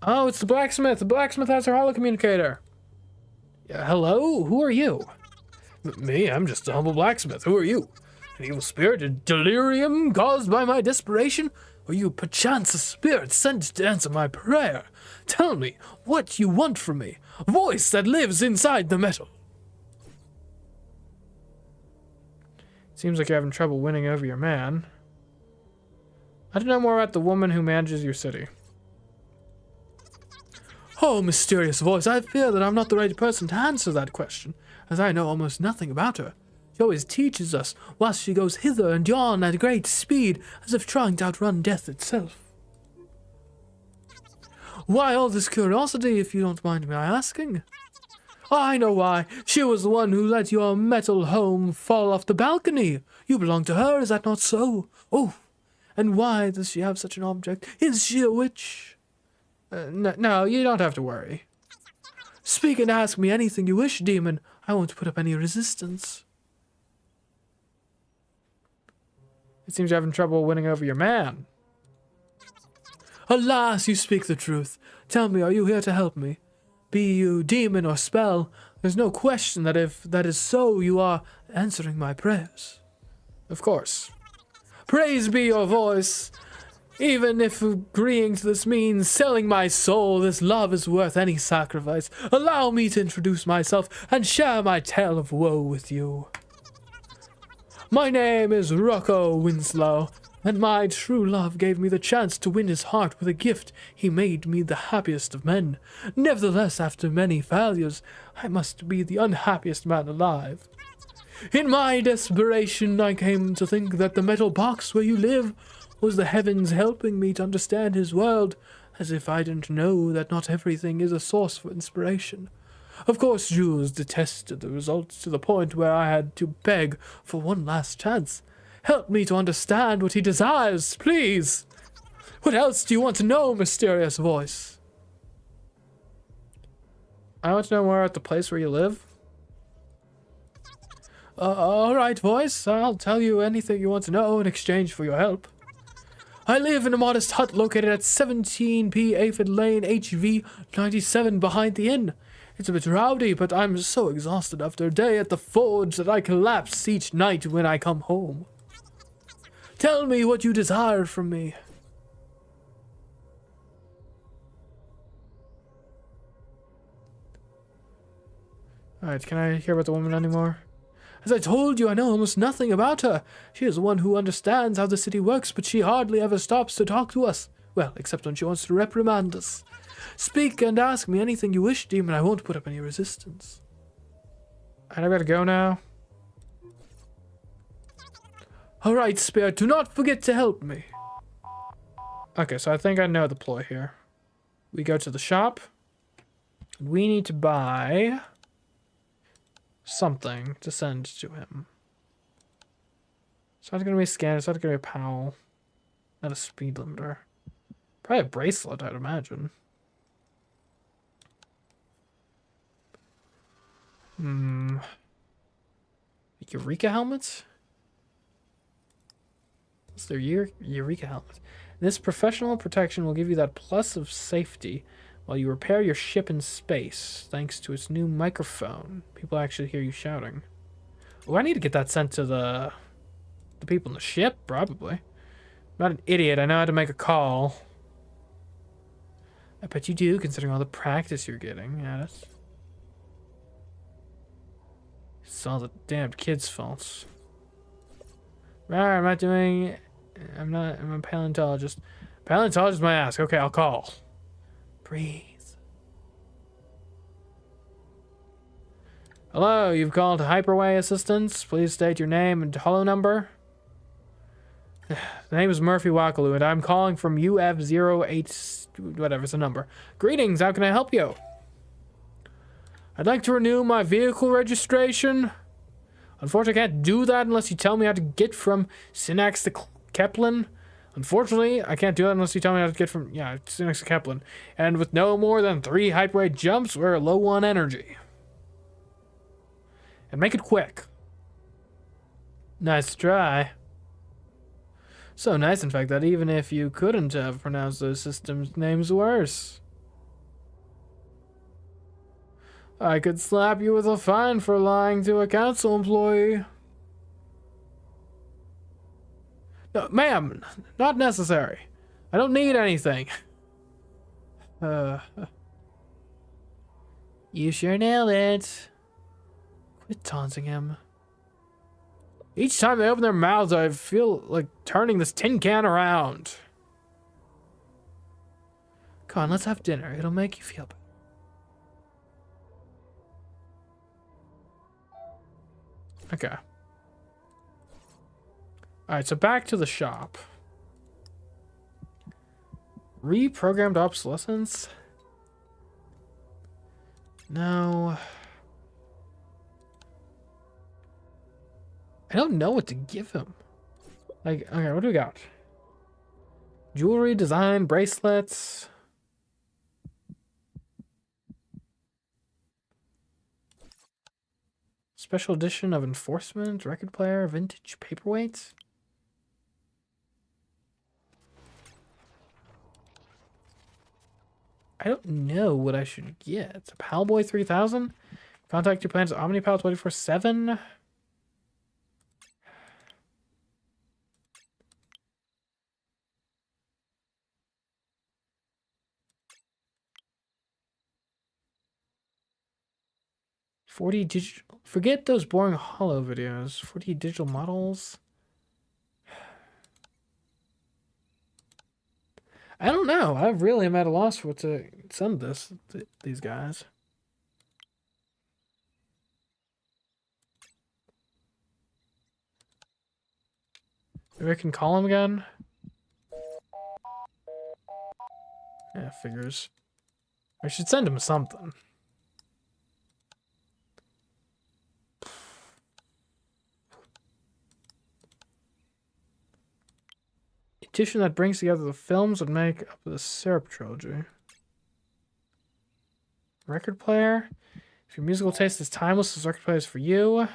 S1: Oh, it's the blacksmith. The blacksmith has her holocommunicator. Hello? Who are you? Me? I'm just a humble blacksmith. Who are you? An evil spirit? A delirium caused by my desperation? Or you perchance a spirit sent to answer my prayer? Tell me what you want from me. A voice that lives inside the metal. Seems like you're having trouble winning over your man. I don't know more about the woman who manages your city. Oh, mysterious voice, I fear that I'm not the right person to answer that question, as I know almost nothing about her. She always teaches us, whilst she goes hither and yon at great speed, as if trying to outrun death itself. Why all this curiosity, if you don't mind me asking? I know why. She was the one who let your metal home fall off the balcony. You belong to her, is that not so? Oh, and why does she have such an object? Is she a witch? No, you don't have to worry. Speak and ask me anything you wish, demon. I won't put up any resistance. It seems you're having trouble winning over your man. Alas, you speak the truth. Tell me, are you here to help me? Be you demon or spell, there's no question that if that is so, you are answering my prayers. Of course. Praise be your voice. Even if agreeing to this means selling my soul, this love is worth any sacrifice. Allow me to introduce myself and share my tale of woe with you. My name is Rocco Winslow, and my true love gave me the chance to win his heart with a gift. He made me the happiest of men. Nevertheless, after many failures, I must be the unhappiest man alive. In my desperation, I came to think that the metal box where you live was the heavens helping me to understand his world, as if I didn't know that not everything is a source for inspiration. Of course, Jules detested the results to the point where I had to beg for one last chance. Help me to understand what he desires, please. What else do you want to know, mysterious voice? I want to know more about the place where you live. All right, voice. I'll tell you anything you want to know in exchange for your help. I live in a modest hut located at 17p Aphid Lane, HV 97 behind the inn. It's a bit rowdy, but I'm so exhausted after a day at the forge that I collapse each night when I come home. Tell me what you desire from me. Alright, can I hear about the woman anymore? As I told you, I know almost nothing about her. She is the one who understands how the city works, but she hardly ever stops to talk to us. Well, except when she wants to reprimand us. Speak and ask me anything you wish, demon. I won't put up any resistance. I gotta go now. Alright, spirit, do not forget to help me. Okay, so I think I know the ploy here. We go to the shop. We need to buy something to send to him. It's not gonna be a scanner, it's not gonna be a POW. Not a speed limiter. Probably a bracelet, I'd imagine. Eureka helmets? What's their Eureka helmet? This professional protection will give you that plus of safety while you repair your ship in space, thanks to its new microphone. People actually hear you shouting. Oh, I need to get that sent to the people in the ship, probably. I'm not an idiot, I know how to make a call. I bet you do, considering all the practice you're getting at it. It's all the damned kids' faults. I'm a paleontologist. Paleontologist my ass. Okay, I'll call. Breathe. Hello, you've called Hyperway Assistance. Please state your name and holo number. The name is Murphy Wakalu, and I'm calling from UF08... whatever, it's a number. Greetings, how can I help you? I'd like to renew my vehicle registration. Unfortunately, I can't do that unless you tell me how to get from Synax to Kepler. Unfortunately, I can't do that unless you tell me how to get from, Synax to Kepler. And with no more than 3 hyperway jumps, we're low on energy. And make it quick. Nice try. So nice, in fact, that even if you couldn't have pronounced those systems' names worse, I could slap you with a fine for lying to a council employee. No, ma'am, not necessary. I don't need anything. You sure nailed it. Quit taunting him. Each time they open their mouths, I feel like turning this tin can around. Come on, let's have dinner. It'll make you feel better. Okay. Alright, so back to the shop. Reprogrammed obsolescence? No. I don't know what to give him. Like, okay, what do we got? Jewelry, design, bracelets. Special edition of enforcement, record player, vintage paperweight. I don't know what I should get. Palboy 3000? Contact your plans Omnipal 24/7. $40 digital. Forget those boring hollow videos. 40 digital models. I don't know. I really am at a loss for what to send this to these guys. Maybe I can call him again. Yeah, figures. I should send him something. Edition that brings together the films would make up the Syrup trilogy. Record player. If your musical taste is timeless, this record player is for you.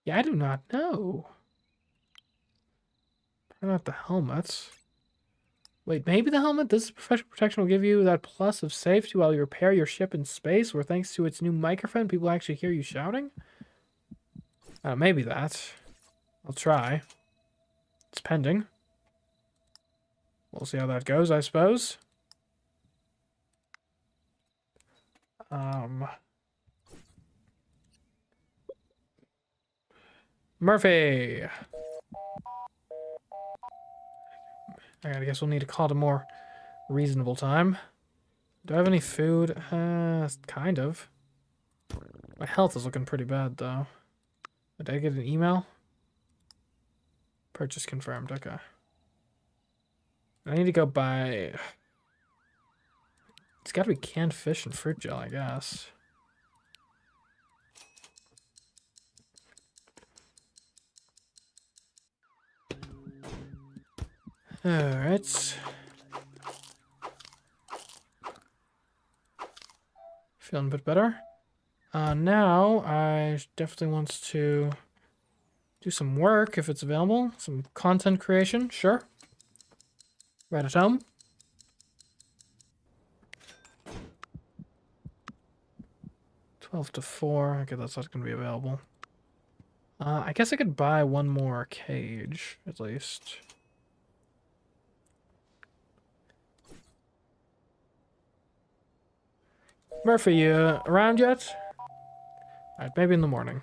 S1: Yeah, I do not know. Probably not the helmets. Wait, maybe the helmet? This professional protection will give you that plus of safety while you repair your ship in space, or thanks to its new microphone, people actually hear you shouting? Maybe that. I'll try. It's pending. We'll see how that goes, I suppose. Murphy! I guess we'll need to call it a more reasonable time. Do I have any food? Kind of. My health is looking pretty bad, though. Did I get an email? Purchase confirmed, okay. I need to go buy... It's gotta be canned fish and fruit gel, I guess. Alright. Feeling a bit better. Now, I definitely want to do some work if it's available. Some content creation, sure. Right at home. $12 to $4. Okay, that's not going to be available. I guess I could buy one more cage, at least. Murphy, you around yet? Alright, maybe in the morning.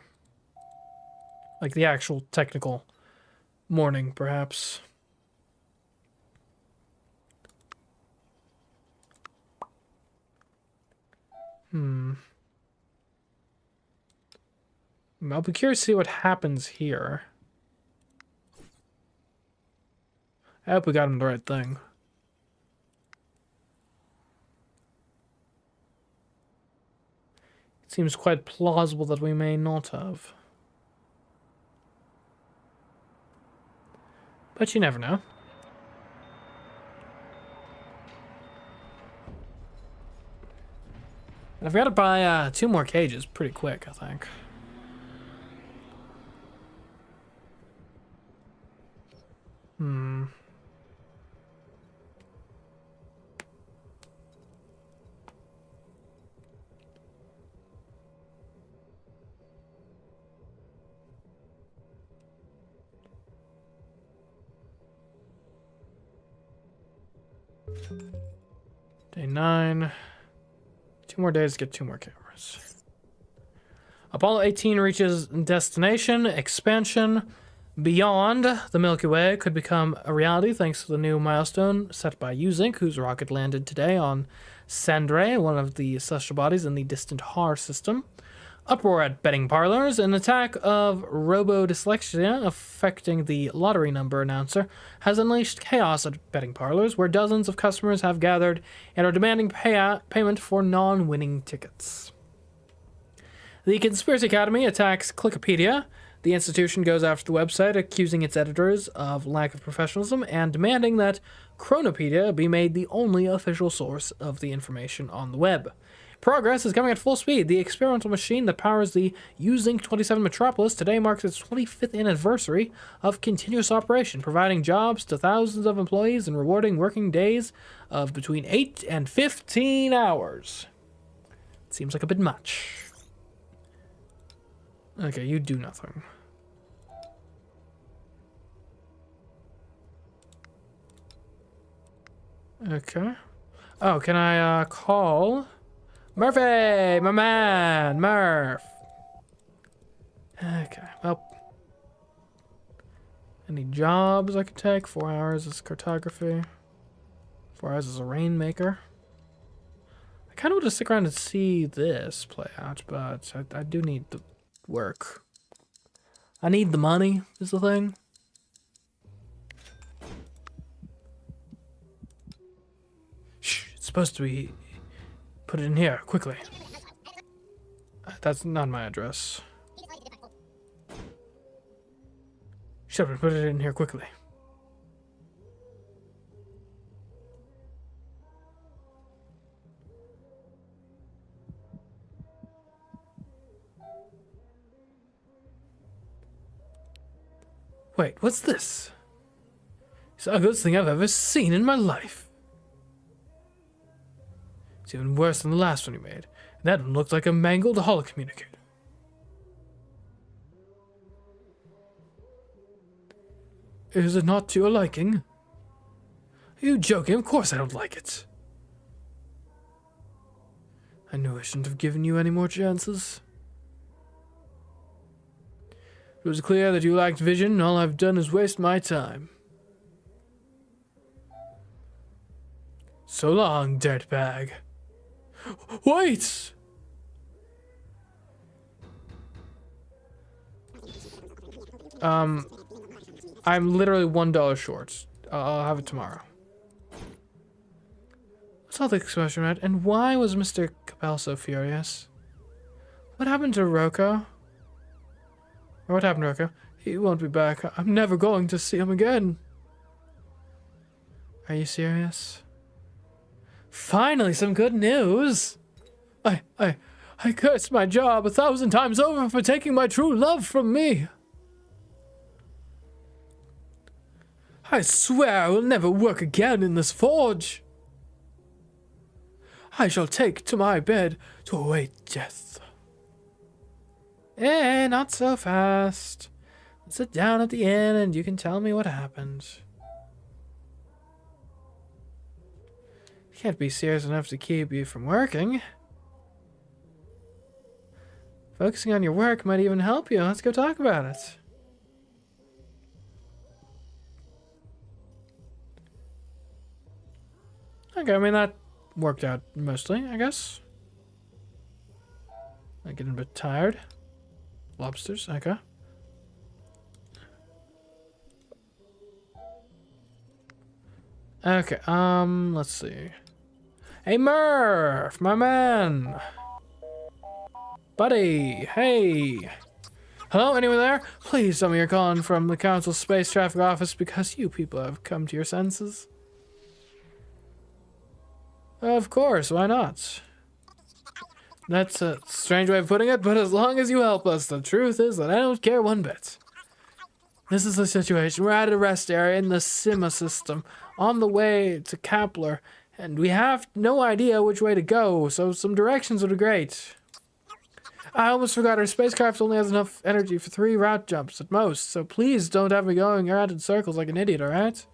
S1: Like the actual technical morning, perhaps. I'll be curious to see what happens here. I hope we got him the right thing. It seems quite plausible that we may not have. But you never know. And I've got to buy 2 more cages pretty quick, I think. Day 9. 2 more days to get 2 more cameras. Apollo 18 reaches destination, expansion, Beyond the Milky Way could become a reality thanks to the new milestone set by Uzink, whose rocket landed today on Sandre, one of the celestial bodies in the distant Har system. Uproar at betting parlors. An attack of robo-dyslexia affecting the lottery number announcer has unleashed chaos at betting parlors, where dozens of customers have gathered and are demanding payment for non-winning tickets. The Conspiracy Academy attacks Clickopedia. The institution goes after the website, accusing its editors of lack of professionalism and demanding that Chronopedia be made the only official source of the information on the web. Progress is coming at full speed. The experimental machine that powers the Uzink 27 Metropolis today marks its 25th anniversary of continuous operation, providing jobs to thousands of employees and rewarding working days of between 8 and 15 hours. Seems like a bit much. Okay, you do nothing. Okay. Oh, can I call Murphy, my man, Murph. Okay, well, any jobs I could take? 4 hours as cartography, 4 hours as a rainmaker. I kind of want to stick around and see this play out, but I do need the work. I need the money, is the thing. Shh, it's supposed to be... Put it in here, quickly. That's not my address. Shut up and put it in here quickly. Wait, what's this? It's the ugliest thing I've ever seen in my life. It's even worse than the last one you made. That one looked like a mangled holocommunicator. Is it not to your liking? Are you joking? Of course I don't like it. I knew I shouldn't have given you any more chances. It was clear that you lacked vision, and all I've done is waste my time. So long, dirtbag. Wait! I'm literally $1 short. I'll have it tomorrow. What's all the expression right? And why was Mr. Capel so furious? What happened to Rocco? Or what happened to Rocco? He won't be back. I'm never going to see him again. Are you serious? Finally, some good news. I cursed my job 1,000 times over for taking my true love from me. I swear I will never work again in this forge. I shall take to my bed to await death. Eh, not so fast. Let's sit down at the inn and you can tell me what happened. Can't be serious enough to keep you from working. Focusing on your work might even help you. Let's go talk about it. Okay, I mean, that worked out mostly, I guess. I'm getting a bit tired. Lobsters, okay. Okay, let's see. Hey, Murph, my man. Buddy, hey. Hello, anyone there? Please tell me you're calling from the Council Space Traffic Office because you people have come to your senses. Of course, why not? That's a strange way of putting it, but as long as you help us, the truth is that I don't care one bit. This is the situation. We're at a rest area in the Sima system, on the way to Kepler, and we have no idea which way to go, so some directions would be great. I almost forgot our spacecraft only has enough energy for 3 route jumps at most, so please don't have me going around in circles like an idiot, alright?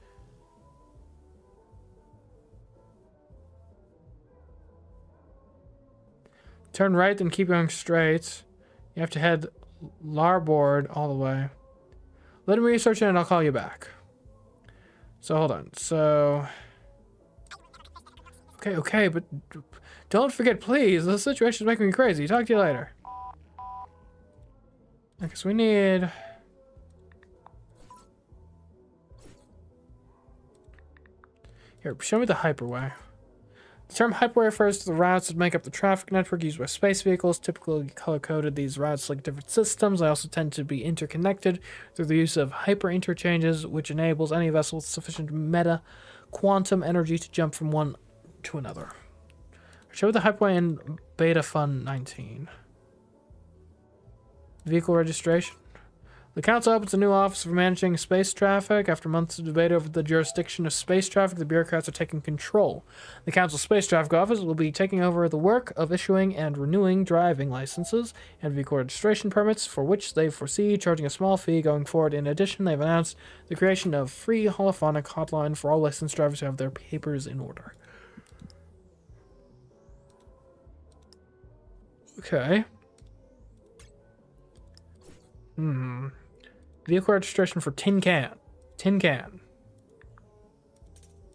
S1: Turn right and keep going straight. You have to head larboard all the way. Let me research it and I'll call you back. So hold on. So okay, but don't forget, please. The situation is making me crazy. Talk to you later. Okay, so we need... Here, show me the hyperway. The term hyperway refers to the routes that make up the traffic network used by space vehicles. Typically color-coded, these routes link different systems. They also tend to be interconnected through the use of hyper-interchanges, which enables any vessel with sufficient meta-quantum energy to jump from one to another. Show the hyperway in Beta Fun 19. Vehicle registration. The Council opens a new office for managing space traffic. After months of debate over the jurisdiction of space traffic, the bureaucrats are taking control. The Council Space Traffic Office will be taking over the work of issuing and renewing driving licenses and vehicle registration permits, for which they foresee charging a small fee going forward. In addition, they've announced the creation of free holophonic hotline for all licensed drivers who have their papers in order. Okay. Vehicle registration for Tin Can. Tin Can.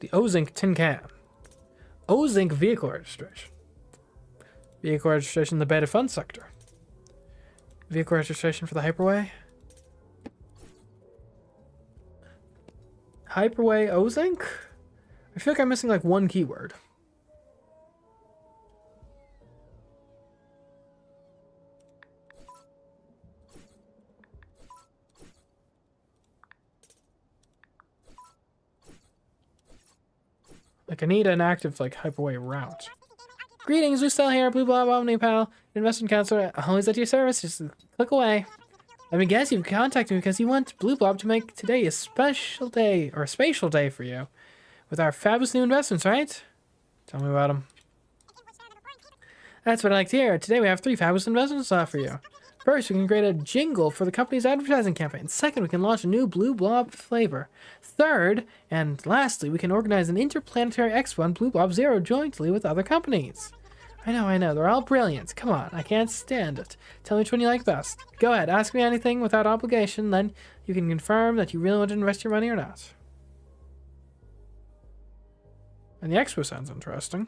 S1: The Ozink Tin Can. Ozink vehicle registration. Vehicle registration in the Beta Fun sector. Vehicle registration for the Hyperway. Hyperway Ozink? I feel like I'm missing like one keyword. Like, I need an active, like, hyperway route. Greetings, we still here, Blue Blob Omni Pal, Investment Counselor, always at your service, just click away. Let me guess, you've contacted me because you want Blue Blob to make today a special day, or a spatial day for you, with our fabulous new investments, right? Tell me about them. That's what I like to hear. Today we have 3 fabulous investments to offer you. First, we can create a jingle for the company's advertising campaign. Second, we can launch a new Blue Blob flavor. Third, and lastly, we can organize an interplanetary expo on Blue Blob Zero jointly with other companies. I know, they're all brilliant. Come on, I can't stand it. Tell me which one you like best. Go ahead, ask me anything without obligation, then you can confirm that you really want to invest your money or not. And the expo sounds interesting.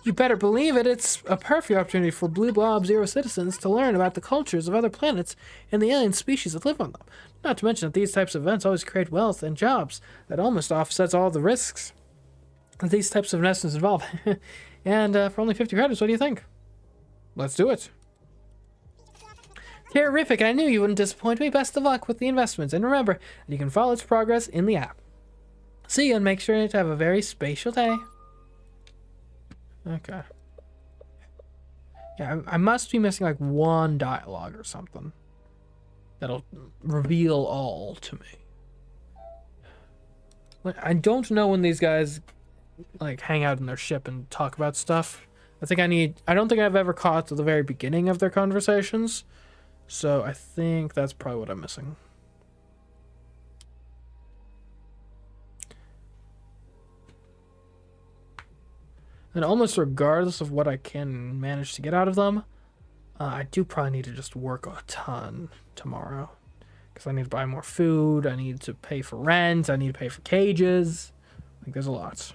S1: You better believe it, it's a perfect opportunity for Blue Blob Zero citizens to learn about the cultures of other planets and the alien species that live on them. Not to mention that these types of events always create wealth and jobs that almost offsets all the risks that these types of investments involve. And for only 50 credits, what do you think? Let's do it. Terrific, I knew you wouldn't disappoint me. Best of luck with the investments, and remember, you can follow its progress in the app. See you, and make sure to have a very spatial day. Okay. Yeah, I must be missing like one dialogue or something that'll reveal all to me. I don't know when these guys like hang out in their ship and talk about stuff. I don't think I've ever caught to the very beginning of their conversations. So I think that's probably what I'm missing. And almost regardless of what I can manage to get out of them, I do probably need to just work a ton tomorrow. Because I need to buy more food, I need to pay for rent, I need to pay for cages. Like, there's a lot.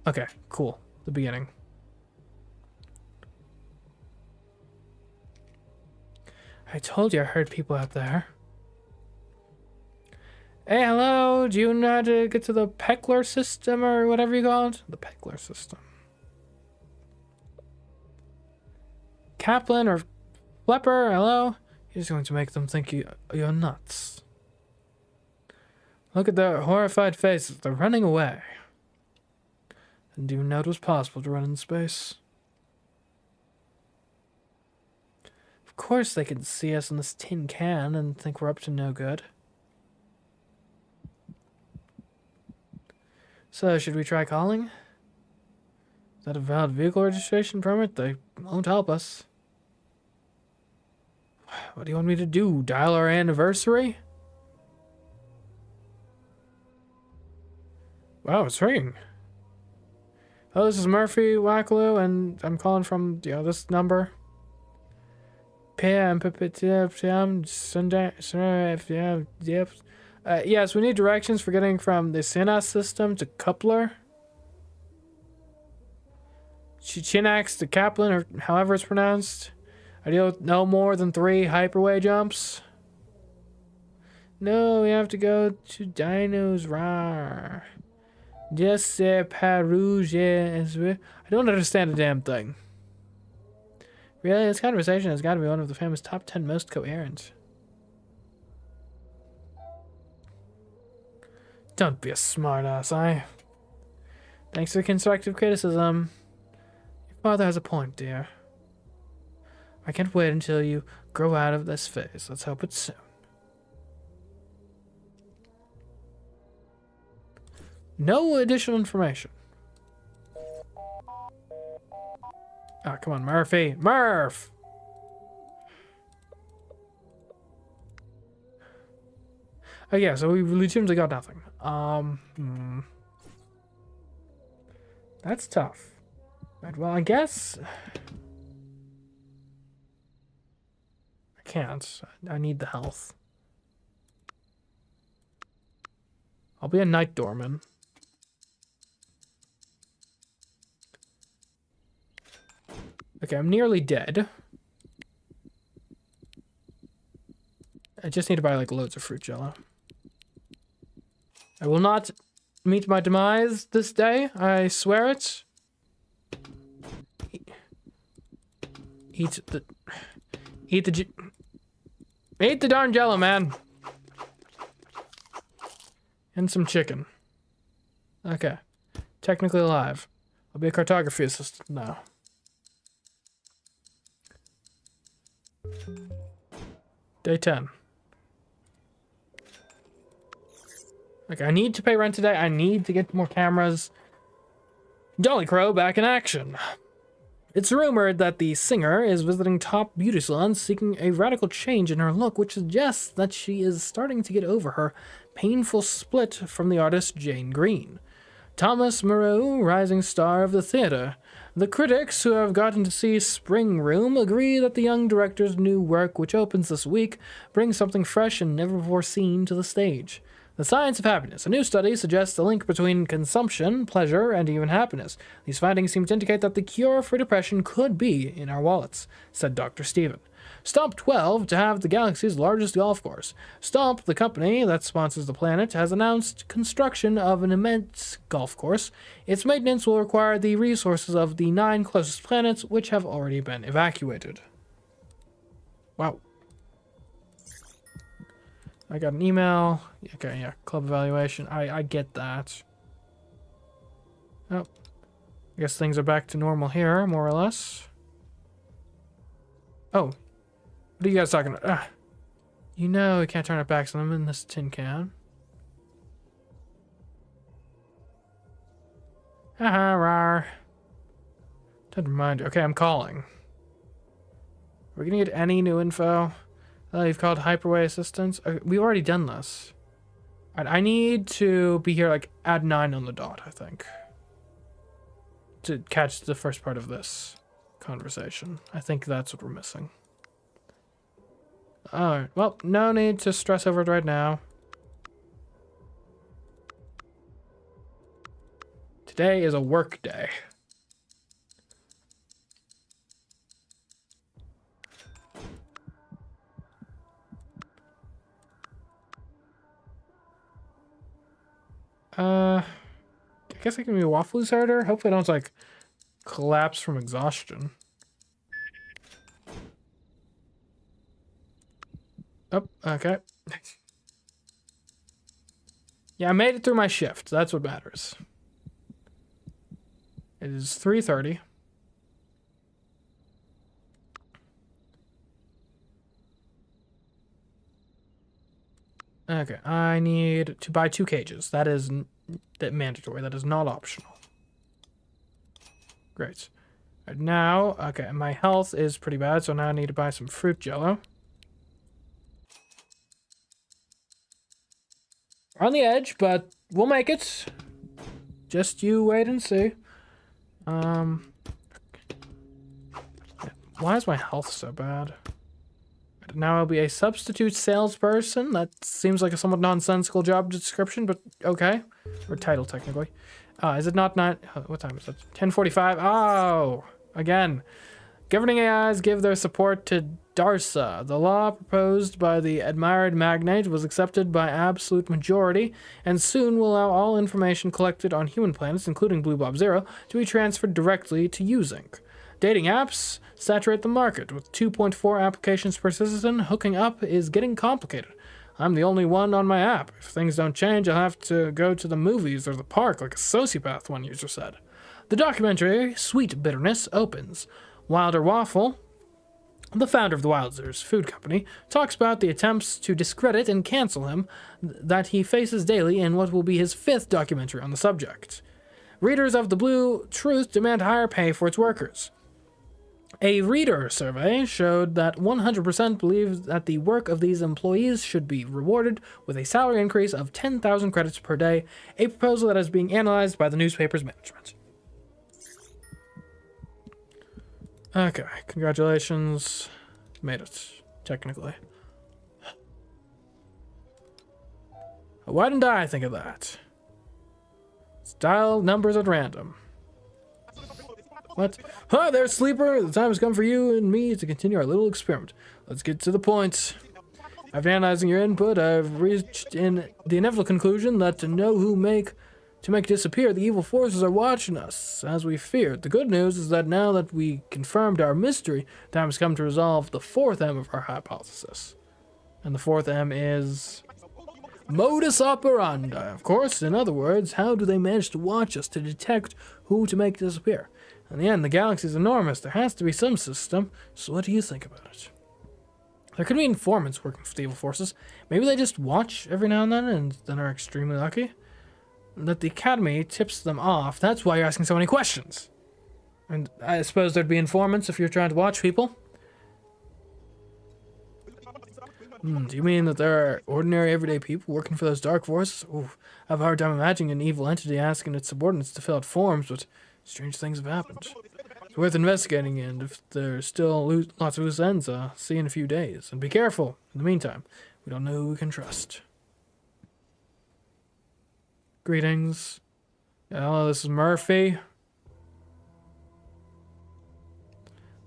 S1: Okay, cool. The beginning. I told you I heard people out there. Hey, hello, do you know how to get to the Peckler system or whatever you call it? The Peckler system. Kaplan or Flepper, hello? He's going to make them think you're nuts. Look at their horrified faces, they're running away. And do you know it was possible to run in space? Of course they can see us in this tin can and think we're up to no good. So, should we try calling? Is that a valid vehicle registration permit? They won't help us. What do you want me to do? Dial our anniversary? Wow, it's ringing. Oh, this is Murphy Wackaloo, and I'm calling from, this number. Yes, we need directions for getting from the Sinas system to Coupler. Chinax to Kaplan, or however it's pronounced. I deal with no more than 3 hyperway jumps. No, we have to go to Dino's Rar. Just say Perouge. I don't understand a damn thing. Really, this conversation has got to be one of the famous top 10 most coherent. Don't be a smartass, Thanks for constructive criticism. Your father has a point, dear. I can't wait until you grow out of this phase. Let's hope it's soon. No additional information. Ah, come on, Murphy. Murph! Oh yeah, so we legitimately got nothing. That's tough. Right, well, I guess I can't. I need the health. I'll be a night doorman. Okay, I'm nearly dead. I just need to buy like loads of fruit jello. I will not meet my demise this day. I swear it. Eat the darn jello, man. And some chicken. Okay. Technically alive. I'll be a cartography assistant now. Day 10. Like, I need to pay rent today. I need to get more cameras. Jolly Crow back in action. It's rumored that the singer is visiting top beauty salons seeking a radical change in her look, which suggests that she is starting to get over her painful split from the artist Jane Green. Thomas Moreau, rising star of the theater. The critics who have gotten to see Spring Room agree that the young director's new work, which opens this week, brings something fresh and never before seen to the stage. The Science of Happiness. A new study suggests a link between consumption, pleasure, and even happiness. These findings seem to indicate that the cure for depression could be in our wallets, said Dr. Stephen. Stomp 12 to have the galaxy's largest golf course. Stomp, the company that sponsors the planet, has announced construction of an immense golf course. Its maintenance will require the resources of the 9 closest planets, which have already been evacuated. Wow. I got an email. Okay, yeah, club evaluation. I get that. Oh. I guess things are back to normal here, more or less. Oh. What are you guys talking about? You know we can't turn it back, so I'm in this tin can. Haha, rar. Don't remind you. Okay, I'm calling. Are we gonna get any new info? You've called Hyperway Assistance. We've already done this. Alright, I need to be here like at 9 on the dot, I think. To catch the first part of this conversation. I think that's what we're missing. Alright, well, no need to stress over it right now. Today is a work day. I guess I can be a waffle starter. Hopefully I don't like collapse from exhaustion. Oh, okay. Yeah, I made it through my shift. That's what matters. It is 3:30. Okay, I need to buy 2 cages. That is mandatory. That is not optional. Great. Right, now, okay, my health is pretty bad, so now I need to buy some fruit jello. We're on the edge, but we'll make it. Just you wait and see. Why is my health so bad? now I'll be a substitute salesperson. That seems like a somewhat nonsensical job description, but okay. Or title, technically. Is it not 9? What time is it? 10:45. Oh, again. Governing AIs give their support to DARSA. The law proposed by the admired magnate was accepted by absolute majority, and soon will allow all information collected on human planets, including Blue Bob Zero, to be transferred directly to Usink. Dating apps saturate the market. With 2.4 applications per citizen, hooking up is getting complicated. I'm the only one on my app. If things don't change, I'll have to go to the movies or the park like a sociopath, one user said. The documentary, Sweet Bitterness, opens. Wilder Waffle, the founder of the Wilders Food Company, talks about the attempts to discredit and cancel him that he faces daily in what will be his 5th documentary on the subject. Readers of The Blue Truth demand higher pay for its workers. A reader survey showed that 100% believe that the work of these employees should be rewarded with a salary increase of 10,000 credits per day, a proposal that is being analyzed by the newspaper's management. Okay, congratulations. Made it, technically. Why didn't I think of that? Let's dial numbers at random. What? Hi there, sleeper! The time has come for you and me to continue our little experiment. Let's get to the point. After analyzing your input, I've reached in the inevitable conclusion that to make disappear, the evil forces are watching us, as we feared. The good news is that now that we confirmed our mystery, the time has come to resolve the 4th M of our hypothesis. And the 4th M is modus operandi, of course. In other words, how do they manage to watch us to detect who to make disappear? In the end, the galaxy is enormous. There has to be some system. So what do you think about it? There could be informants working for the evil forces. Maybe they just watch every now and then are extremely lucky. That the Academy tips them off. That's why you're asking so many questions. And I suppose there'd be informants if you're trying to watch people. Do you mean that there are ordinary, everyday people working for those dark forces? Ooh, I have a hard time imagining an evil entity asking its subordinates to fill out forms, but strange things have happened. It's worth investigating, and if there's still lots of loose ends, see you in a few days. And be careful. In the meantime, we don't know who we can trust. Greetings. Hello, this is Murphy.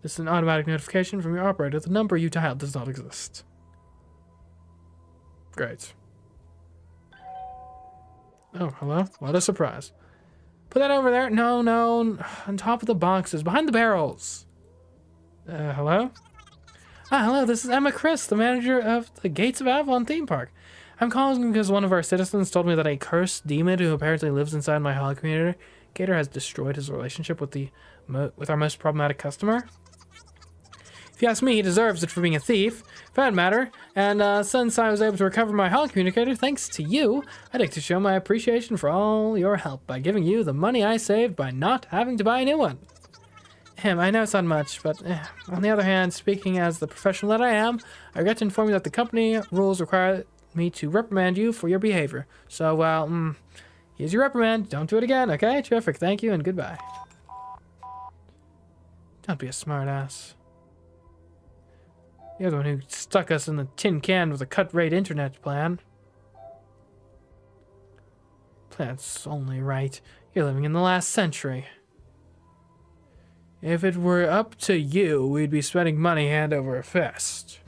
S1: This is an automatic notification from your operator. The number you dialed does not exist. Great. Oh, hello? What a surprise. Put that over there. No, on top of the boxes, behind the barrels. Hello? Hello, this is Emma Chris, the manager of the Gates of Avalon theme park. I'm calling because one of our citizens told me that a cursed demon who apparently lives inside my holocator has destroyed his relationship with our most problematic customer. If you ask me, he deserves it for being a thief. For that matter, and since I was able to recover my communicator thanks to you, I'd like to show my appreciation for all your help by giving you the money I saved by not having to buy a new one. I know it's not much, but on the other hand, speaking as the professional that I am, I regret to inform you that the company rules require me to reprimand you for your behavior. So, well, here's your reprimand. Don't do it again, okay? Terrific. Thank you and goodbye. Don't be a smartass. You're the one who stuck us in the tin can with a cut-rate internet plan. That's only right. You're living in the last century. If it were up to you, we'd be spending money hand over fist.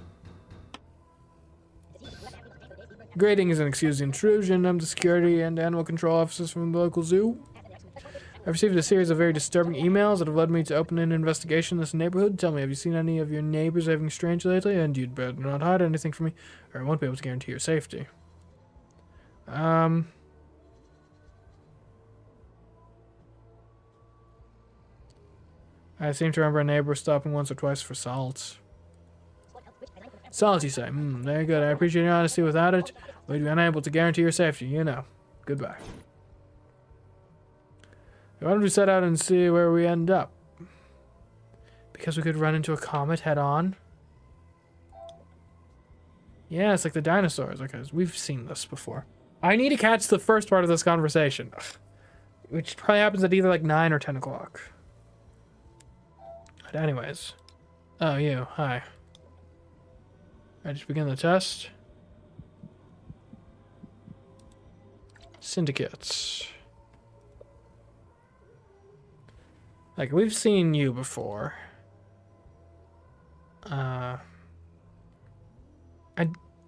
S1: Greetings and excuse the intrusion. I'm the security and animal control officers from the local zoo. I've received a series of very disturbing emails that have led me to open an investigation in this neighborhood. Tell me, have you seen any of your neighbors acting strange lately? And you'd better not hide anything from me, or I won't be able to guarantee your safety. I seem to remember a neighbor stopping once or twice for salt. Salt, you say? Very good. I appreciate your honesty. Without it, we'd be unable to guarantee your safety. You know. Goodbye. Why don't we set out and see where we end up? Because we could run into a comet head-on. Yeah, it's like the dinosaurs. Okay, we've seen this before. I need to catch the first part of this conversation, which probably happens at either like 9 or 10 o'clock. But anyways. Oh, you. Hi. Ready to begin the test. Syndicates. Like, we've seen you before. I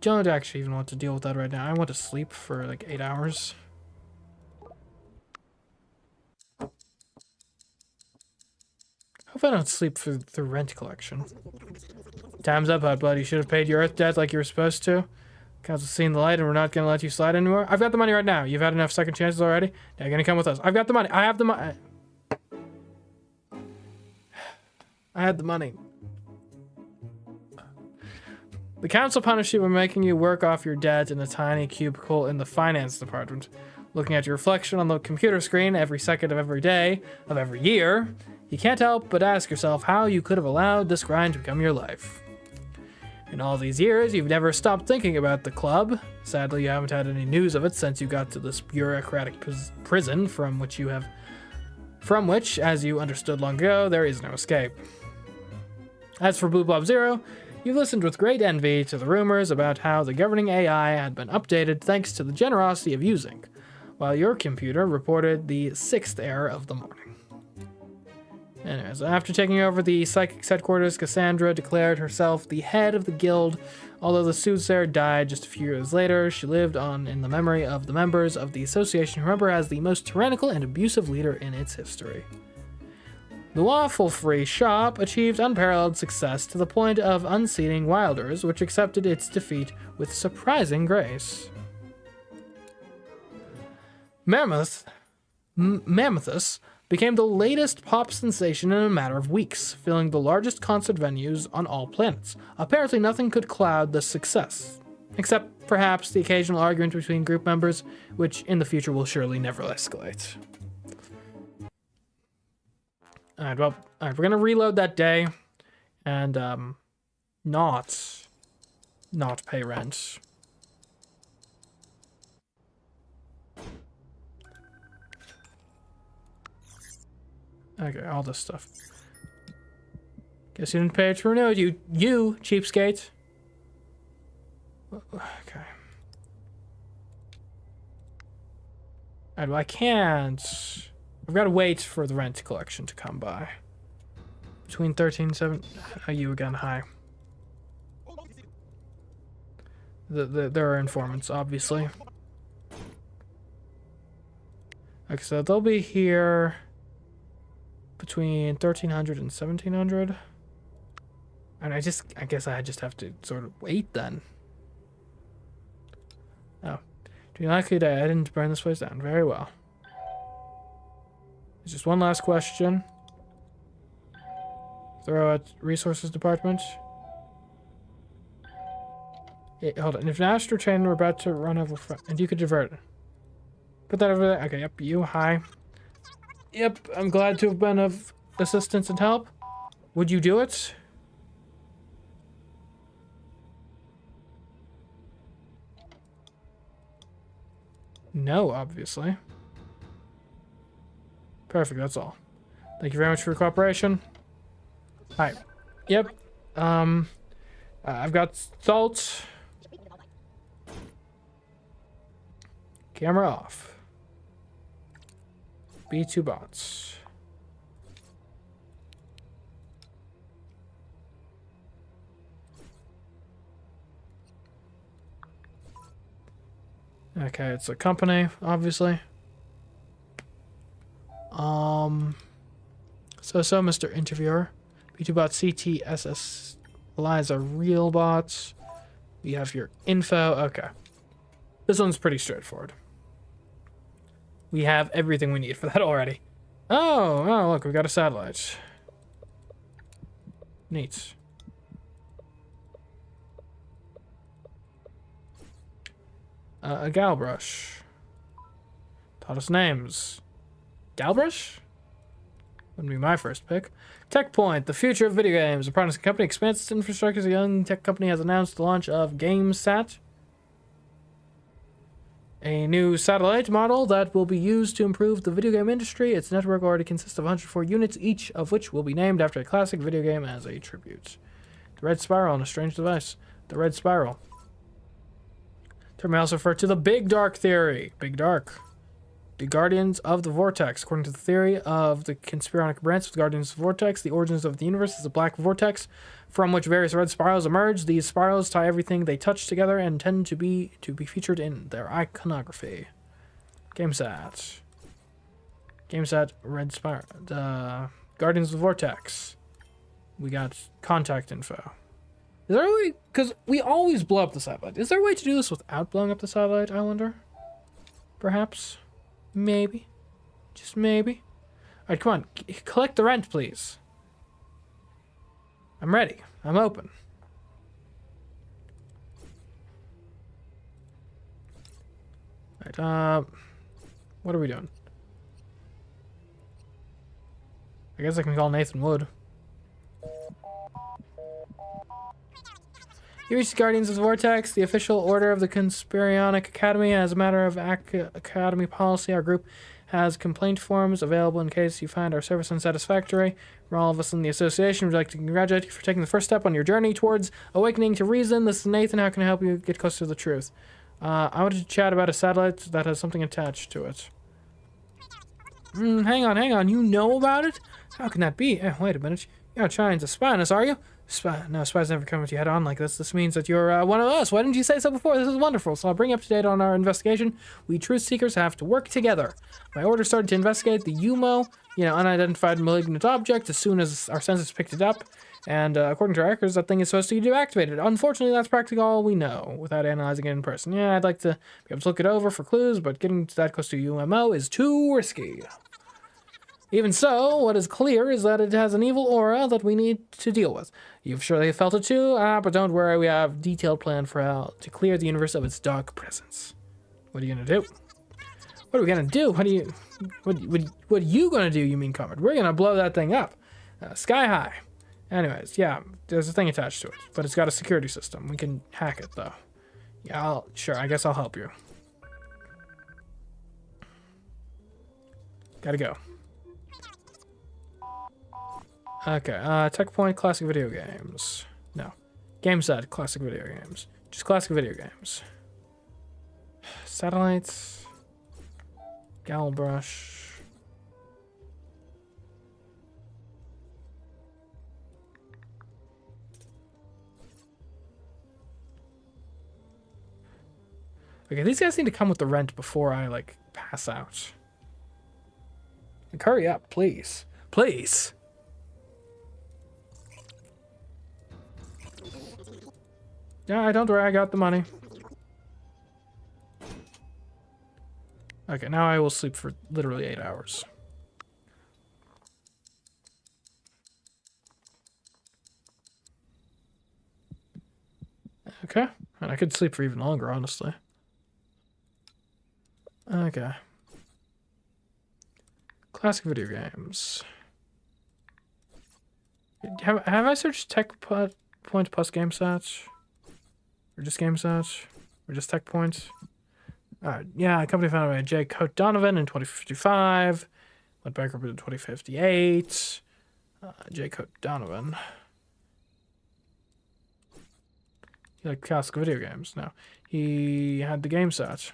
S1: don't actually even want to deal with that right now. I want to sleep for like 8 hours. Hope I don't sleep through the rent collection. Time's up, hot bud. You should have paid your earth debt like you were supposed to. Council's seen the light and we're not going to let you slide anymore. I've got the money right now. You've had enough second chances already. Now you're going to come with us. I've got the money. I have the money. I had the money. The council punished you by making you work off your debt in a tiny cubicle in the finance department. Looking at your reflection on the computer screen every second of every day of every year, you can't help but ask yourself how you could have allowed this grind to become your life. In all these years, you've never stopped thinking about the club. Sadly, you haven't had any news of it since you got to this bureaucratic prison from which, as you understood long ago, there is no escape. As for Blue Blob Zero, you've listened with great envy to the rumors about how the governing AI had been updated thanks to the generosity of using, while your computer reported the 6th error of the morning. Anyways, after taking over the Psychic's headquarters, Cassandra declared herself the head of the guild. Although the soothsayer died just a few years later, she lived on in the memory of the members of the association who remember her as the most tyrannical and abusive leader in its history. The waffle-free shop achieved unparalleled success to the point of unseating Wilders, which accepted its defeat with surprising grace. Mammothus became the latest pop sensation in a matter of weeks, filling the largest concert venues on all planets. Apparently nothing could cloud this success, except perhaps the occasional argument between group members, which in the future will surely never escalate. Alright, well, we're gonna reload that day, and, not pay rent. Okay, all this stuff. Guess you didn't pay it to renew it, you cheapskate. Okay. Alright, well, I can't. I've got to wait for the rent collection to come by. Between 13 and 7. You again, hi. There are informants, obviously. Okay, so they'll be here between 1300 and 1700. And I guess I just have to sort of wait then. Oh. Do you likely die? I didn't burn this place down. Very well. There's just one last question. Throw at resources department. Hey, hold on. If an astro train were about to run over front, and you could divert it. Put that over there. Okay, yep, you, hi. Yep, I'm glad to have been of assistance and help. Would you do it? No, obviously. Perfect, that's all. Thank you very much for your cooperation. Hi. Yep. I've got salt. Camera off. B2 bots. Okay, it's a company, obviously. So, Mr. Interviewer. B2bot CTSS Eliza real bots. We have your info. Okay. This one's pretty straightforward. We have everything we need for that already. Oh, look, we got a satellite. Neat. A Galbrush. Taught us names. Galbrush? Wouldn't be my first pick. TechPoint, the future of video games. A promising company expands its infrastructure as a young tech company has announced the launch of GameSat, a new satellite model that will be used to improve the video game industry. Its network already consists of 104 units, each of which will be named after a classic video game as a tribute. The Red Spiral on a strange device. The red spiral. Term may also refer to the Big Dark theory. Big Dark. The Guardians of the Vortex. According to the theory of the conspironic branch of the Guardians of the Vortex, the origins of the universe is a black vortex from which various red spirals emerge. These spirals tie everything they touch together and tend to be featured in their iconography. Game set. Game set, red spiral. Guardians of the Vortex. We got contact info. Is there a way? Because we always blow up the satellite. Is there a way to do this without blowing up the satellite, I wonder? Perhaps? Maybe. Just maybe. Alright, come on. Collect the rent, please. I'm ready. I'm open. Alright, what are we doing? I guess I can call Nathan Wood. You reached the Guardians of the Vortex, the official order of the Conspironic Academy. As a matter of Academy policy, our group has complaint forms available in case you find our service unsatisfactory. From all of us in the association, we'd like to congratulate you for taking the first step on your journey towards awakening to reason. This is Nathan. How can I help you get closer to the truth? I wanted to chat about a satellite that has something attached to it. Hang on. You know about it? How can that be? Wait a minute. You're not trying to spy on us, are you? No, spies never come with you head on like this. This means that you're one of us. Why didn't you say so before? This is wonderful. So I'll bring you up to date on our investigation. We truth seekers have to work together. My order started to investigate the UMO, unidentified malignant object, as soon as our senses picked it up. And according to our records, that thing is supposed to be deactivated. Unfortunately, that's practically all we know without analyzing it in person. Yeah, I'd like to be able to look it over for clues, but getting that close to UMO is too risky. Even so, what is clear is that it has an evil aura that we need to deal with. You've surely felt it too, but don't worry, we have a detailed plan for how to clear the universe of its dark presence. What are you gonna do? What are we gonna do? What are you gonna do, you mean, Comet? We're gonna blow that thing up. Sky high. Anyways, yeah, there's a thing attached to it, but it's got a security system. We can hack it, though. Yeah, sure, I guess I'll help you. Gotta go. Okay, tech point, classic video games. No. Game set, classic video games. Just classic video games. Satellites. Galbrush. Okay, these guys need to come with the rent before I, pass out. Hurry up, please. Please! Yeah, don't worry, I got the money. Okay, now I will sleep for literally 8 hours. Okay, and I could sleep for even longer, honestly. Okay. Classic video games. Have I searched Tech Point plus game sets? Or just game sets? Or just Tech Points? Alright, yeah, a company founded by J. Cote Donovan in 2055. Went bankrupt in 2058. J. Cote Donovan. He liked classic video games. No. He had the game sets.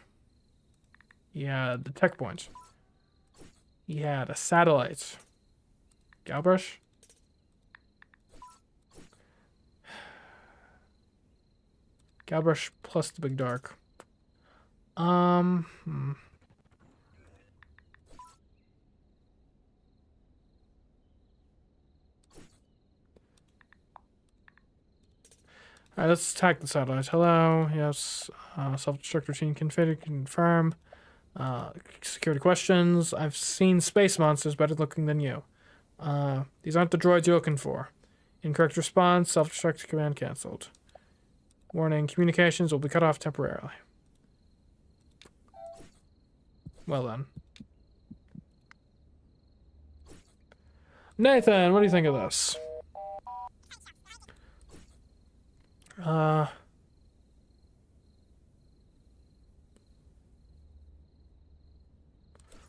S1: He had the Tech Points. He had a satellite. Galbrush? Galbrush plus the Big Dark. Alright, let's attack the satellite. Hello, yes. Self-destruct routine confirm. Security questions. I've seen space monsters better looking than you. These aren't the droids you're looking for. Incorrect response. Self-destruct command cancelled. Warning, communications will be cut off temporarily. Well then. Nathan, what do you think of this?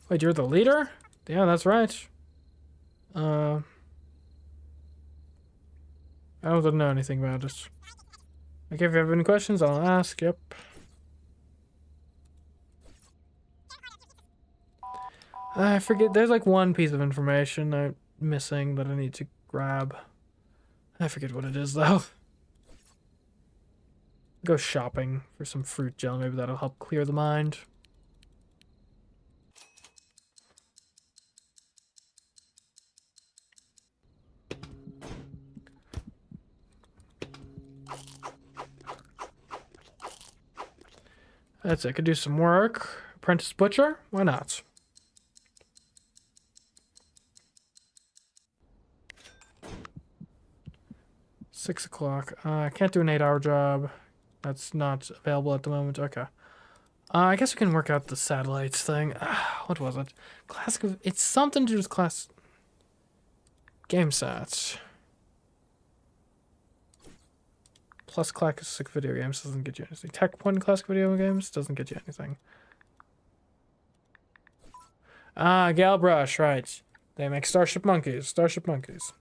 S1: Wait, you're the leader? Yeah, that's right. I don't know anything about it. Okay, if you have any questions, I'll ask. Yep. I forget. There's like one piece of information I'm missing that I need to grab. I forget what it is though. Go shopping for some fruit gel. Maybe that'll help clear the mind. That's it. I could do some work. Apprentice butcher? Why not? $6 o'clock. I can't do an 8-hour job. That's not available at the moment. Okay. I guess we can work out the satellites thing. What was it? Classic. It's something to do with class. Game sets. Plus classic video games doesn't get you anything. Tech point classic video games doesn't get you anything. Galbrush, right. They make Starship Monkeys. Starship Monkeys.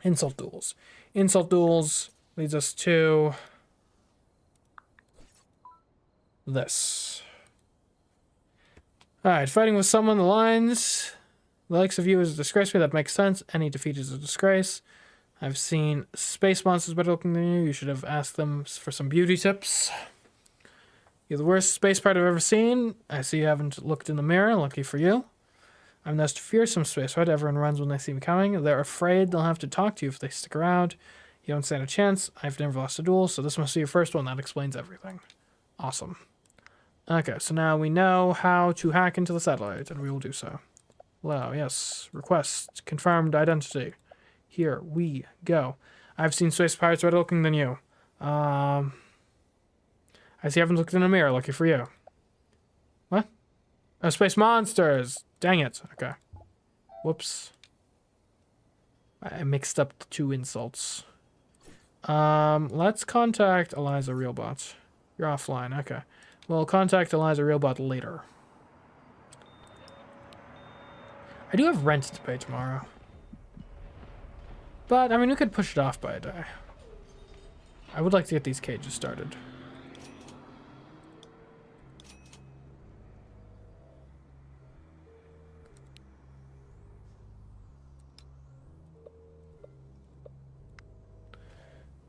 S1: Insult duels. Insult duels leads us to this. Alright, fighting with someone, the lines. The likes of you is a disgrace to me. That makes sense. Any defeat is a disgrace. I've seen space monsters better looking than you. You should have asked them for some beauty tips. You're the worst space pirate I've ever seen. I see you haven't looked in the mirror. Lucky for you. I'm the most fearsome space pirate. Everyone runs when they see me coming. They're afraid they'll have to talk to you if they stick around. You don't stand a chance. I've never lost a duel, so this must be your first one. That explains everything. Awesome. Okay, so now we know how to hack into the satellite, and we will do so. Hello, yes. Request. Confirmed identity. Here we go. I've seen space pirates better looking than you. I see you haven't looked in a mirror. Lucky for you. What? Oh, space monsters. Dang it. Okay. Whoops. I mixed up the two insults. Let's contact Eliza Realbot. You're offline. Okay. We'll contact Eliza Realbot later. I do have rent to pay tomorrow. But, I mean, we could push it off by a day. I would like to get these cages started.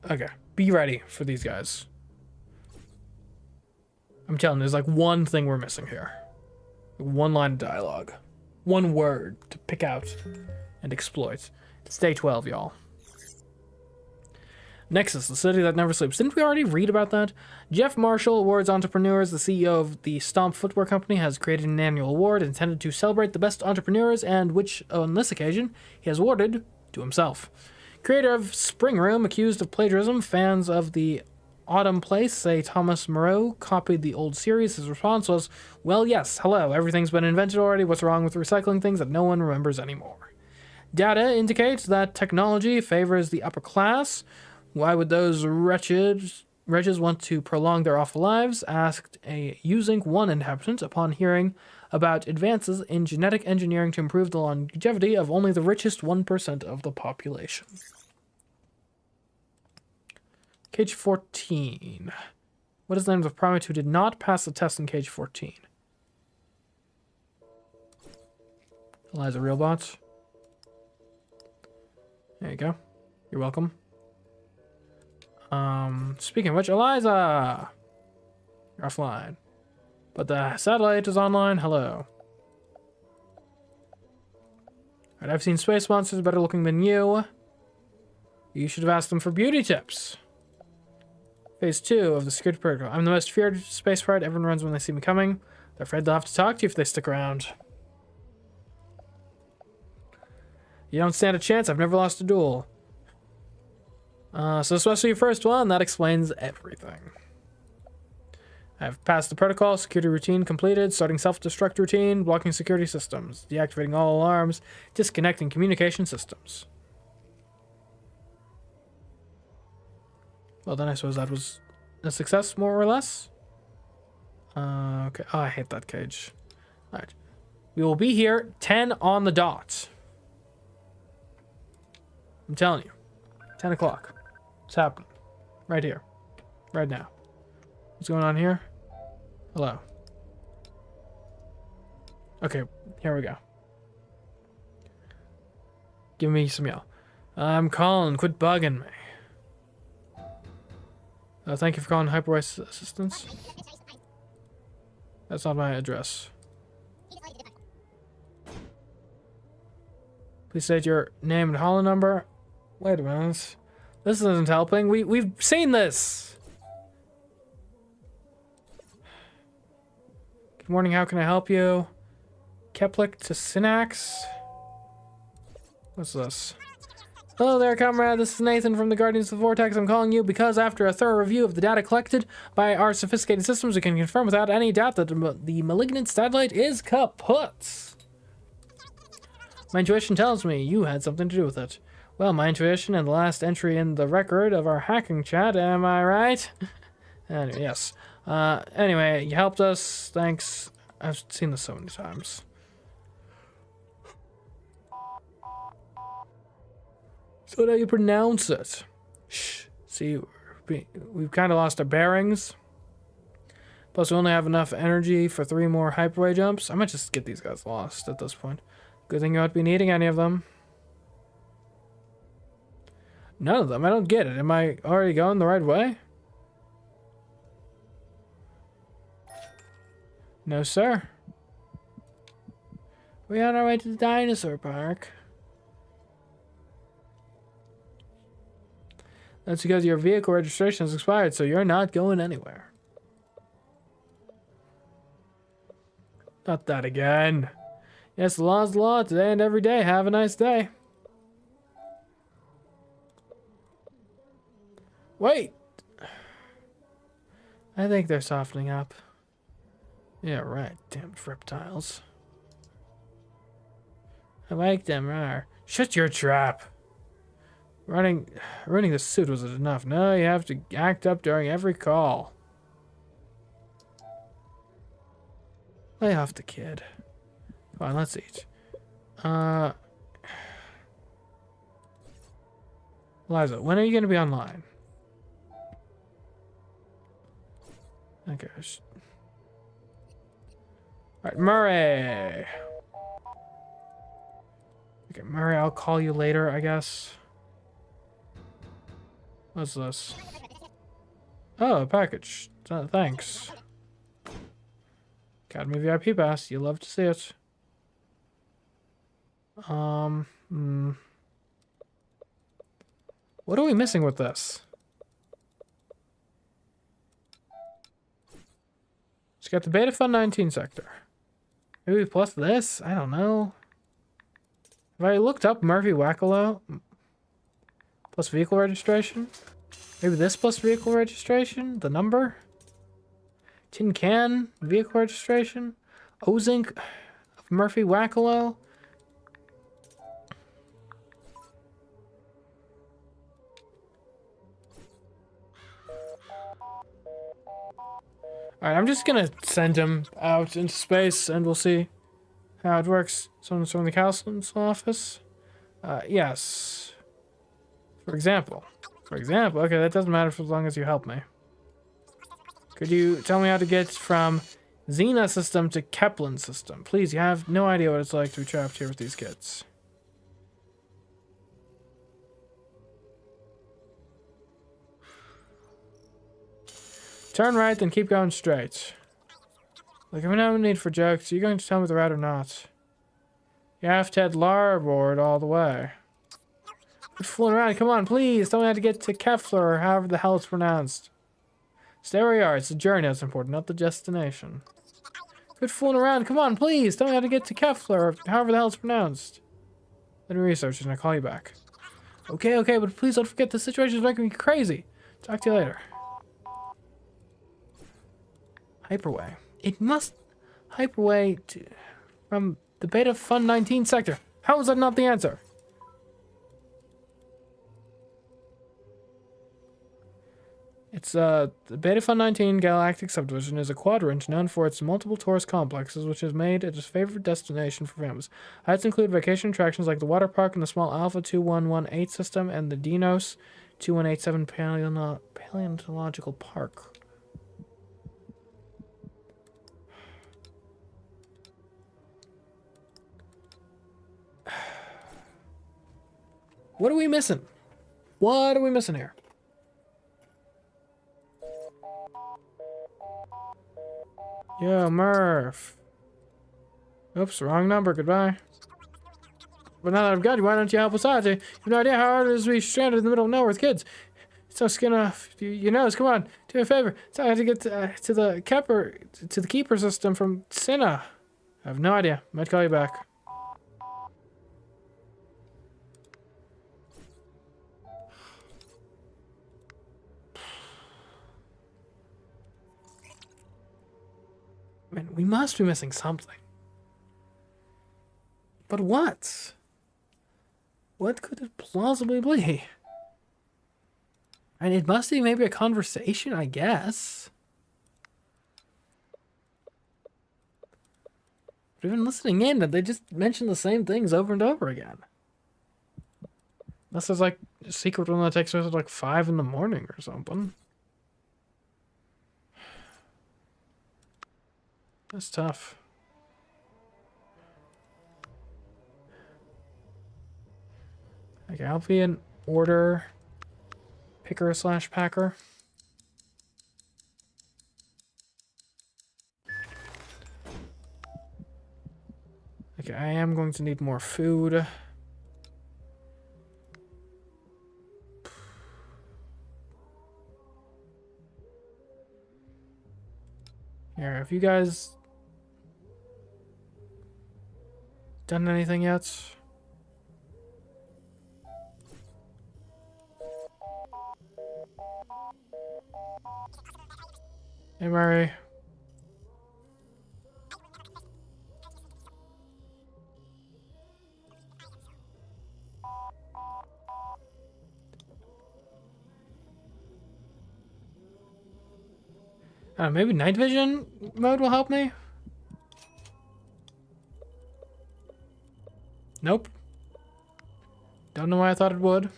S1: Okay, be ready for these guys. I'm telling you, there's like one thing we're missing here. One line of dialogue. One word to pick out and exploit. It's day 12, y'all. Nexus, the city that never sleeps. Didn't we already read about that? Jeff Marshall awards entrepreneurs. The CEO of the Stomp Footwear Company has created an annual award intended to celebrate the best entrepreneurs, and which, on this occasion, he has awarded to himself. Creator of Spring Room, accused of plagiarism, fans of the Autumn Place say Thomas Moreau copied the old series. His response was, well, yes, hello, everything's been invented already. What's wrong with recycling things that no one remembers anymore? Data indicates that technology favors the upper class. Why would those wretches want to prolong their awful lives? Asked a Using One inhabitant upon hearing about advances in genetic engineering to improve the longevity of only the richest 1% of the population. Cage 14. What is the name of the primate who did not pass the test in Cage 14? Eliza Realbot. There you go. You're welcome. Speaking of which, Eliza! You're offline. But the satellite is online. Hello. Alright, I've seen space monsters better looking than you. You should have asked them for beauty tips. Phase 2 of the security protocol. I'm the most feared space pirate. Everyone runs when they see me coming. They're afraid they'll have to talk to you if they stick around. You don't stand a chance. I've never lost a duel. So this must be your first one. That explains everything. I've passed the protocol. Security routine completed. Starting self-destruct routine. Blocking security systems. Deactivating all alarms. Disconnecting communication systems. Well, then I suppose that was a success, more or less. Okay. Oh, I hate that cage. Alright. We will be here 10 on the dot. I'm telling you. 10 o'clock. It's happening. Right here. Right now. What's going on here? Hello. Okay, here we go. Give me some yell. I'm calling. Quit bugging me. Thank you for calling Hyperway Assistance. That's not my address. Please state your name and holo number. Wait a minute. This isn't helping. We've seen this. Good morning. How can I help you? Keplik to Synax. What's this? Hello there, comrade. This is Nathan from the Guardians of the Vortex. I'm calling you because after a thorough review of the data collected by our sophisticated systems, we can confirm without any doubt that the malignant satellite is kaput. My intuition tells me you had something to do with it. Well, my intuition and the last entry in the record of our hacking chat, am I right? Anyway, yes. Anyway, you helped us. Thanks. I've seen this so many times. So how do you pronounce it? Shh. See, we've kind of lost our bearings. Plus, we only have enough energy for 3 more hyperway jumps. I might just get these guys lost at this point. Good thing you won't be needing any of them. None of them? I don't get it. Am I already going the right way? No, sir. We're on our way to the dinosaur park. That's because your vehicle registration has expired, so you're not going anywhere. Not that again. Yes, the law's the law today and every day. Have a nice day. Wait! I think they're softening up. Yeah, right. Damn reptiles. I like them, rawr. Shut your trap! Ruining the suit wasn't enough. No, you have to act up during every call. Lay off the kid. Come on, let's eat. Liza, when are you going to be online? Okay. Alright, Murray! Okay, Murray, I'll call you later, I guess. What's this? Oh, a package. Thanks. Academy VIP pass. You love to see it. What are we missing with this? It's got the Beta Fun 19 sector. Maybe plus this? I don't know. Have I looked up Murphy Wackalo? Plus vehicle registration? Maybe this plus vehicle registration? The number? Tin can? Vehicle registration? Ozink of Murphy Wackalo? Alright, I'm just gonna send him out into space and we'll see how it works. Someone's from the council's office? Yes. For example, okay, that doesn't matter for as long as you help me. Could you tell me how to get from Xena system to Kepler system? Please, you have no idea what it's like to be trapped here with these kids. Turn right, then keep going straight. Look, I have no need for jokes. Are you going to tell me the route or not? You have to head larboard all the way. Quit fooling around. Come on, please. Tell me how to get to Kepler, or however the hell it's pronounced. Stay where you are. It's the journey that's important, not the destination. Quit fooling around. Come on, please. Tell me how to get to Kepler, or however the hell it's pronounced. Let me research and I'll call you back. Okay, but please don't forget the situation is making me crazy. Talk to you later. Hyperway. It must hyperway to, from the Beta Fun 19 sector. How is that not the answer? It's the Beta Fun 19 Galactic Subdivision is a quadrant known for its multiple tourist complexes, which has made it a favorite destination for families. Highlights include vacation attractions like the water park and the small Alpha 2118 system and the Dinos 2187 Paleontological Park. What are we missing? What are we missing here? Yo, Murph. Oops, wrong number. Goodbye. But now that I've got you, why don't you help us out? You have no idea how hard it is to be stranded in the middle of nowhere with kids. So skin off your nose. Come on, do me a favor. So I have to get to the keeper system from Cinna. I have no idea. Might call you back. Man, we must be missing something. But what? What could it plausibly be? And it must be maybe a conversation, I guess. But even listening in, they just mention the same things over and over again. Unless there's like a secret one that takes us at like 5 in the morning or something. That's tough. Okay, I'll be an order picker / packer. Okay, I am going to need more food. Here, have you guys done anything yet? Hey, Murray. Maybe night vision mode will help me? Nope. Don't know why I thought it would.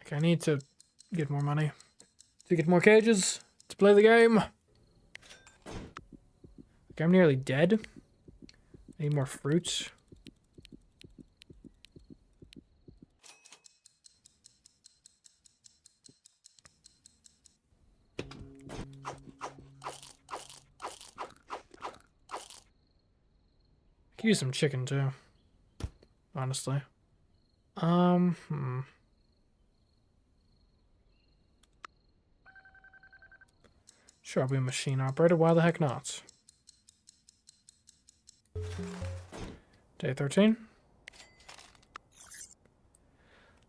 S1: Okay, I need to get more money. To get more cages. To play the game. Okay, I'm nearly dead. I need more fruits. I could use some chicken too. Honestly. Sure, I'll be a machine operator. Why the heck not? Day 13.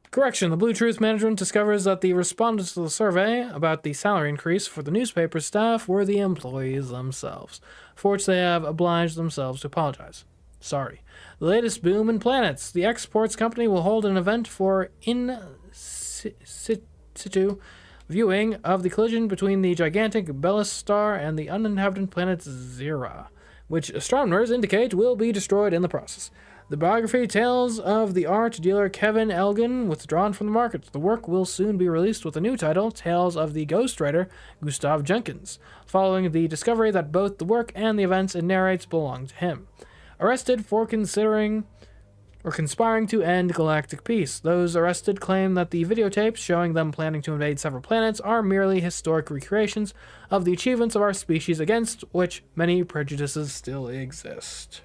S1: Correction, the Blue Truth Management discovers that the respondents to the survey about the salary increase for the newspaper staff were the employees themselves, for which they have obliged themselves to apologize. Sorry. The latest boom in planets. The exports company will hold an event for in situ viewing of the collision between the gigantic Belus star and the uninhabited planet Zera, which astronomers indicate will be destroyed in the process. The biography tells of the art dealer Kevin Elgin withdrawn from the market. The work will soon be released with a new title, Tales of the Ghostwriter, Gustav Jenkins, following the discovery that both the work and the events it narrates belong to him. Arrested for conspiring to end galactic peace. Those arrested claim that the videotapes showing them planning to invade several planets are merely historic recreations of the achievements of our species against which many prejudices still exist.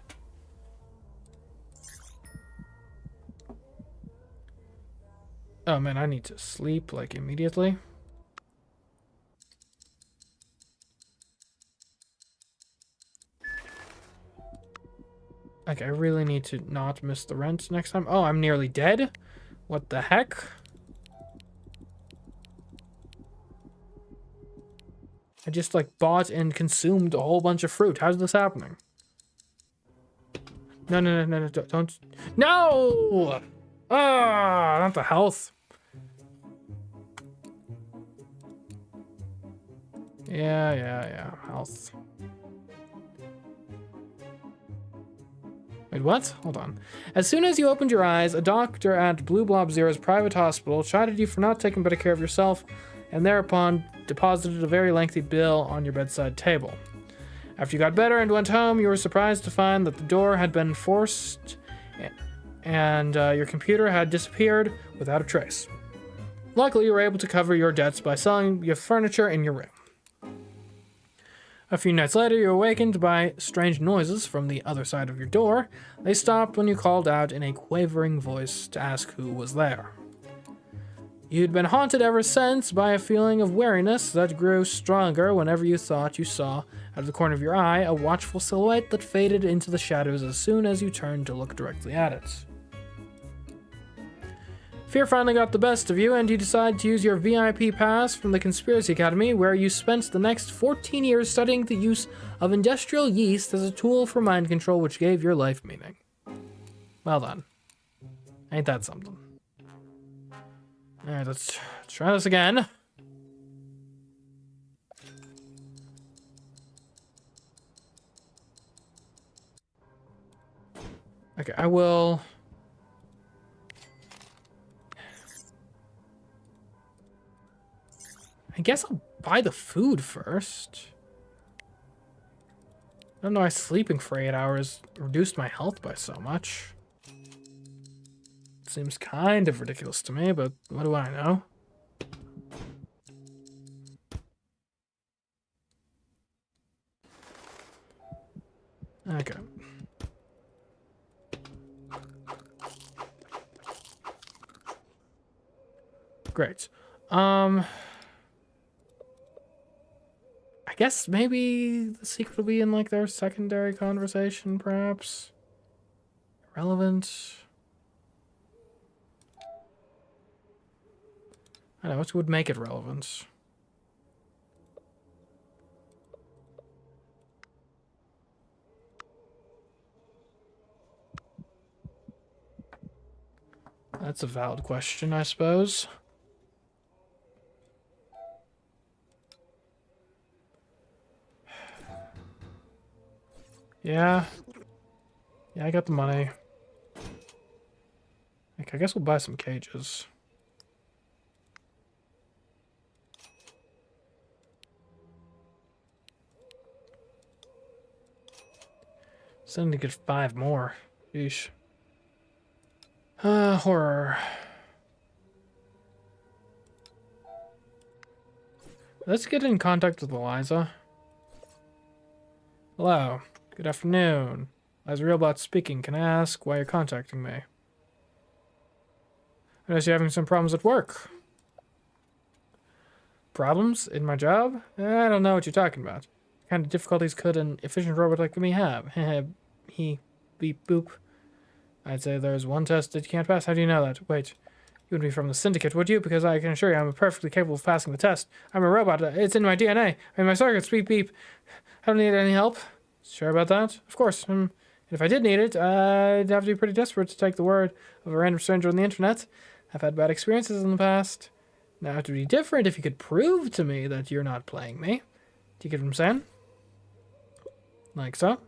S1: Oh man, I need to sleep like immediately. Okay, I really need to not miss the rent next time. Oh, I'm nearly dead? What the heck? I just like bought and consumed a whole bunch of fruit. How's this happening? No, don't. No! Ah, not the health. Yeah, health. Wait, what? Hold on. As soon as you opened your eyes, a doctor at Blue Blob Zero's private hospital chided you for not taking better care of yourself, and thereupon deposited a very lengthy bill on your bedside table. After you got better and went home, you were surprised to find that the door had been forced and your computer had disappeared without a trace. Luckily, you were able to cover your debts by selling your furniture in your room. A few nights later, you were awakened by strange noises from the other side of your door. They stopped when you called out in a quavering voice to ask who was there. You'd been haunted ever since by a feeling of weariness that grew stronger whenever you thought you saw, out of the corner of your eye, a watchful silhouette that faded into the shadows as soon as you turned to look directly at it. Fear finally got the best of you, and you decided to use your VIP pass from the Conspiracy Academy, where you spent the next 14 years studying the use of industrial yeast as a tool for mind control, which gave your life meaning. Well done. Ain't that something? Alright, let's try this again. Okay, I will... I guess I'll buy the food first. I don't know why sleeping for 8 hours reduced my health by so much. Seems kind of ridiculous to me, but what do I know? Okay. Great. I guess maybe the secret will be in like their secondary conversation, perhaps. Relevant. I don't know, what would make it relevant? That's a valid question, I suppose. Yeah. Yeah, I got the money. Okay, I guess we'll buy some cages. Still need to get 5 more. Yeesh. Horror. Let's get in contact with Eliza. Hello. Good afternoon. Eliza Realbot speaking. Can I ask why you're contacting me? I notice you're having some problems at work. Problems in my job? I don't know what you're talking about. What kind of difficulties could an efficient robot like me have? He beep boop. I'd say there's one test that you can't pass. How do you know that? Wait, you wouldn't be from the Syndicate, would you? Because I can assure you I'm perfectly capable of passing the test. I'm a robot. It's in my DNA. In my circuits. Beep beep. I don't need any help. Sure about that? Of course. And if I did need it, I'd have to be pretty desperate to take the word of a random stranger on the internet. I've had bad experiences in the past. Now, it would be different if you could prove to me that you're not playing me. Do you get what I'm saying? Like so?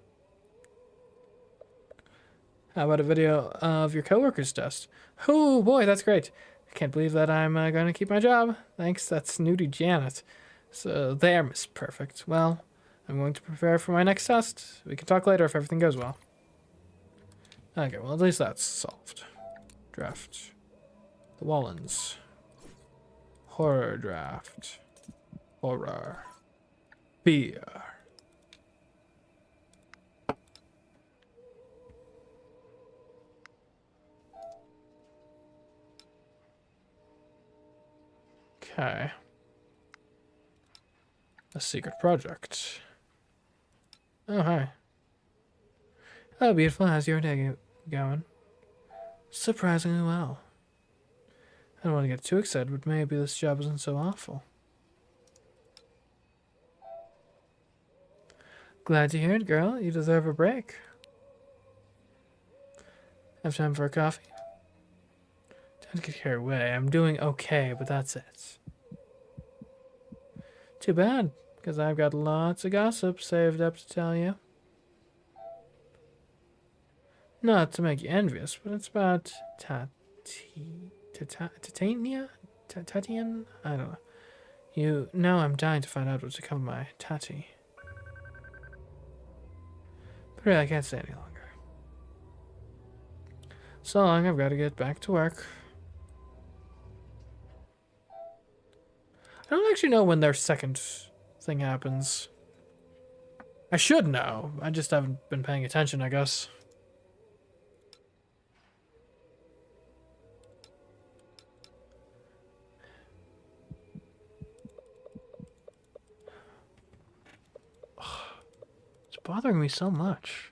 S1: How about a video of your coworker's test? Oh boy, that's great. I can't believe that I'm going to keep my job. Thanks, that's Snooty Janet. So there, Miss Perfect. Well, I'm going to prepare for my next test. We can talk later if everything goes well. Okay, well, at least that's solved. Draft. The Wallens. Horror draft. Horror. Fear. Okay. A secret project. Oh, hi. Oh, beautiful. How's your day going? Surprisingly well. I don't want to get too excited, but maybe this job isn't so awful. Glad to hear it, girl. You deserve a break. Have time for a coffee? Don't get carried away. I'm doing okay, but that's it. Too bad, because I've got lots of gossip saved up to tell you. Not to make you envious, but it's about Titania? Tatian? I don't know. Now I'm dying to find out what's become of my Tati. But really, I can't stay any longer. So long, I've got to get back to work. I don't actually know when their second thing happens. I should know. I just haven't been paying attention, I guess. It's bothering me so much.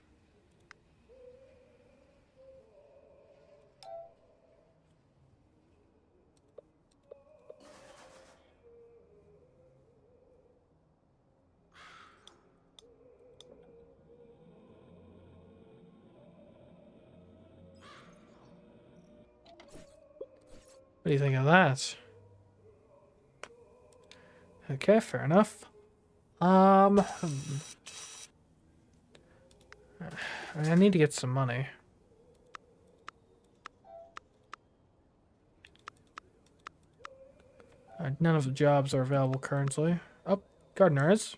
S1: What do you think of that? Okay, fair enough. I need to get some money. None of the jobs are available currently. Oh, gardener is.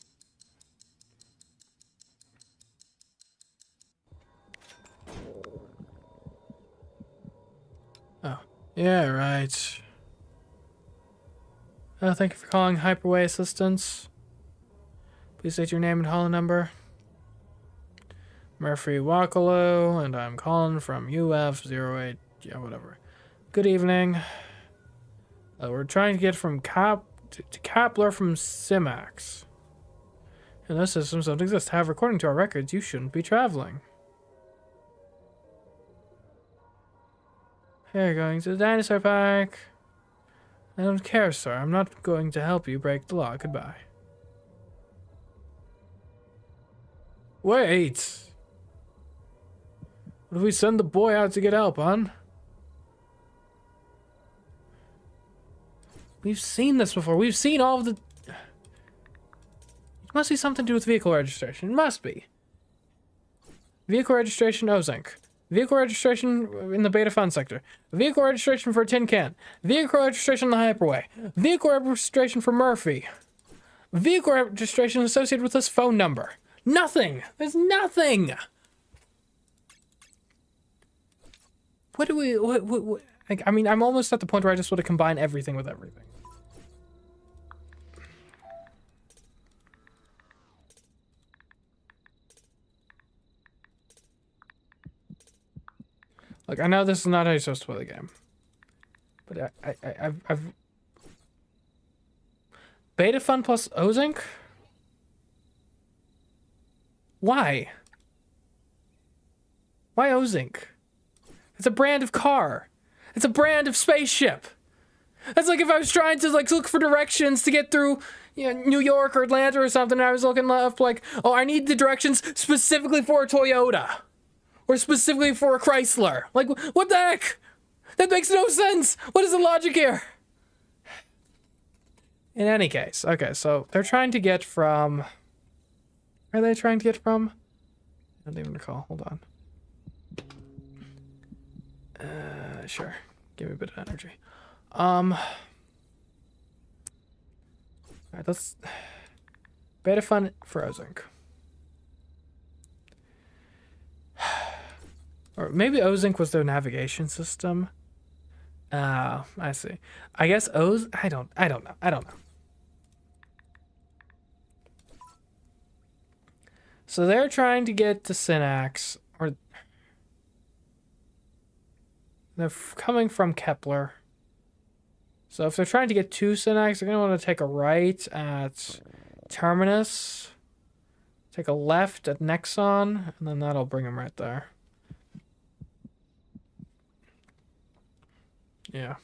S1: Oh, yeah, right. Thank you for calling Hyperway Assistance. Please state your name and hall number. Murphy Wakalo, and I'm calling from UF08. Yeah, whatever. Good evening. We're trying to get from to Kapler from Simax. And those systems don't exist. However, according to our records, you shouldn't be traveling. Hey, you're going to the dinosaur park. I don't care, sir. I'm not going to help you break the law. Goodbye. Wait. What if we send the boy out to get help, hon? We've seen this before. We've seen all of the... It must be something to do with vehicle registration. It must be. Vehicle registration, Ozink. Vehicle registration in the Beta Fun sector. Vehicle registration for a tin can. Vehicle registration on the Hyperway. Vehicle registration for Murphy. Vehicle registration associated with this phone number. Nothing! There's nothing! What do we... What I mean, I'm almost at the point where I just want to combine everything with everything. Look, I know this is not how you're supposed to play the game. But I've... Beta Fun plus Ozink? Why? Why Ozink? It's a brand of car. It's a brand of spaceship. That's like if I was trying to like look for directions to get through, you know, New York or Atlanta or something, and I was looking up like, oh, I need the directions specifically for a Toyota. Or specifically for a Chrysler. Like, what the heck? That makes no sense. What is the logic here? In any case, okay, so they're trying to get from... Where are they trying to get from? I don't even recall. Hold on. Sure. Give me a bit of energy. Alright, let's... Beta Fun for Ozink. Or maybe Ozink was their navigation system. I see. I guess I don't know. So they're trying to get to Synax, or they're coming from Kepler. So if they're trying to get to Synax, they're going to want to take a right at Terminus, take a left at Nexon, and then that'll bring them right there. Yeah.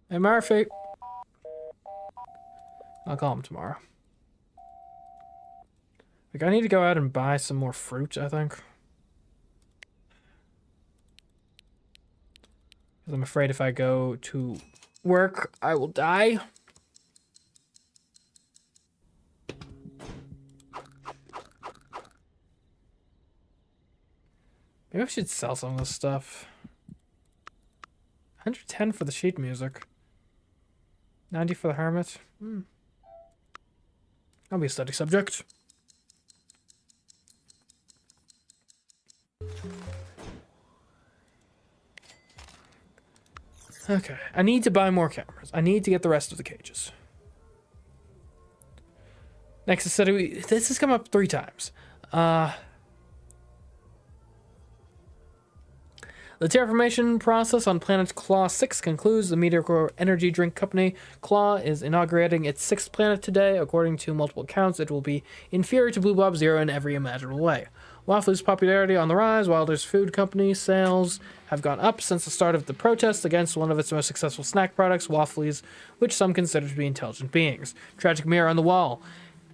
S1: Hey, Murphy. I'll call him tomorrow. Like, I need to go out and buy some more fruit, I think. Because I'm afraid if I go to work, I will die. Maybe I should sell some of this stuff. 110 for the sheet music. 90 for the hermit. That'll be a study subject. Okay, I need to buy more cameras. I need to get the rest of the cages. Next is study. This has come up 3 times. The terraformation process on planet Claw 6 concludes. The Meteor Core energy drink company Claw is inaugurating its 6th planet today. According to multiple accounts, it will be inferior to Blue Blob Zero in every imaginable way. Waffly's popularity on the rise. Wilder's food company sales have gone up since the start of the protests against one of its most successful snack products, Waffly's, which some consider to be intelligent beings. Tragic mirror on the wall.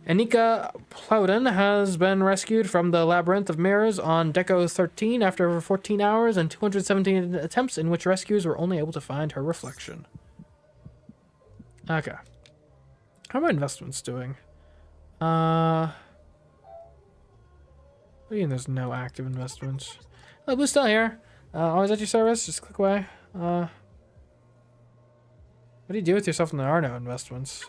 S1: Anika Plowden has been rescued from the labyrinth of mirrors on Deco 13 after over 14 hours and 217 attempts in which rescuers were only able to find her reflection. Okay. How are my investments doing? What do you mean there's no active investments? Oh, Blue's still here. Always at your service. Just click away. What do you do with yourself when there are no investments?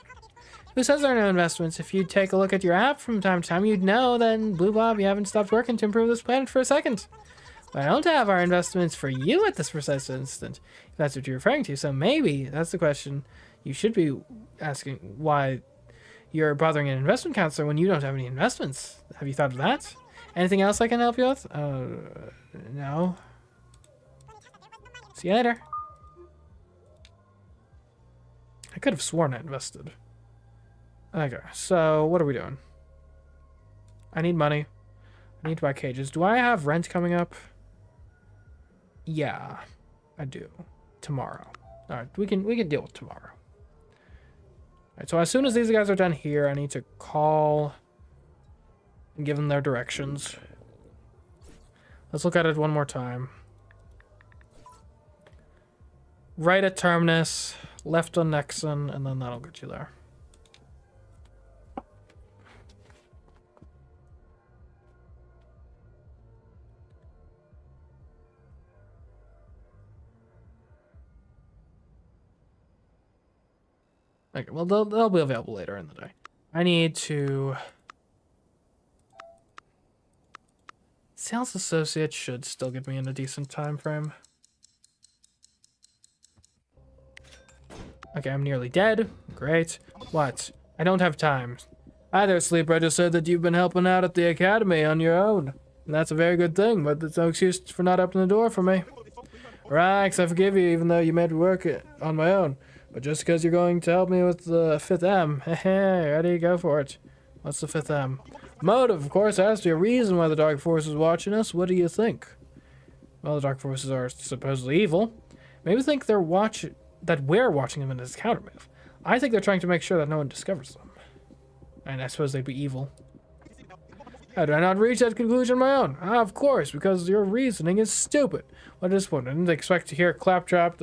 S1: Who says there are no investments? If you take a look at your app from time to time, you'd know that in Blue Blob you haven't stopped working to improve this planet for a second. But I don't have our investments for you at this precise instant, if that's what you're referring to. So maybe that's the question you should be asking, why you're bothering an investment counselor when you don't have any investments. Have you thought of that? Anything else I can help you with? No. See you later. I could have sworn I invested. Okay, so what are we doing? I need money. I need to buy cages. Do I have rent coming up? Yeah, I do. Tomorrow. All right, we can deal with tomorrow. All right, so as soon as these guys are done here, I need to call and give them their directions. Let's look at it one more time. Right at Terminus, left on Nexon, and then that'll get you there. Okay, well, they'll be available later in the day. I need to... Sales associate should still get me in a decent time frame. Okay, I'm nearly dead. Great. What? I don't have time. Hi there, Sleeper. I just said that you've been helping out at the academy on your own. And that's a very good thing, but that's no excuse for not opening the door for me. Relax, I forgive you, even though you made me work it on my own. But just because you're going to help me with the 5th M, hey, ready, go for it. What's the 5th M? Motive, of course, there has to be a reason why the Dark Force is watching us. What do you think? Well, the Dark Forces are supposedly evil. Maybe think that we're watching them in this countermove. I think they're trying to make sure that no one discovers them. And I suppose they'd be evil. How did I not reach that conclusion on my own? Ah, of course, because your reasoning is stupid. What is one? I didn't expect to hear Claptrap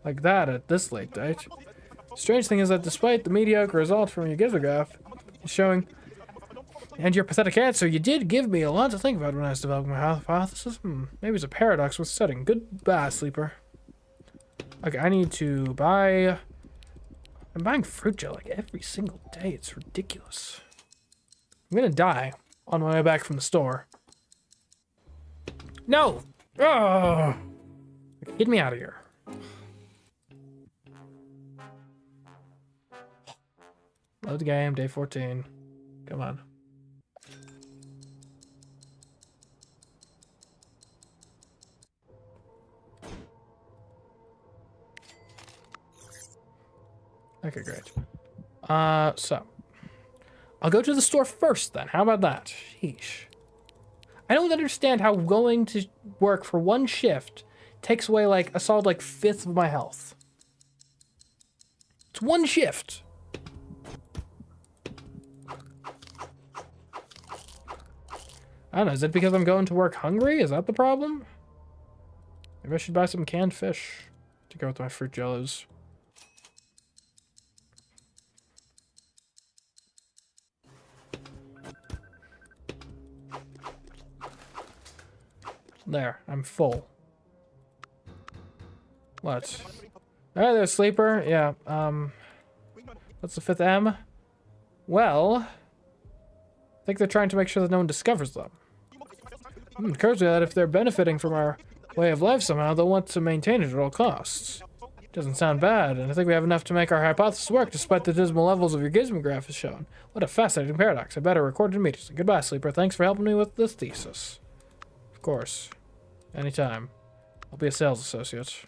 S1: like that at this late date. Strange thing is that despite the mediocre result from your gizograph showing and your pathetic answer, you did give me a lot to think about when I was developing my hypothesis. Maybe it's a paradox worth studying. Goodbye, Sleeper. Okay, I need to buy... I'm buying fruit gel like every single day. It's ridiculous. I'm gonna die on my way back from the store. No! Oh! Get me out of here. Load the game, day 14. Come on. Okay, great. So I'll go to the store first then. How about that? Sheesh. I don't understand how going to work for one shift takes away like a solid like 1/5 of my health. It's one shift. I don't know, is it because I'm going to work hungry? Is that the problem? Maybe I should buy some canned fish to go with my fruit jellos. There, I'm full. What? Alright, there's Sleeper. Yeah, what's the 5th M? Well, I think they're trying to make sure that no one discovers them. It occurs to me that if they're benefiting from our way of life somehow, they'll want to maintain it at all costs. Doesn't sound bad, and I think we have enough to make our hypothesis work, despite the dismal levels of your gizmograph has shown. What a fascinating paradox. I better record it immediately. Goodbye, Sleeper. Thanks for helping me with this thesis. Of course. Anytime. I'll be a sales associate.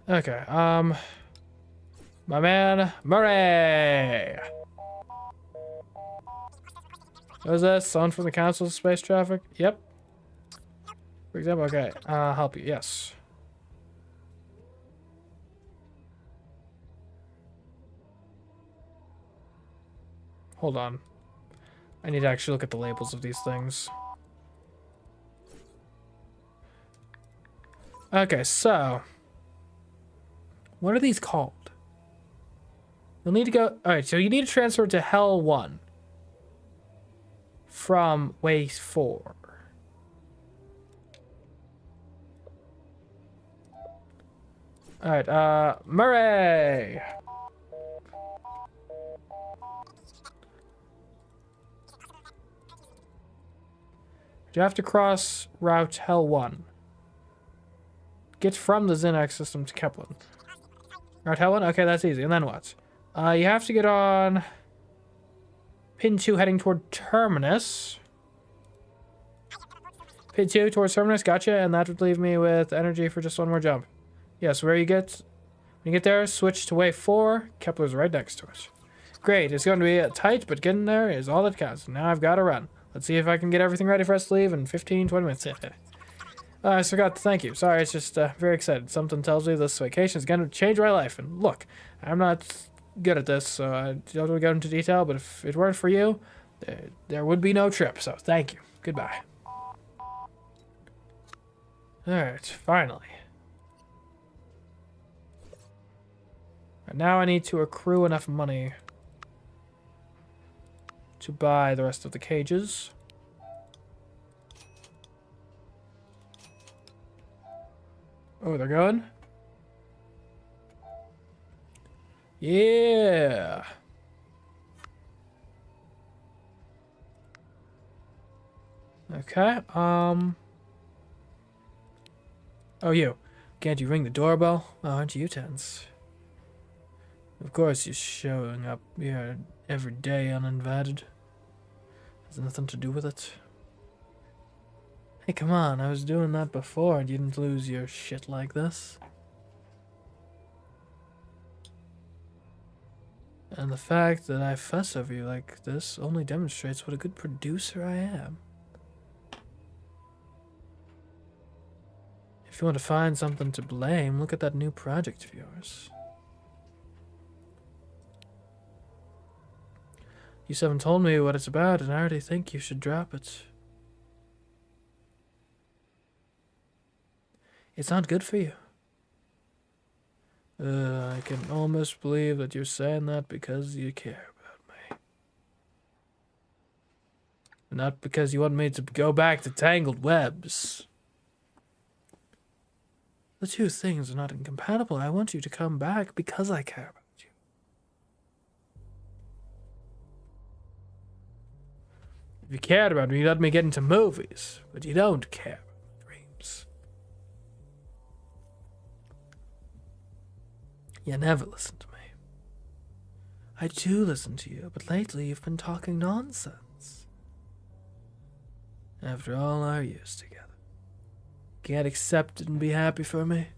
S1: Okay, my man, Murray! What is this? Someone from the Council of Space Traffic? Yep. For example, okay, help you, yes. Hold on. I need to actually look at the labels of these things. Okay, so... what are these called? You'll need to go... alright, so you need to transfer to Hell 1. From Way 4. Alright, Murray! You have to cross Route Hell 1. Get from the Zinnax system to Kepler. Route Hell 1? Okay, that's easy. And then what? You have to get on... Pin 2 heading toward Terminus. Pin 2 towards Terminus, gotcha. And that would leave me with energy for just one more jump. Yes, when you get there, switch to Way 4. Kepler's right next to it. Great, it's going to be tight, but getting there is all that counts. Now I've got to run. Let's see if I can get everything ready for us to leave in 15, 20 minutes. I forgot to thank you. Sorry, it's just very excited. Something tells me this vacation is going to change my life. And look, I'm not good at this, so I don't want to go into detail, but if it weren't for you, there would be no trip. So thank you. Goodbye. Alright, finally. And now I need to accrue enough money to buy the rest of the cages. Oh, they're going? Yeah. Okay, oh, you. Can't you ring the doorbell? Oh, aren't you tense? Of course you're showing up here every day uninvited. Has nothing to do with it. Hey, come on, I was doing that before and you didn't lose your shit like this. And the fact that I fuss over you like this only demonstrates what a good producer I am. If you want to find something to blame, look at that new project of yours. You still haven't told me what it's about, and I already think you should drop it. It's not good for you. I can almost believe that you're saying that because you care about me. Not because you want me to go back to Tangled Webs. The two things are not incompatible. I want you to come back because I care about you. If you cared about me, you'd let me get into movies. But you don't care about my dreams. You never listen to me. I do listen to you, but lately you've been talking nonsense. After all our years together. Can't accept it and be happy for me?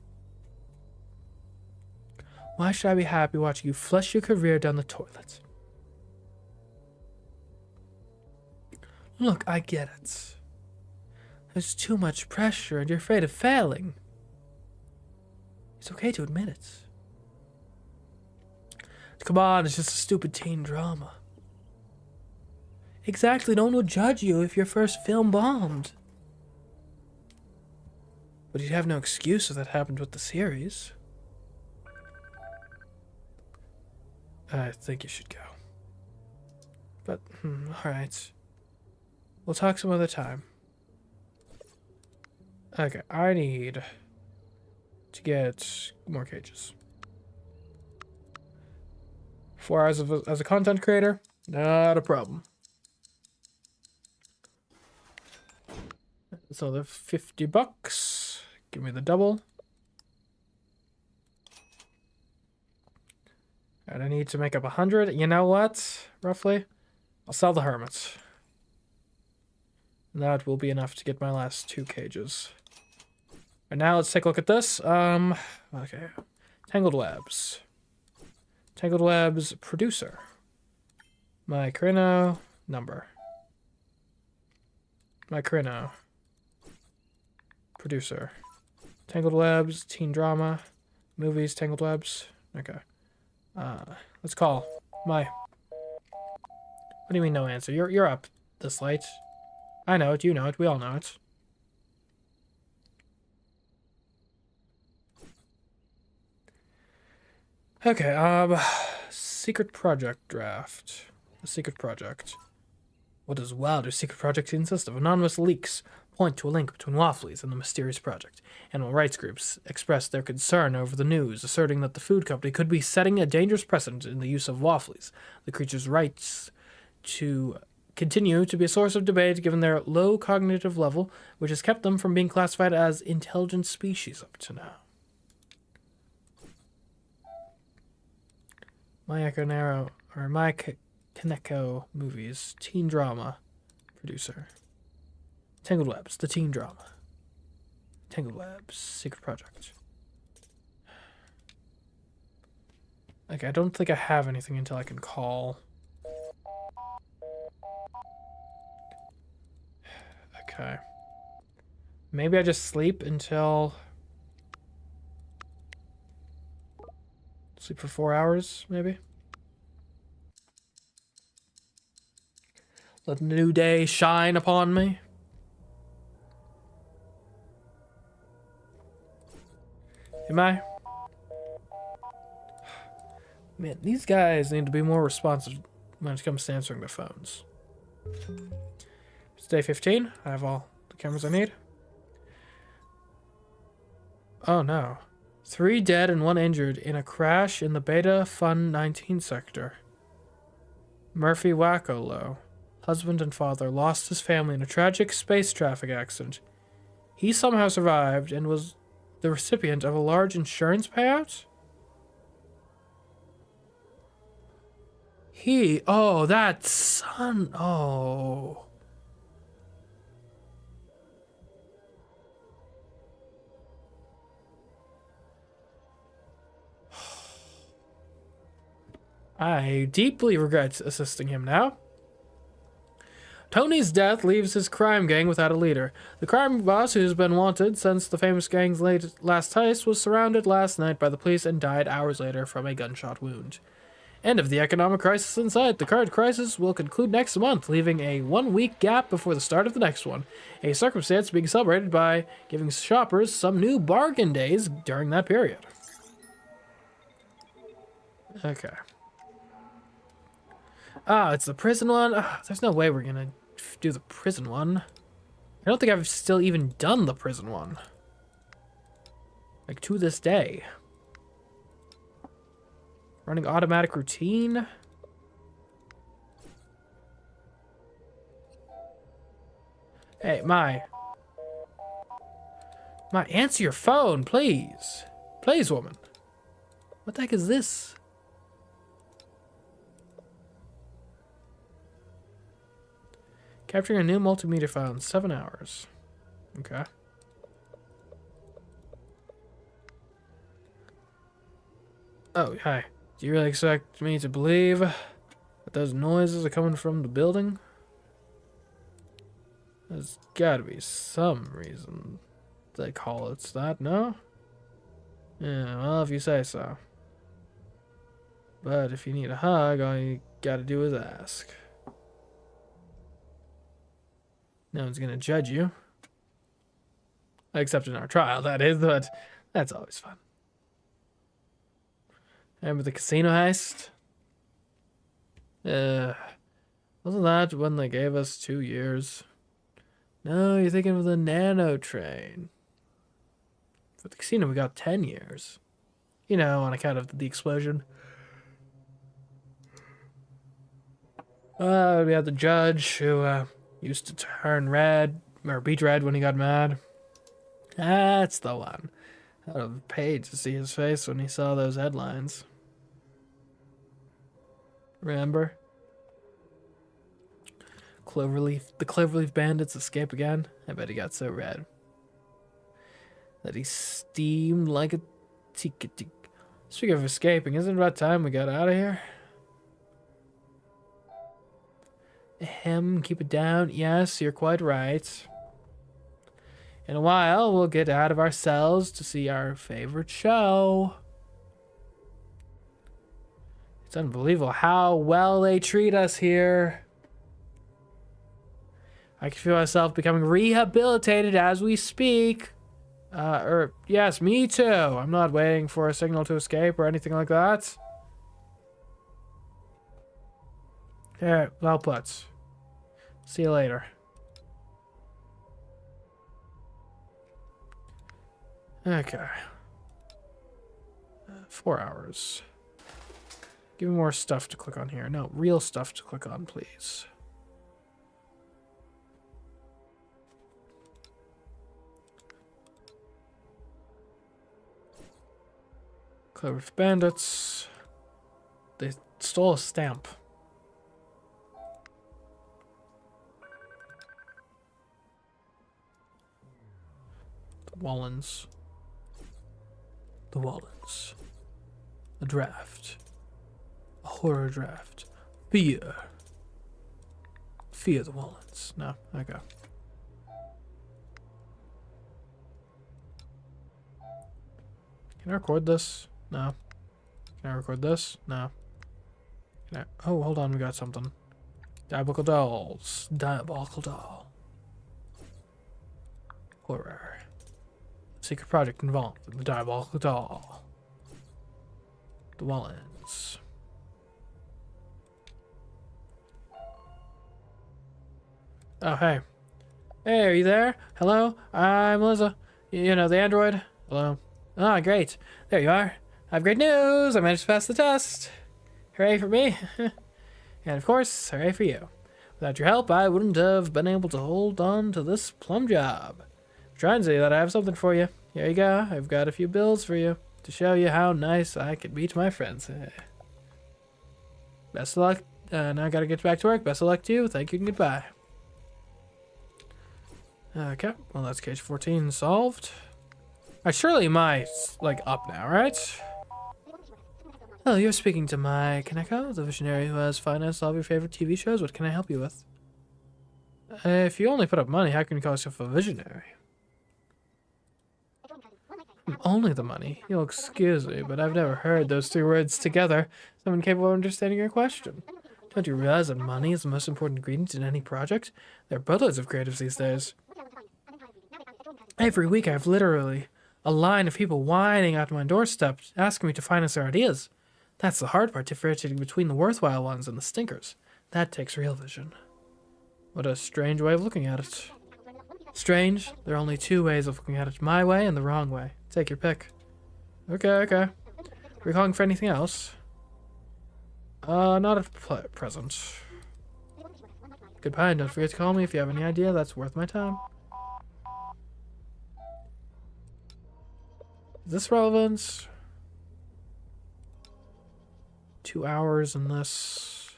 S1: Why should I be happy watching you flush your career down the toilet? Look, I get it. There's too much pressure and you're afraid of failing. It's okay to admit it. Come on, it's just a stupid teen drama. Exactly, no one would judge you if your first film bombed. But you'd have no excuse if that happened with the series. I think you should go. But, alright. We'll talk some other time. Okay, I need to get more cages. 4 hours as a content creator, not a problem. So the $50. Give me the double. And I need to make up 100. You know what? Roughly, I'll sell the hermits. That will be enough to get my last 2 cages. And now let's take a look at this. Okay. Tangled webs. Tangled webs producer. My Carino number. My Carino producer. Tangled webs, teen drama, movies, tangled webs. Okay. Let's call my. What do you mean no answer? You're up this late. I know it, you know it, we all know it. Okay, secret project draft. The secret project. What does Wilder's secret project consist of? Anonymous leaks point to a link between Wafflies and the mysterious project. Animal rights groups expressed their concern over the news, asserting that the food company could be setting a dangerous precedent in the use of Wafflies. The creature's rights to continue to be a source of debate given their low cognitive level, which has kept them from being classified as intelligent species up to now. My Kaneko movies, teen drama producer. Tangled Webs, the teen drama. Tangled Webs, secret project. Okay, I don't think I have anything until I can call. Okay. Maybe I just sleep until... Sleep for 4 hours, maybe? Let the new day shine upon me. Am I? Man, these guys need to be more responsive when it comes to answering their phones. It's day 15. I have all the cameras I need. Oh no. 3 dead and 1 injured in a crash in the Beta Fun 19 sector. Murphy Wackolo, husband and father, lost his family in a tragic space traffic accident. He somehow survived and was the recipient of a large insurance payout? Oh, that son, oh. I deeply regret assisting him now. Tony's death leaves his crime gang without a leader. The crime boss, who's been wanted since the famous gang's last heist, was surrounded last night by the police and died hours later from a gunshot wound. End of the economic crisis in sight. The current crisis will conclude next month, leaving a 1-week gap before the start of the next one. A circumstance being celebrated by giving shoppers some new bargain days during that period. Okay. Ah, it's the prison one. There's no way we're gonna do the prison one. I don't think I've still even done the prison one. Like, to this day. Running automatic routine. Hey, my, answer your phone, please. Please, woman. What the heck is this? Capturing a new multimedia file in 7 hours. Okay. Oh, hi. Do you really expect me to believe that those noises are coming from the building? There's gotta be some reason they call it that, no? Yeah, well, if you say so. But if you need a hug, all you gotta do is ask. No one's gonna judge you. Except in our trial, that is, but that's always fun. Remember the casino heist? Wasn't that when they gave us 2 years? No, you're thinking of the nano train. For the casino, we got 10 years. You know, on account of the explosion. We had the judge who used to turn red, or beat red when he got mad. That's the one. I would have paid to see his face when he saw those headlines. Remember? The Cloverleaf bandits escape again? I bet he got so red that he steamed like a tiki-tiki. Speaking of escaping, isn't it about time we got out of here? Keep it down. Yes, you're quite right. In a while, we'll get out of our cells to see our favorite show. It's unbelievable how well they treat us here. I can feel myself becoming rehabilitated as we speak. Yes, me too. I'm not waiting for a signal to escape or anything like that. Here, well put. See you later. Okay. 4 hours. Give me more stuff to click on here. No, real stuff to click on, please. Clever bandits. They stole a stamp. The Wallens. The Wallens. A draft. A horror draft. Fear. Fear the Wallens. No, okay. Can I record this? No. Can I record this? No. Can I? Oh, hold on, we got something. Diabolical dolls. Diabolical doll. Horror. Secret project involved in the diabolical doll. The Wallens. Oh, hey. Hey, are you there? Hello? I'm Melissa. You know, the android. Hello. Ah, great. There you are. I have great news. I managed to pass the test. Hooray for me. And of course, hooray for you. Without your help, I wouldn't have been able to hold on to this plum job. I'm trying to say that I have something for you. Here you go. I've got a few bills for you to show you how nice I can be to my friends. Best of luck. Now I gotta get back to work. Best of luck to you. Thank you and goodbye. Okay, well that's case 14 solved. Surely my, up now, right? Hello, you're speaking to my Kaneko, the visionary who has financed all of your favorite TV shows. What can I help you with? If you only put up money, how can you call yourself a visionary? Only the money. You'll excuse me, but I've never heard those 2 words together. Someone capable of understanding your question. Don't you realize that money is the most important ingredient in any project? There are boatloads of creatives these days. Every week I have literally a line of people whining out my doorstep, asking me to finance their ideas. That's the hard part, differentiating between the worthwhile ones and the stinkers. That takes real vision. What a strange way of looking at it. Strange? There are only 2 ways of looking at it, my way and the wrong way. Take your pick. Okay. Are you calling for anything else? Not at present. Goodbye, and don't forget to call me if you have any idea that's worth my time. Is this relevant? 2 hours in this.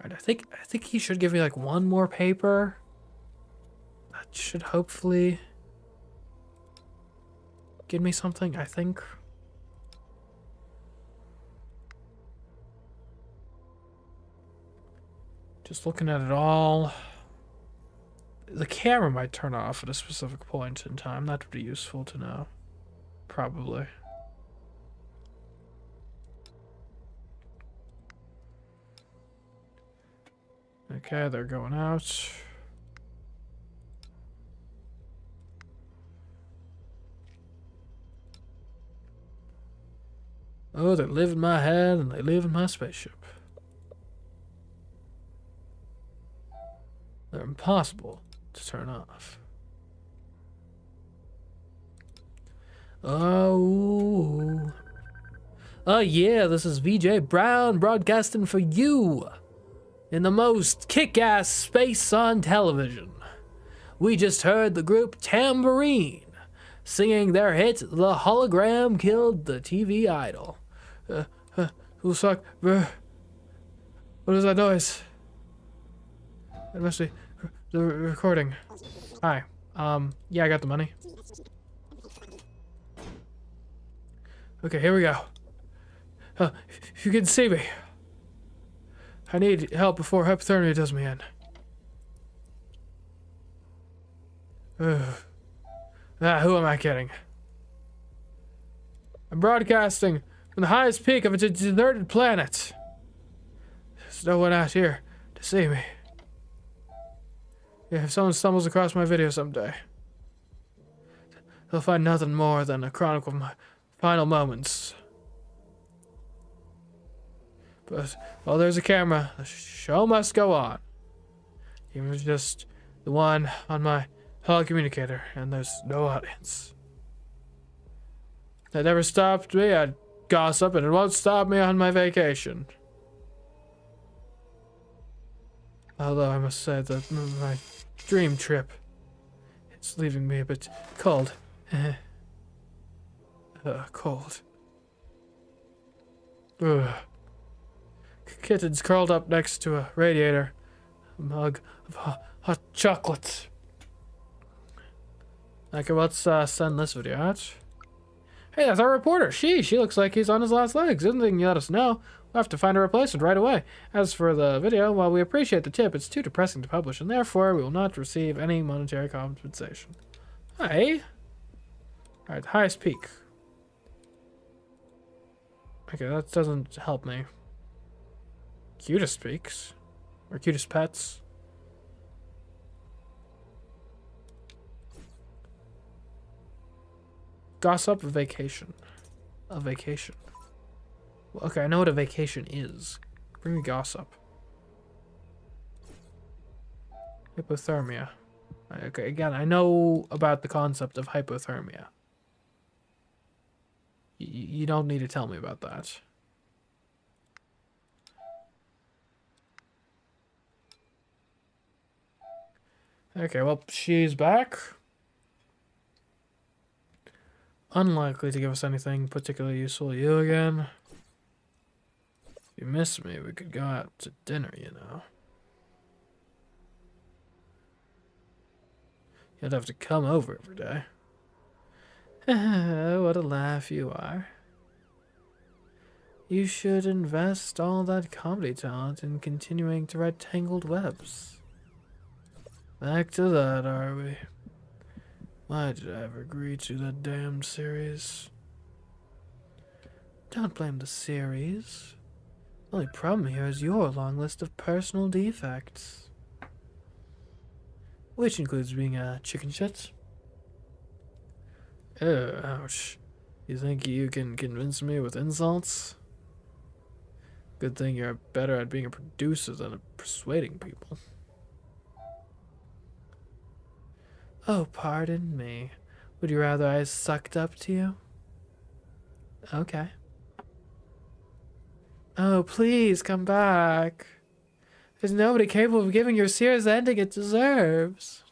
S1: Alright, I think he should give me 1 more paper. That should hopefully give me something, I think. Just looking at it all. The camera might turn off at a specific point in time. That would be useful to know. Probably. Okay, they're going out. Oh, they live in my head and they live in my spaceship. They're impossible to turn off. Oh. Oh yeah, this is VJ Brown broadcasting for you in the most kick-ass space on television. We just heard the group Tambourine singing their hit, The Hologram Killed the TV Idol. Who suck? What is that noise? It must be the recording. Hi. Yeah, I got the money. Okay, here we go. If you can see me. I need help before hypothermia does me in. Who am I kidding? I'm broadcasting from the highest peak of a deserted planet. There's no one out here to see me. Yeah, if someone stumbles across my video someday, they'll find nothing more than a chronicle of my final moments. But while there's a camera, the show must go on. Even if it's just the one on my hall communicator, and there's no audience. That never stopped me. I'd gossip, and it won't stop me on my vacation. Although I must say that my dream trip, it's leaving me a bit cold. Cold. Ugh. Kitten's curled up next to a radiator. A mug of hot chocolate. Okay, let's send this video out. Hey, that's our reporter. She looks like he's on his last legs. Anything you let us know, we'll have to find a replacement right away. As for the video, while we appreciate the tip, it's too depressing to publish, and therefore we will not receive any monetary compensation. Hey. Alright, highest peak. Okay, that doesn't help me. Cutest peaks. Or cutest pets. Gossip vacation. A vacation. Well, okay, I know what a vacation is. Bring me gossip. Hypothermia. Okay, again, I know about the concept of hypothermia. You don't need to tell me about that. Okay, well, she's back. Unlikely to give us anything particularly useful. You again? If you miss me, we could go out to dinner, you know. You'd have to come over every day. What a laugh you are. You should invest all that comedy talent in continuing to write tangled webs. Back to that, are we? Why did I ever agree to that damned series? Don't blame the series. The only problem here is your long list of personal defects. Which includes being a chicken shit. Oh, ouch. You think you can convince me with insults? Good thing you're better at being a producer than at persuading people. Oh, pardon me. Would you rather I sucked up to you? Okay. Oh, please come back. There's nobody capable of giving your series the ending it deserves.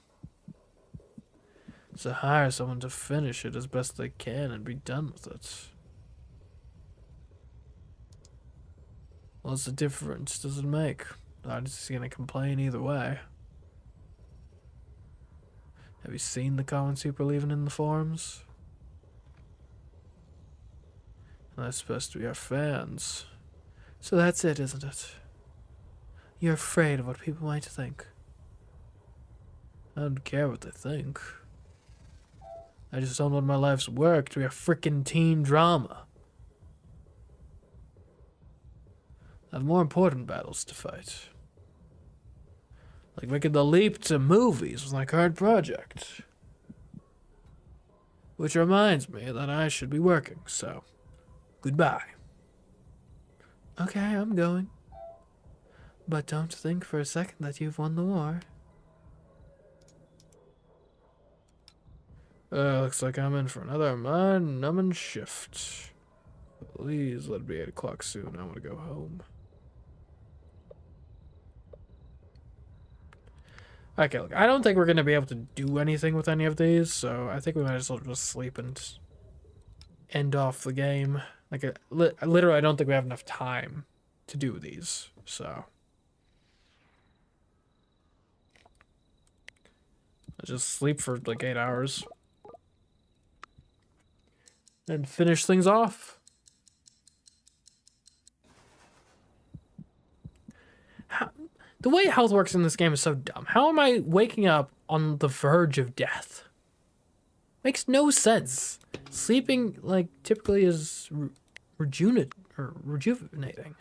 S1: So hire someone to finish it as best they can and be done with it. What's the difference does it make? I'm just gonna complain either way. Have you seen the comments people are leaving in the forums? They're supposed to be our fans. So that's it, isn't it? You're afraid of what people might think. I don't care what they think. I just don't want my life's work to be a frickin' teen drama. I have more important battles to fight. Like making the leap to movies was my current project. Which reminds me that I should be working, so goodbye. Okay, I'm going. But don't think for a second that you've won the war. Looks like I'm in for another mind-numbing shift. Please let it be 8 o'clock soon. I want to go home. Okay, look, I don't think we're going to be able to do anything with any of these, so I think we might as well just sleep and end off the game. Like, literally, I don't think we have enough time to do these, so. Let's just sleep for like 8 hours. And finish things off. The way health works in this game is so dumb. How am I waking up on the verge of death? Makes no sense. Sleeping, like, typically is rejuvenating.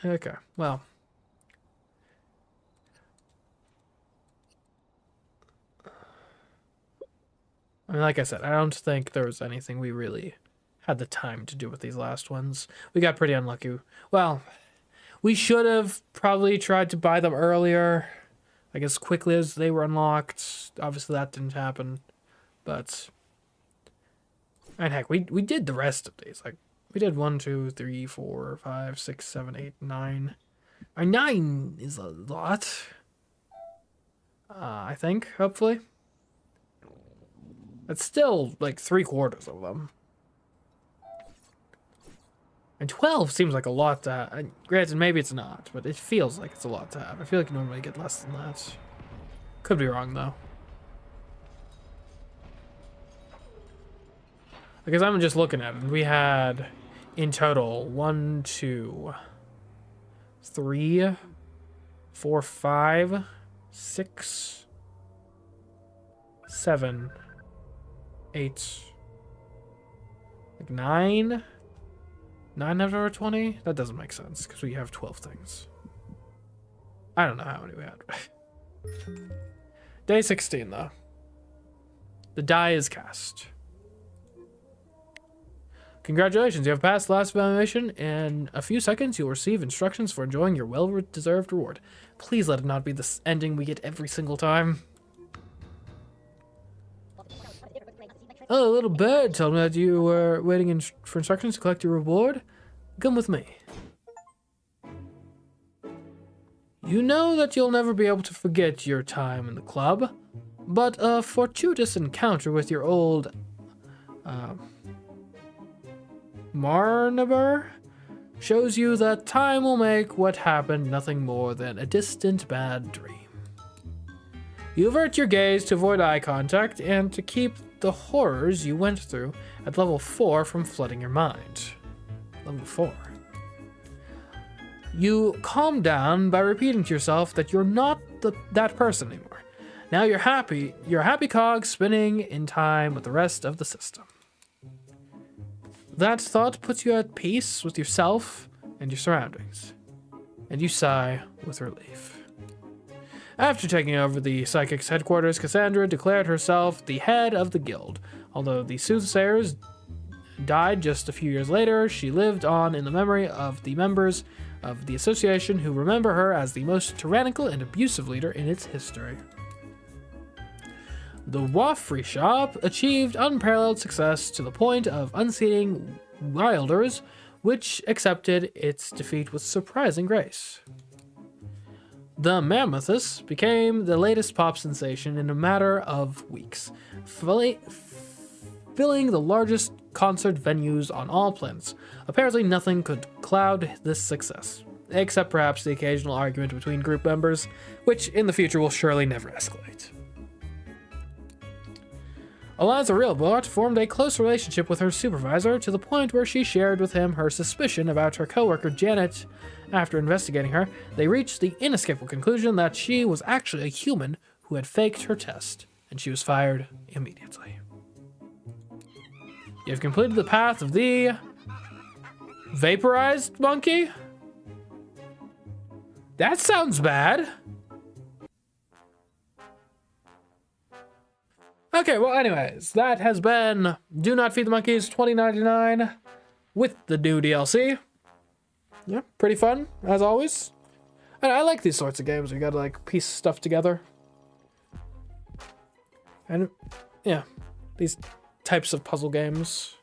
S1: Okay, well. I mean, like I said, I don't think there was anything we really had the time to do with these last ones. We got pretty unlucky. Well, we should have probably tried to buy them earlier, like as quickly as they were unlocked. Obviously that didn't happen, but and heck, we did the rest of these. Like we did 1, 2, 3, 4, 5, 6, 7, 8, 9. 9 is a lot. I think, hopefully. That's still like 3/4 of them. And 12 seems like a lot to have. Granted, maybe it's not, but it feels like it's a lot to have. I feel like you normally get less than that. Could be wrong, though. Because I'm just looking at it. We had, in total, 1, 2, 3, 4, 5, 6, 7, 8, like 9. 9 out of 20? That doesn't make sense, because we have 12 things. I don't know how many we had. Day 16, though. The die is cast. Congratulations, you have passed the last evaluation. In a few seconds, you'll receive instructions for enjoying your well-deserved reward. Please let it not be the ending we get every single time. Oh, a little bird told me that you were waiting for instructions to collect your reward. Come with me. You know that you'll never be able to forget your time in the club, but a fortuitous encounter with your old Marnaber shows you that time will make what happened nothing more than a distant bad dream. You avert your gaze to avoid eye contact and to keep the horrors you went through at level 4 from flooding your mind. Level 4. You calm down by repeating to yourself that you're not that person anymore. Now you're a happy cog spinning in time with the rest of the system. That thought puts you at peace with yourself and your surroundings, and you sigh with relief. After taking over the Psychic's headquarters, Cassandra declared herself the head of the guild. Although the soothsayers died just a few years later, she lived on in the memory of the members of the association who remember her as the most tyrannical and abusive leader in its history. The Waffrey Shop achieved unparalleled success to the point of unseating Wilders, which accepted its defeat with surprising grace. The Mammothus became the latest pop sensation in a matter of weeks, filling the largest concert venues on all planets. Apparently nothing could cloud this success, except perhaps the occasional argument between group members, which in the future will surely never escalate. Eliza Realbot formed a close relationship with her supervisor to the point where she shared with him her suspicion about her coworker Janet. After investigating her, they reached the inescapable conclusion that she was actually a human who had faked her test, and she was fired immediately. You have completed the path of the vaporized monkey? That sounds bad. Okay, well, anyways, that has been Do Not Feed the Monkeys 2099 with the new DLC. Yeah, pretty fun, as always. And I like these sorts of games where you gotta, like, piece stuff together. And yeah, these types of puzzle games.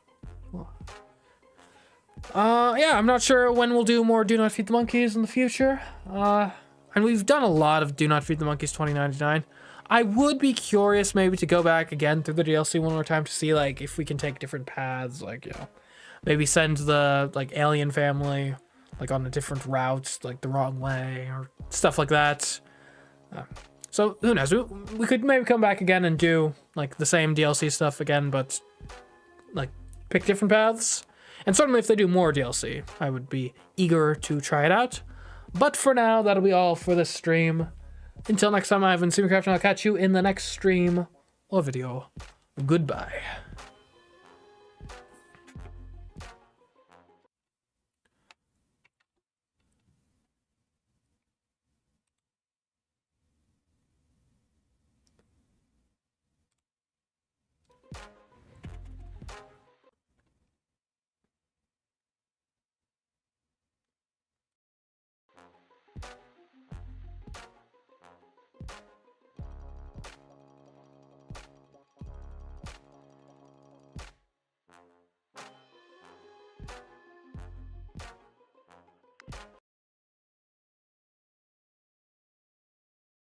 S1: Yeah, I'm not sure when we'll do more Do Not Feed the Monkeys in the future. And we've done a lot of Do Not Feed the Monkeys 2099. I would be curious maybe to go back again through the DLC one more time to see like if we can take different paths, like, you know, maybe send the like alien family like on a different route, like the wrong way or stuff like that. So who knows? We could maybe come back again and do like the same DLC stuff again, but like pick different paths. And certainly if they do more DLC, I would be eager to try it out. But for now, that'll be all for this stream. Until next time, I've been CMeeCraft, and I'll catch you in the next stream or video. Goodbye.